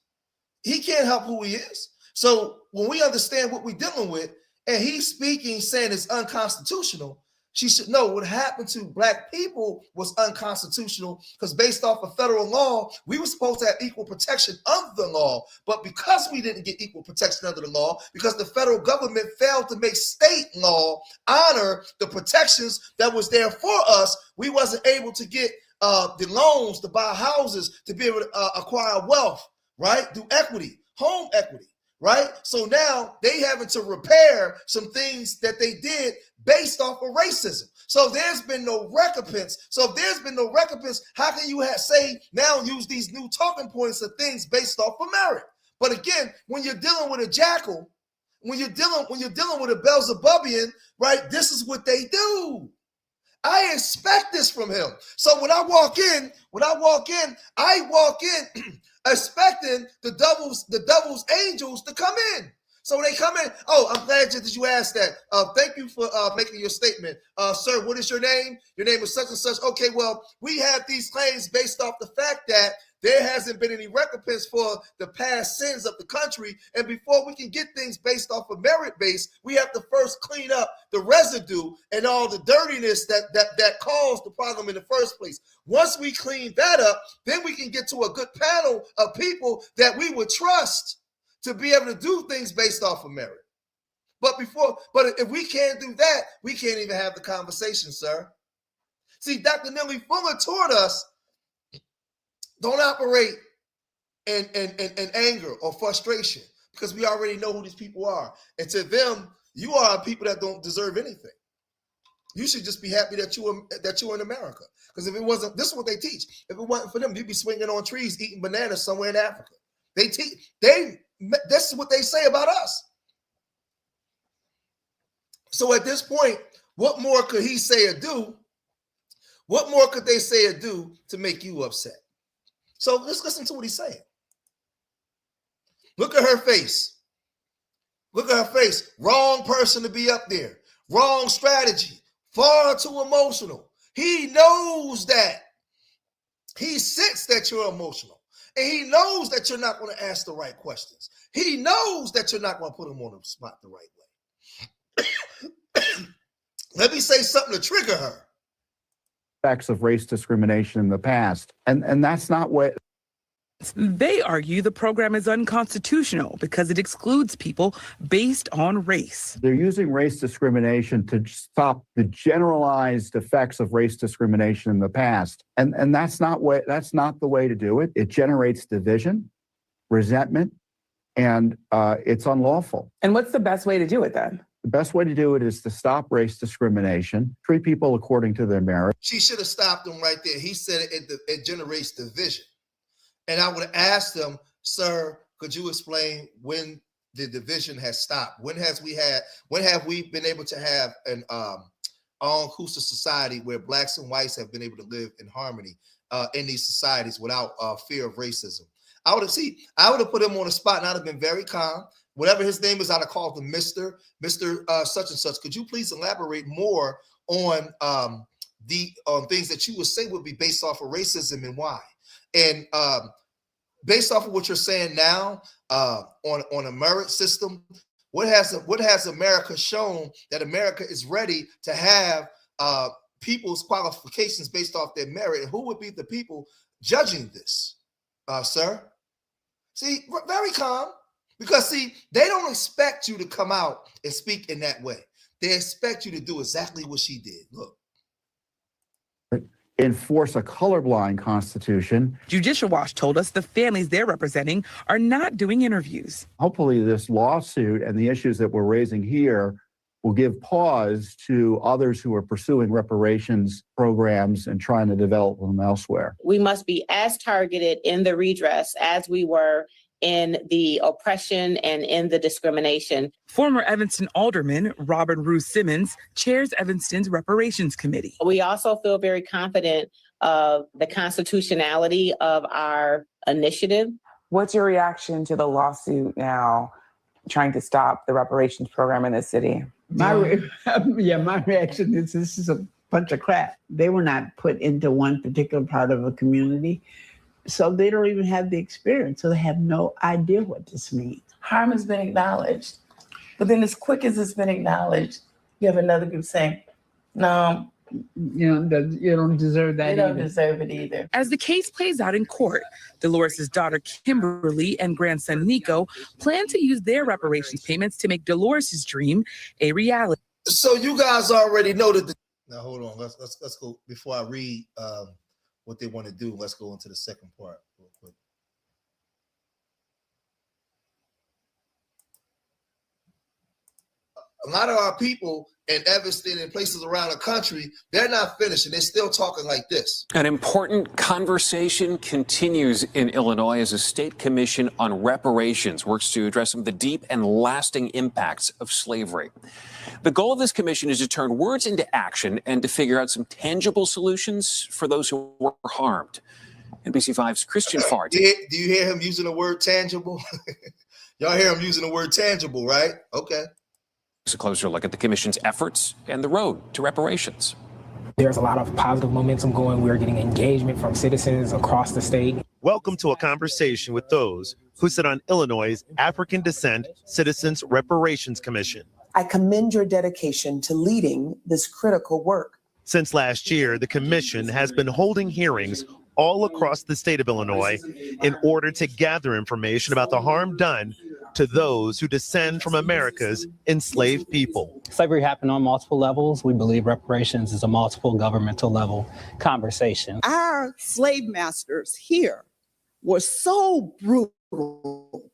He can't help who he is. So when we understand what we're dealing with, and he's speaking, saying it's unconstitutional, she should know what happened to Black people was unconstitutional because based off of federal law, we were supposed to have equal protection under the law. But because we didn't get equal protection under the law, because the federal government failed to make state law honor the protections that was there for us, we wasn't able to get the loans to buy houses to be able to acquire wealth, right? Through equity, home equity, right? So now they having to repair some things that they did based off of racism. So there's been no recompense. So if there's been no recompense, how can you say now use these new talking points of things based off of merit? But again, when you're dealing with a jackal, when you're dealing with a Beelzebubian, right? This is what they do. I expect this from him. So when I walk in, I walk in expecting the devil's angels to come in. So when they come in, oh, I'm glad that you asked that. Thank you for making your statement. Sir, what is your name? Your name is such and such. Okay, well, we have these claims based off the fact that there hasn't been any recompense for the past sins of the country. And before we can get things based off of merit base, we have to first clean up the residue and all the dirtiness that caused the problem in the first place. Once we clean that up, then we can get to a good panel of people that we would trust to be able to do things based off of merit. But if we can't do that, we can't even have the conversation, sir. See, Dr. Nellie Fuller taught us, don't operate in anger or frustration, because we already know who these people are. And to them, you are people that don't deserve anything. You should just be happy that you're in America. Because if it wasn't, this is what they teach. If it wasn't for them, you'd be swinging on trees, eating bananas somewhere in Africa. This is what they say about us. So at this point, what more could he say or do? What more could they say or do to make you upset? So let's listen to what he's saying. Look at her face. Look at her face. Wrong person to be up there. Wrong strategy. Far too emotional. He knows that. He senses that you're emotional. And he knows that you're not going to ask the right questions. He knows that you're not going to put him on the spot the right way. Let me say something to trigger her. Effects of race discrimination in the past. And that's not what... They argue the program is unconstitutional because it excludes people based on race. They're using race discrimination to stop the generalized effects of race discrimination in the past. And that's not the way to do it. It generates division, resentment, and it's unlawful. And what's the best way to do it then? The best way to do it is to stop race discrimination, treat people according to their merit. She should have stopped him right there. He said it generates division. And I would have asked him, sir, could you explain when the division has stopped? When have we been able to have an all-inclusive society where blacks and whites have been able to live in harmony in these societies without fear of racism? I would have put him on the spot and I'd have been very calm. Whatever his name is, I'd have called him Mr. Such and such. Could you please elaborate more on the things that you would say would be based off of racism and why? And based off of what you're saying now on a merit system, what has America shown that America is ready to have people's qualifications based off their merit? And who would be the people judging this, sir? See, very calm. Because, see, they don't expect you to come out and speak in that way. They expect you to do exactly what she did. Look. Enforce a colorblind constitution. Judicial Watch told us the families they're representing are not doing interviews. Hopefully this lawsuit and the issues that we're raising here will give pause to others who are pursuing reparations programs and trying to develop them elsewhere. We must be as targeted in the redress as we were in the oppression and in the discrimination. Former Evanston Alderman Robert Ruth Simmons chairs Evanston's Reparations Committee. We also feel very confident of the constitutionality of our initiative. What's your reaction to the lawsuit now trying to stop the reparations program in the city? My reaction is this is a bunch of crap. They were not put into one particular part of a community. So they don't even have the experience. So they have no idea what this means. Harm has been acknowledged. But then as quick as it's been acknowledged, you have another group saying, no. You don't deserve that. They don't deserve it either. As the case plays out in court, Dolores' daughter Kimberly and grandson Nico plan to use their reparations payments to make Dolores' dream a reality. So you guys already know that. Now hold on. Let's go before I read what they want to do. Let's go into the second part real quick. A lot of our people in Evanston and places around the country, they're not finished and they're still talking like this. An important conversation continues in Illinois as a state commission on reparations works to address some of the deep and lasting impacts of slavery. The goal of this commission is to turn words into action and to figure out some tangible solutions for those who were harmed. NBC5's Christian Farr. Do you hear him using the word tangible? Y'all hear him using the word tangible, right? Okay. A closer look at the commission's efforts and the road to reparations. There's a lot of positive momentum going. We're getting engagement from citizens across the state. Welcome to a conversation with those who sit on Illinois' African Descent Citizens Reparations Commission. I commend your dedication to leading this critical work. Since last year, the commission has been holding hearings all across the state of Illinois in order to gather information about the harm done to those who descend from America's enslaved people. Slavery happened on multiple levels. We believe reparations is a multiple governmental level conversation. Our slave masters here were so brutal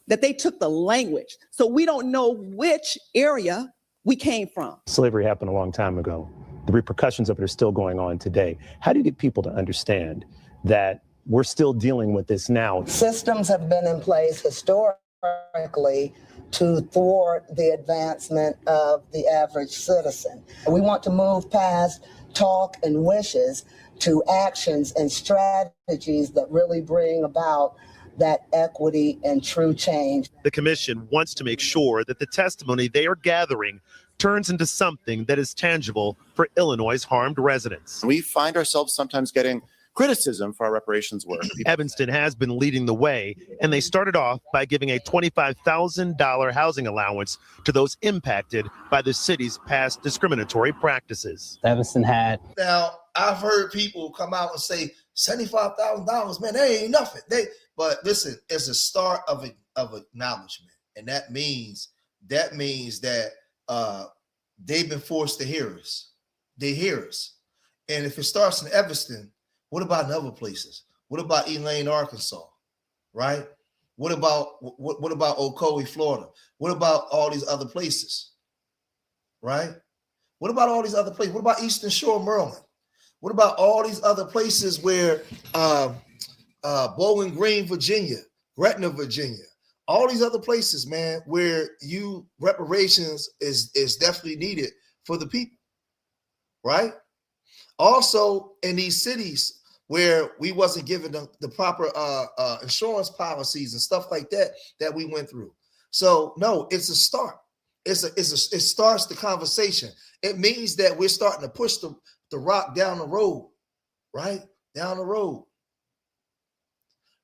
that they took the language. So we don't know which area we came from. Slavery happened a long time ago. The repercussions of it are still going on today. How do you get people to understand that we're still dealing with this now? Systems have been in place historically to thwart the advancement of the average citizen. We want to move past talk and wishes to actions and strategies that really bring about that equity and true change. The commission wants to make sure that the testimony they are gathering turns into something that is tangible for Illinois' harmed residents. We find ourselves sometimes getting criticism for our reparations work. Evanston has been leading the way, and they started off by giving a $25,000 housing allowance to those impacted by the city's past discriminatory practices. Evanston had. Now, I've heard people come out and say $75,000, man, that ain't nothing. But listen, it's a start of acknowledgement, and that means that they've been forced to hear us. They hear us, and if it starts in Evanston, what about in other places? What about Elaine, Arkansas, right? What about Ocoee, Florida? What about all these other places, right? What about all these other places? What about Eastern Shore, Maryland? What about all these other places where Bowling Green, Virginia, Gretna, Virginia, all these other places, man, where reparations is definitely needed for the people, right? Also, in these cities where we wasn't given the proper insurance policies and stuff like that we went through. So no, it's a start. It starts the conversation. It means that we're starting to push the rock down the road, right? Down the road,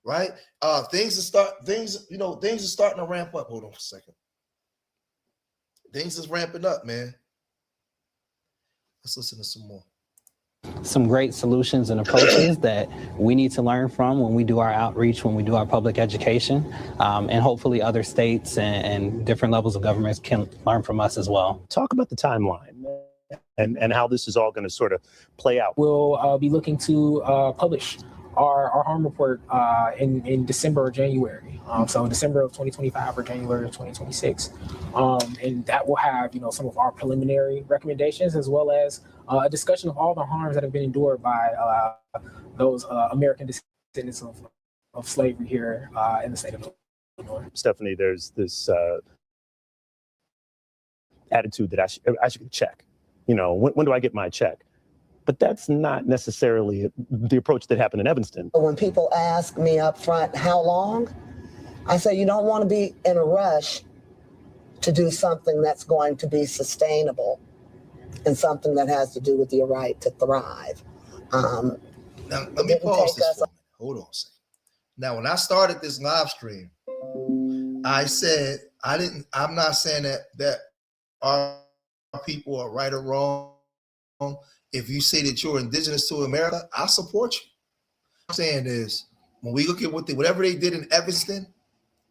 right? Things are starting to ramp up. Hold on for a second. Things is ramping up, man. Let's listen to some more. Some great solutions and approaches that we need to learn from when we do our outreach, when we do our public education, and hopefully other states and different levels of governments can learn from us as well. Talk about the timeline and how this is all going to sort of play out. We'll be looking to publish our harm report in December or January. So December of 2025 or January of 2026. And that will have, some of our preliminary recommendations as well as a discussion of all the harms that have been endured by those American descendants of slavery here in the state of Illinois. Stephanie, there's this attitude that I should get a check. When do I get my check? But that's not necessarily the approach that happened in Evanston. When people ask me up front, how long? I say, you don't want to be in a rush to do something that's going to be sustainable and something that has to do with your right to thrive. Now, let me pause this for a minute. Hold on a second. Now, when I started this live stream, I said, I'm not saying that our people are right or wrong. If you say that you're indigenous to America, I support you. What I'm saying is, when we look at whatever they did in Evanston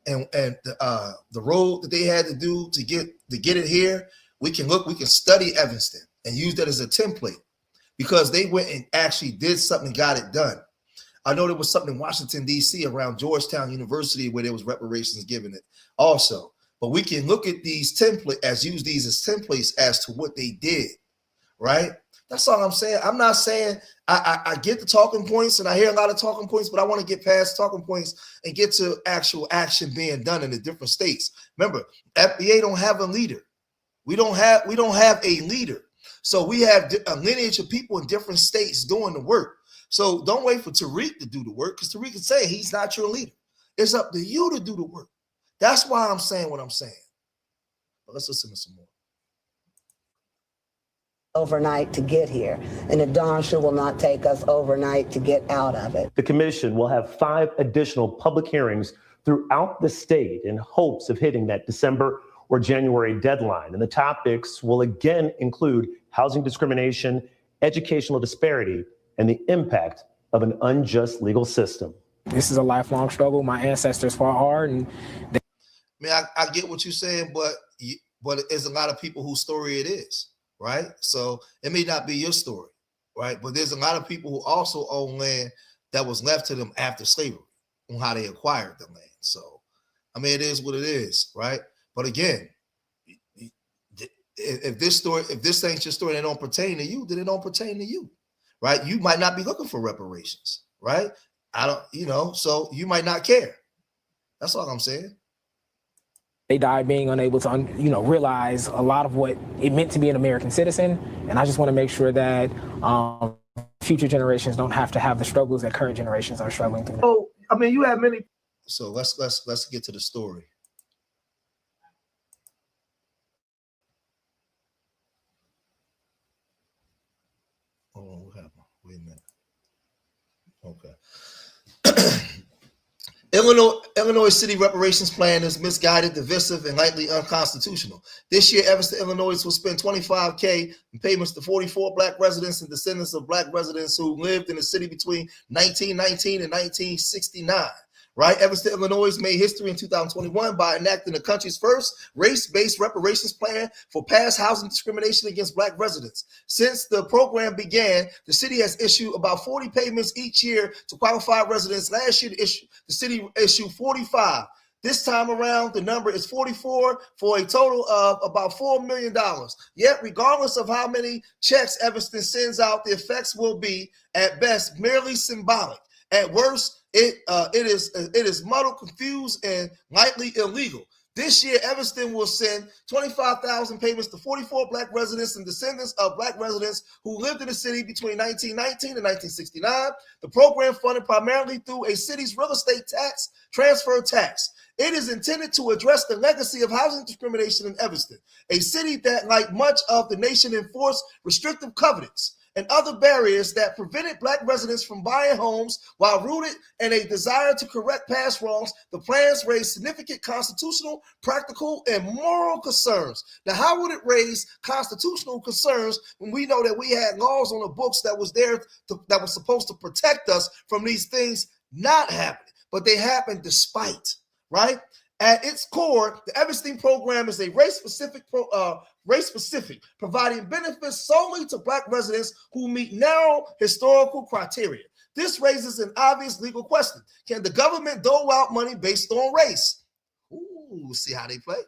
and the road that they had to do to get it here, we can study Evanston and use that as a template because they went and actually did something and got it done. I know there was something in Washington, D.C. around Georgetown University where there was reparations given it also. But we can look at these templates, use these as templates as to what they did, right? That's all I'm saying. I'm not saying I get the talking points and I hear a lot of talking points, but I want to get past talking points and get to actual action being done in the different states. Remember, FBA don't have a leader. We don't have a leader. So we have a lineage of people in different states doing the work. So don't wait for Tariq to do the work, because Tariq can say he's not your leader. It's up to you to do the work. That's why I'm saying what I'm saying. But let's listen to some more. Overnight to get here, and it darn sure will not take us overnight to get out of it. The commission will have 5 additional public hearings throughout the state in hopes of hitting that December or January deadline. And the topics will again include housing discrimination, educational disparity, and the impact of an unjust legal system. This is a lifelong struggle. My ancestors fought hard, and I get what you're saying, but there's a lot of people whose story it is, right? So it may not be your story, right? But there's a lot of people who also own land that was left to them after slavery, on how they acquired the land. So, I mean, it is what it is, right? But again, if this ain't your story, and it don't pertain to you, then it don't pertain to you, right? You might not be looking for reparations, right? So you might not care. That's all I'm saying. they died being unable to, realize a lot of what it meant to be an American citizen. And I just want to make sure that future generations don't have to have the struggles that current generations are struggling through. Oh, I mean, you have many. So let's get to the story. Oh, what happened? Wait a minute. Okay. Illinois City Reparations Plan is misguided, divisive, and likely unconstitutional. This year, Evanston, Illinois will spend $25,000 in payments to 44 Black residents and descendants of Black residents who lived in the city between 1919 and 1969. Right? Evanston, Illinois made history in 2021 by enacting the country's first race-based reparations plan for past housing discrimination against Black residents. Since the program began, the city has issued about 40 payments each year to qualified residents. Last year, the city issued 45. This time around, the number is 44 for a total of about $4 million. Yet, regardless of how many checks Evanston sends out, the effects will be, at best, merely symbolic. At worst, it is muddled, confused, and likely illegal. This year, Evanston will send 25,000 payments to 44 Black residents and descendants of Black residents who lived in the city between 1919 and 1969. The program funded primarily through a city's real estate tax, transfer tax. It is intended to address the legacy of housing discrimination in Evanston, a city that, like much of the nation, enforced restrictive covenants and other barriers that prevented Black residents from buying homes. While rooted in a desire to correct past wrongs, the plans raise significant constitutional, practical, and moral concerns. Now, how would it raise constitutional concerns when we know that we had laws on the books that was there that was supposed to protect us from these things not happening, but they happened despite, right? At its core, the Evanston program is a race-specific, providing benefits solely to Black residents who meet narrow historical criteria. This raises an obvious legal question. Can the government dole out money based on race? Ooh, see how they play?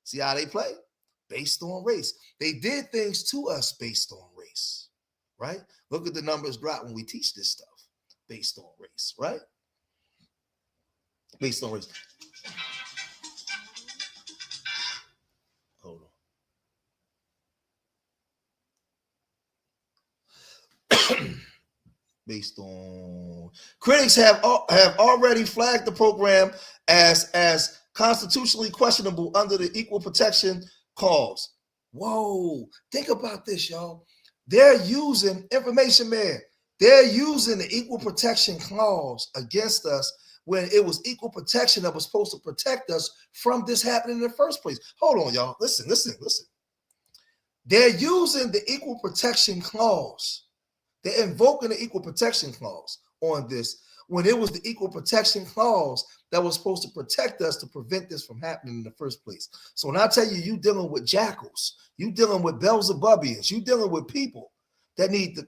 See how they play? Based on race. They did things to us based on race, right? Look at the numbers drop when we teach this stuff. Based on race, right? Based on race. Hold on. Based on critics have already flagged the program as constitutionally questionable under the Equal Protection Clause. Whoa, think about this, y'all. They're using information, man. They're using the Equal Protection Clause against us when it was equal protection that was supposed to protect us from this happening in the first place. Hold on, y'all. Listen. They're using the Equal Protection Clause. They're invoking the Equal Protection Clause on this when it was the Equal Protection Clause that was supposed to protect us to prevent this from happening in the first place. So when I tell you, you dealing with jackals, you dealing with Beelzebubians, you dealing with people that need to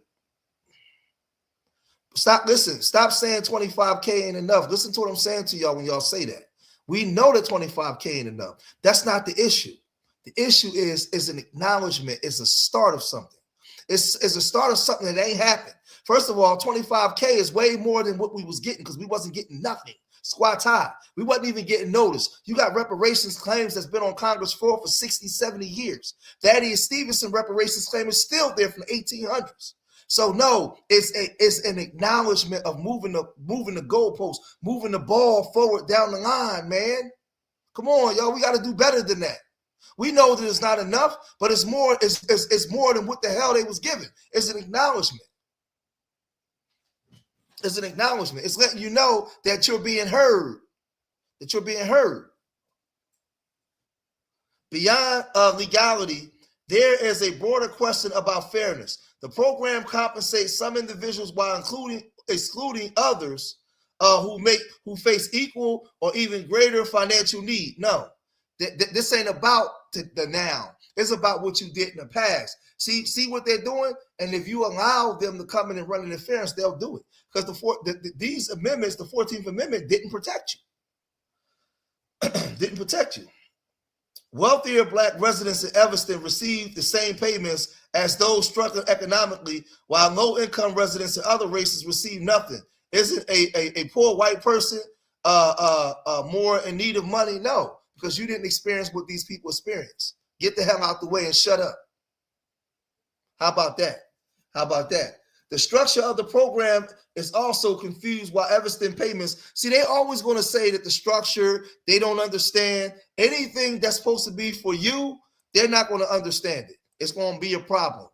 stop saying 25K ain't enough. Listen to what I'm saying to y'all when y'all say that. We know that 25K ain't enough. That's not the issue. The issue is an acknowledgement, is a start of something. It's a start of something that ain't happened. First of all, 25K is way more than what we was getting because we wasn't getting nothing. Squat high. We wasn't even getting noticed. You got reparations claims that's been on Congress floor for 60, 70 years. Thaddeus Stevenson reparations claim is still there from the 1800s. So no, it's an acknowledgement of moving the goalpost, moving the ball forward down the line, man. Come on, y'all. We got to do better than that. We know that it's not enough, but it's more. It's more than what the hell they was given. It's an acknowledgement. It's an acknowledgement. It's letting you know that you're being heard. That you're being heard. Beyond legality, there is a broader question about fairness. The program compensates some individuals while excluding others who face equal or even greater financial need. No, this ain't about the now. It's about what you did in the past. See what they're doing, and if you allow them to come in and run interference, they'll do it. Because these amendments, the 14th Amendment, didn't protect you. Didn't protect you. Wealthier Black residents in Evanston received the same payments as those struggling economically, while low-income residents in other races received nothing. Isn't a poor white person more in need of money? No, because you didn't experience what these people experience. Get the hell out the way and shut up. How about that? How about that? The structure of the program is also confused while Evanston payments. See, they always going to say that the structure, they don't understand. Anything that's supposed to be for you, they're not going to understand it. It's going to be a problem,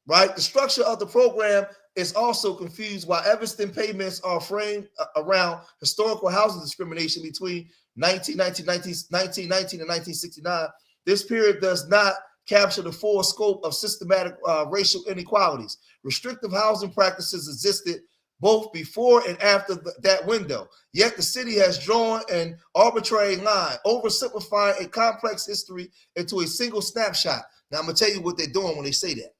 right? The structure of the program is also confused while Evanston payments are framed around historical housing discrimination between 1919 and 1969. This period does not capture the full scope of systematic racial inequalities. Restrictive housing practices existed both before and after that window. Yet the city has drawn an arbitrary line, oversimplifying a complex history into a single snapshot. Now, I'm going to tell you what they're doing when they say that.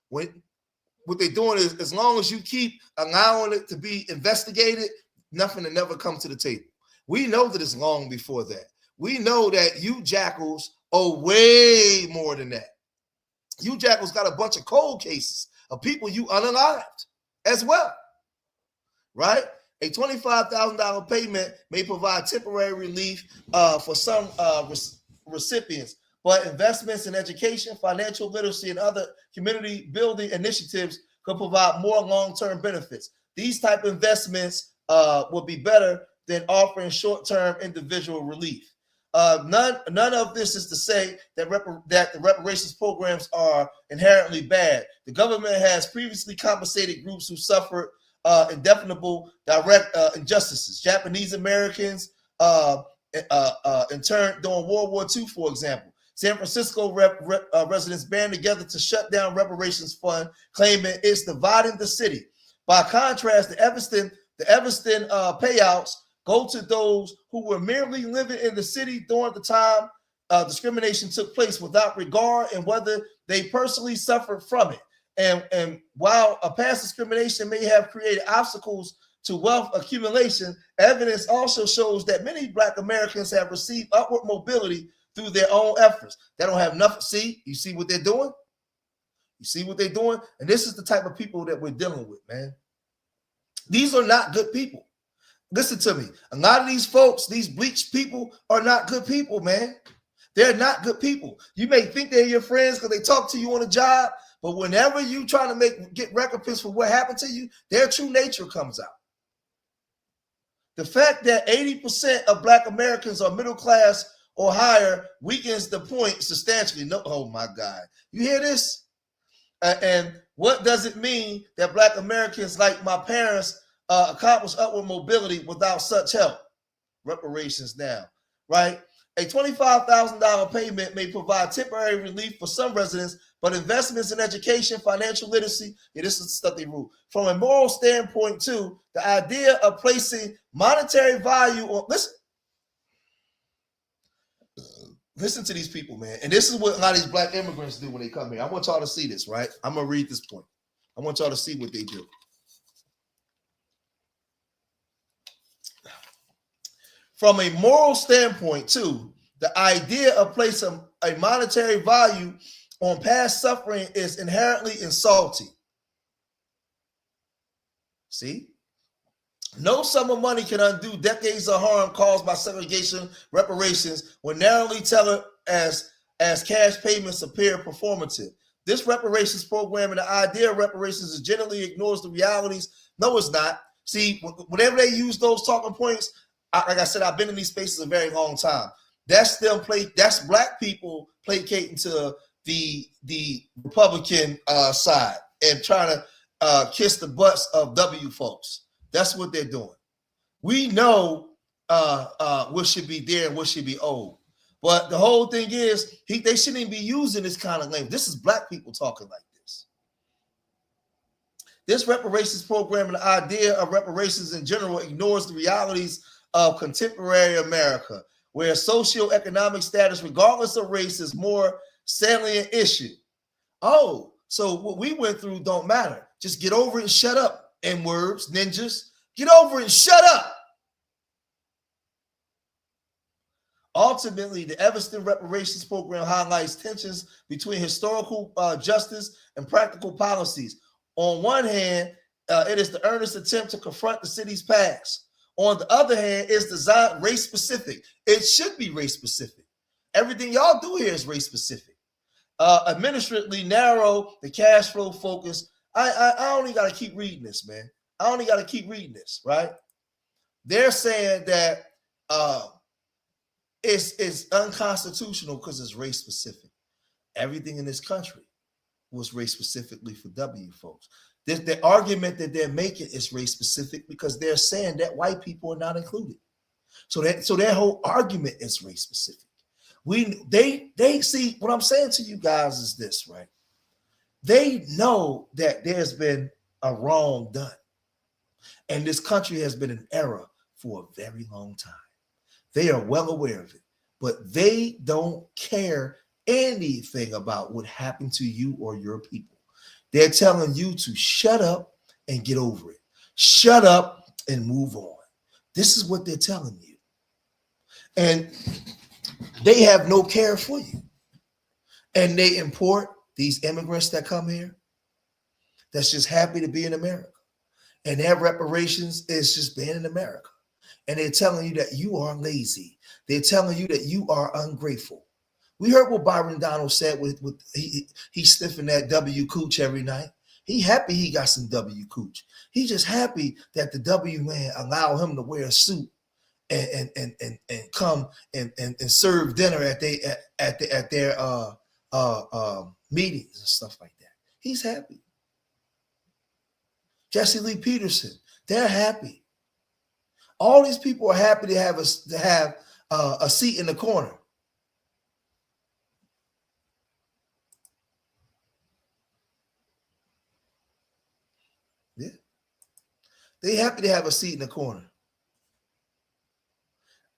What they're doing is, as long as you keep allowing it to be investigated, nothing will never come to the table. We know that it's long before that. We know that you jackals owe way more than that. You jackals got a bunch of cold cases of people you unalived as well, right? A $25,000 payment may provide temporary relief for some recipients, but investments in education, financial literacy, and other community building initiatives could provide more long-term benefits. These type of investments will be better than offering short-term individual relief. None of this is to say that the reparations programs are inherently bad. The government has previously compensated groups who suffered indefinable direct injustices. Japanese Americans interned during World War II, for example. San Francisco residents band together to shut down reparations fund, claiming it's dividing the city. By contrast, the Evanston payouts go to those who were merely living in the city during the time discrimination took place without regard and whether they personally suffered from it. And while a past discrimination may have created obstacles to wealth accumulation, evidence also shows that many Black Americans have received upward mobility through their own efforts. They don't have nothing. See, you see what they're doing? You see what they're doing? And this is the type of people that we're dealing with, man. These are not good people. Listen to me. A lot of these folks, these bleached people, are not good people, man. They're not good people. You may think they're your friends because they talk to you on a job, but whenever you try to get recompense for what happened to you, their true nature comes out. The fact that 80% of Black Americans are middle class or higher weakens the point substantially. No, oh my God. You hear this? And what does it mean that Black Americans like my parents accomplish upward mobility without such help? Reparations now, right? A $25,000 payment may provide temporary relief for some residents, but investments in education, financial literacy, this is the stuff they rule. From a moral standpoint, too, the idea of placing monetary value on, listen to these people, man. And this is what a lot of these Black immigrants do when they come here. I want y'all to see this, right? I'm going to read this point. I want y'all to see what they do. From a moral standpoint, too, the idea of placing a monetary value on past suffering is inherently insulting. See? No sum of money can undo decades of harm caused by segregation reparations when narrowly tailored as cash payments appear performative. This reparations program and the idea of reparations generally ignores the realities. No, it's not. See, whenever they use those talking points, like I said, I've been in these spaces a very long time. That's black people placating to the Republican side and trying to kiss the butts of W folks. That's what they're doing. We know what should be there and what should be owed. But the whole thing is, they shouldn't even be using this kind of language. This is black people talking like this. This reparations program and the idea of reparations in general ignores the realities of contemporary America, where socioeconomic status, regardless of race, is more salient issue. Oh, so what we went through don't matter. Just get over it and shut up. N-words, ninjas, get over it and shut up. Ultimately, the Evanston reparations program highlights tensions between historical justice and practical policies. On one hand, it is the earnest attempt to confront the city's past. On the other hand, it's designed race-specific. It should be race-specific. Everything y'all do here is race-specific. Administratively narrow, the cash flow focus. I only got to keep reading this, man. I only got to keep reading this, right? They're saying that it's unconstitutional because it's race specific. Everything in this country was race specifically for W folks. The argument that they're making is race specific because they're saying that white people are not included. So their whole argument is race specific. They see what I'm saying to you guys is this, right? They know that there's been a wrong done. And this country has been in error for a very long time. They are well aware of it, but they don't care anything about what happened to you or your people. They're telling you to shut up and get over it. Shut up and move on. This is what they're telling you. And they have no care for you. And they import these immigrants that come here that's just happy to be in America. And their reparations is just being in America. And they're telling you that you are lazy. They're telling you that you are ungrateful. We heard what Byron Donald said with he's sniffing that W cooch every night. He happy he got some W cooch. He's just happy that the W man allowed him to wear a suit and come and serve dinner at their meetings and stuff like that. He's happy. Jesse Lee Peterson, they're happy. All these people are happy to have a seat in the corner. Yeah, they happy to have a seat in the corner.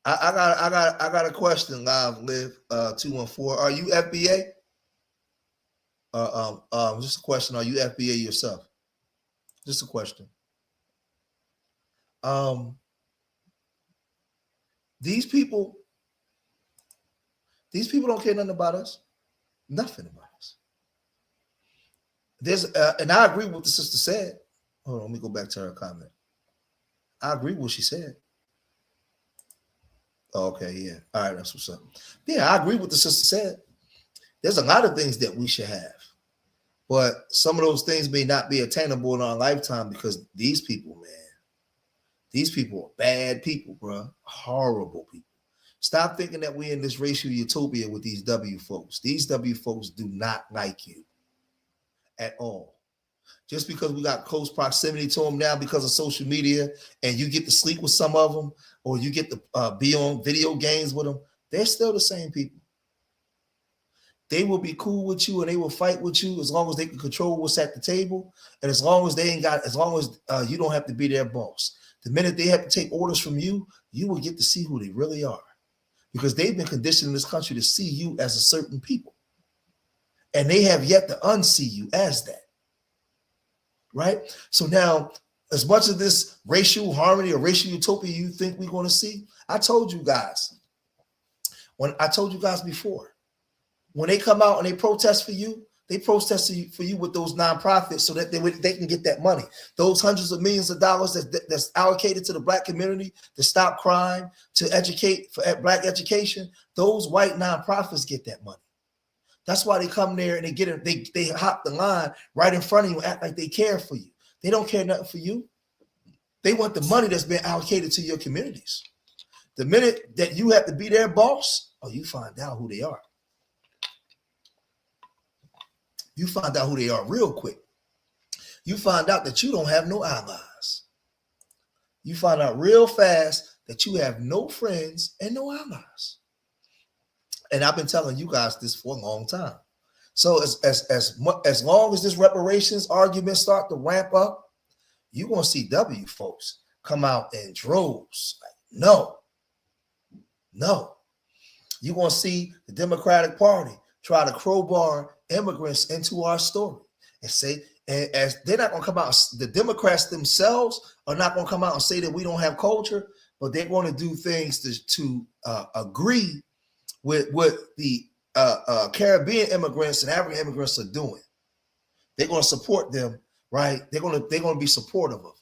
I got a question live, Liv 214. Are you FBA? Just a question. Are you FBA yourself? Just a question. These people don't care nothing about us. Nothing about us. And I agree with what the sister said. Hold on, let me go back to her comment. I agree with what she said. Oh, okay, yeah. All right, that's what's up. Yeah, I agree with what the sister said. There's a lot of things that we should have. But some of those things may not be attainable in our lifetime because these people, man, these people are bad people, bro. Horrible people. Stop thinking that we're in this racial utopia with these W folks. These W folks do not like you at all. Just because we got close proximity to them now because of social media and you get to sleep with some of them or you get to be on video games with them, they're still the same people. They will be cool with you and they will fight with you as long as they can control what's at the table and as long as you don't have to be their boss. The minute they have to take orders from you, you will get to see who they really are because they've been conditioned in this country to see you as a certain people. And they have yet to unsee you as that. right? So now, as much of this racial harmony or racial utopia you think we're going to see, I told you guys before, when they come out and they protest for you, they protest for you with those nonprofits so that they can get that money. Those hundreds of millions of dollars that's allocated to the Black community to stop crime, to educate for Black education, those white nonprofits get that money. That's why they come there and they get it. They hop the line right in front of you and act like they care for you. They don't care nothing for you. They want the money that's been allocated to your communities. The minute that you have to be their boss, you find out who they are. You find out who they are real quick. You find out that you don't have no allies. You find out real fast that you have no friends and no allies. And I've been telling you guys this for a long time. So as long as this reparations argument start to ramp up, you're going to see W folks come out in droves. Like, no. You're going to see the Democratic Party try to crowbar immigrants into our story and say, and as they're not going to come out, the Democrats themselves are not going to come out and say that we don't have culture, but they're going to do things to agree with what the Caribbean immigrants and African immigrants are doing. They're going to support them, right? They're going to be supportive of them.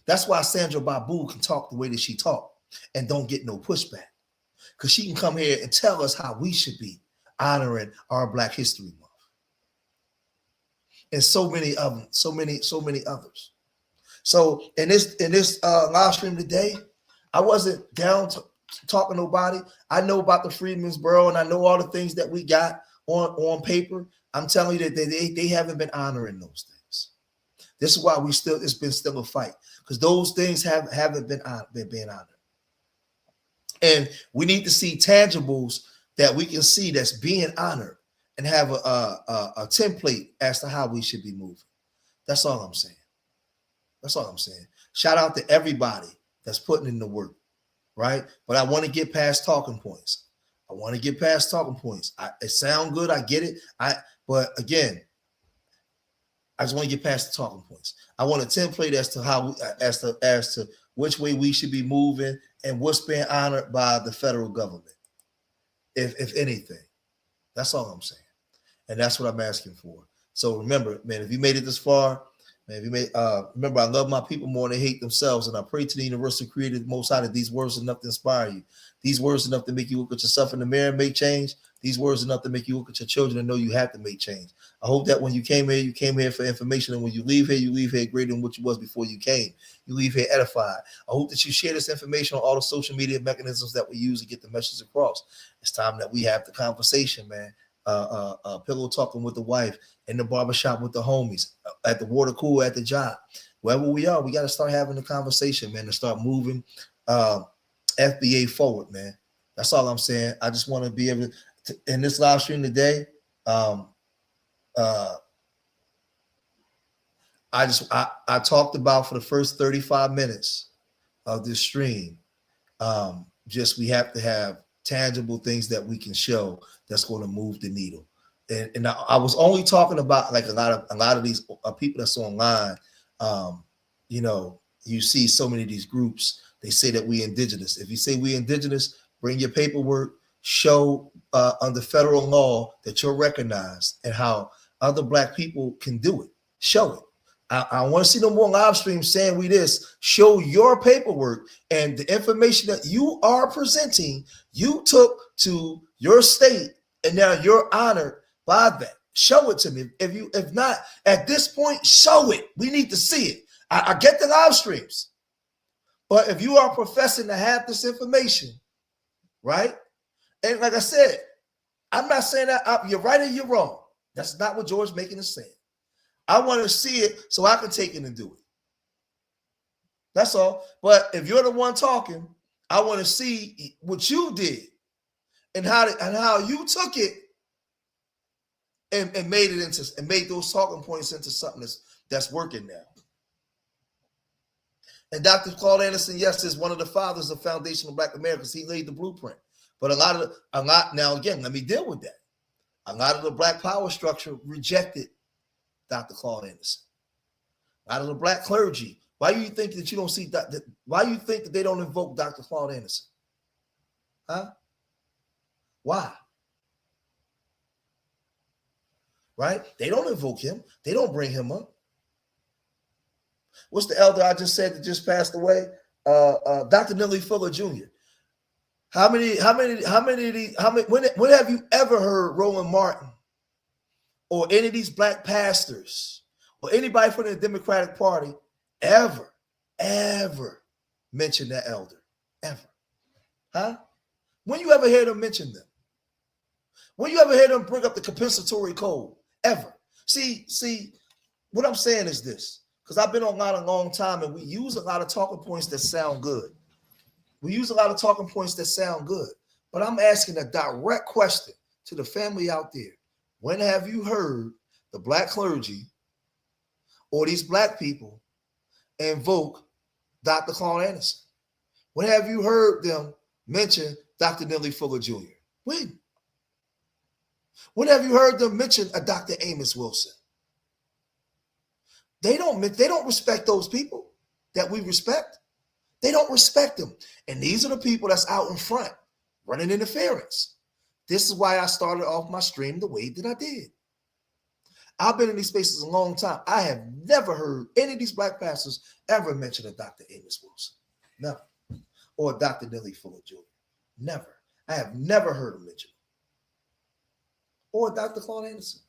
That's why Sandra Babu can talk the way that she talk and don't get no pushback, because she can come here and tell us how we should be honoring our Black History Month, and so many others. So in this live stream today, I wasn't down to talking to nobody. I know about the Freedmen's Bureau and I know all the things that we got on paper. I'm telling you that they haven't been honoring those things. This is why it's been still a fight, because those things haven't been honored. And we need to see tangibles that we can see that's being honored and have a template as to how we should be moving. That's all I'm saying. Shout out to everybody that's putting in the work, right? But I want to get past talking points. It sounds good. I get it. But again, I just want to get past the talking points. I want a template as to how as to which way we should be moving and what's being honored by the federal government, if anything. That's all I'm saying, and that's what I'm asking for. So remember, man, if you made it this far, man, remember, I love my people more than they hate themselves, and I pray to the universal creator most out of these words enough to inspire you. These words enough to make you look at yourself in the mirror and make change. These words enough to make you look at your children and know you have to make change. I hope that when you came here for information, and when you leave here greater than what you was before you came. You leave here edified. I hope that you share this information on all the social media mechanisms that we use to get the message across. It's time that we have the conversation, man. Pillow talking with the wife, in the barbershop with the homies, at the water cooler, at the job, wherever we are, we got to start having the conversation, man, and start moving FBA forward, man. That's all I'm saying. I just want to be able to, in this live stream today, I talked about for the first 35 minutes of this stream, we have to have tangible things that we can show that's going to move the needle. And I was only talking about like a lot of these people that's online. You see so many of these groups, they say that we indigenous. If you say we indigenous, bring your paperwork, show under federal law that you're recognized and how other Black people can do it. Show it. I want to see no more live streams saying we this. Show your paperwork and the information that you are presenting, you took to your state, and now you're honored by that. Show it to me. If not, at this point, show it. We need to see it. I get the live streams, but if you are professing to have this information, right? And like I said, I'm not saying that you're right or you're wrong. That's not what George Macon is saying. I want to see it so I can take it and do it. That's all. But if you're the one talking, I want to see what you did and how you took it and made it into and made those talking points into something that's working now. And Dr. Claude Anderson, yes, is one of the fathers of foundational Black Americans. He laid the blueprint. But a lot now again, let me deal with that. A lot of the Black power structure rejected Dr. Claude Anderson. out of the black clergy. Why do you think that you don't see that? Why do you think that they don't invoke Dr. Claude Anderson? Huh? Why? Right? They don't invoke him. They don't bring him up. What's the elder I just said that just passed away? Dr. Nellie Fuller Jr. When have you ever heard Roland Martin or any of these black pastors or anybody from the Democratic Party ever mention that elder? Ever? Huh? When you ever hear them mention them? When you ever hear them bring up the compensatory code? Ever? See, what I'm saying is this, because I've been online a long time and we use a lot of talking points that sound good. But I'm asking a direct question to the family out there. When have you heard the black clergy or these black people invoke Dr. Claude Anderson? When have you heard them mention Dr. Nellie Fuller Jr.? When? When have you heard them mention a Dr. Amos Wilson? They don't respect those people that we respect. They don't respect them. And these are the people that's out in front running interference. This is why I started off my stream the way that I did. I've been in these spaces a long time. I have never heard any of these black pastors ever mention a Dr. Amos Wilson. Never. Or Dr. Nellie Fuller Jr. Never. I have never heard them mention. Or Dr. Claude Anderson.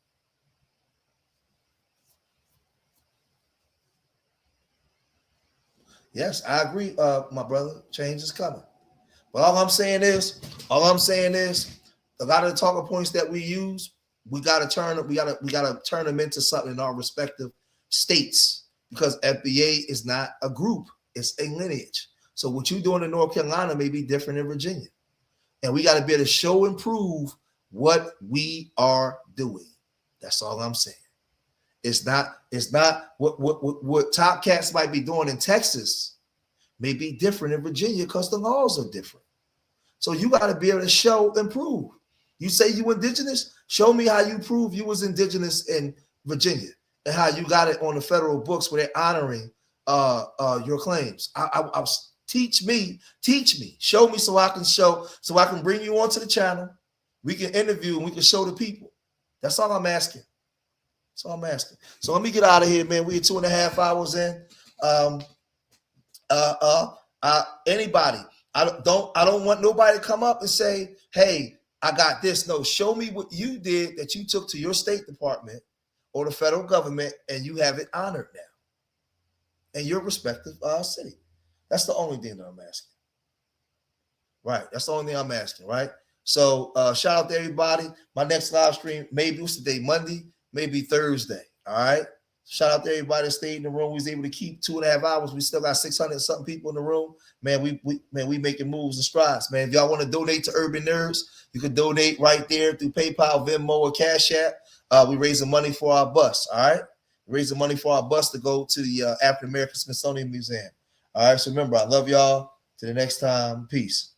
Yes, I agree, my brother. Change is coming. But all I'm saying is, a lot of the talking points that we use, we gotta turn them into something in our respective states, because FBA is not a group, it's a lineage. So what you're doing in North Carolina may be different in Virginia. And we got to be able to show and prove what we are doing. That's all I'm saying. It's not what top cats might be doing in Texas may be different in Virginia because the laws are different. So you got to be able to show and prove. You say you indigenous, show me how you prove you was indigenous in Virginia and how you got it on the federal books where they're honoring your claims. Teach me, show me so I can bring you onto the channel. We can interview and we can show the people. That's all I'm asking. So let me get out of here, man. We're 2.5 hours in. Anybody, I don't want nobody to come up and say, hey, I got this. No, show me what you did that you took to your State Department or the federal government and you have it honored now in your respective city. That's the only thing that I'm asking. Right. That's the only thing I'm asking, right? So shout out to everybody. My next live stream, maybe what's the day? Monday, maybe Thursday. All right. Shout out to everybody that stayed in the room. We was able to keep 2.5 hours. We still got 600 something people in the room. Man, we making moves and strides. Man, if y'all want to donate to Urban Nerds, you can donate right there through PayPal, Venmo, or Cash App. We raising money for our bus. All right. Raising money for our bus to go to the African American Smithsonian Museum. All right. So remember, I love y'all. Till the next time. Peace.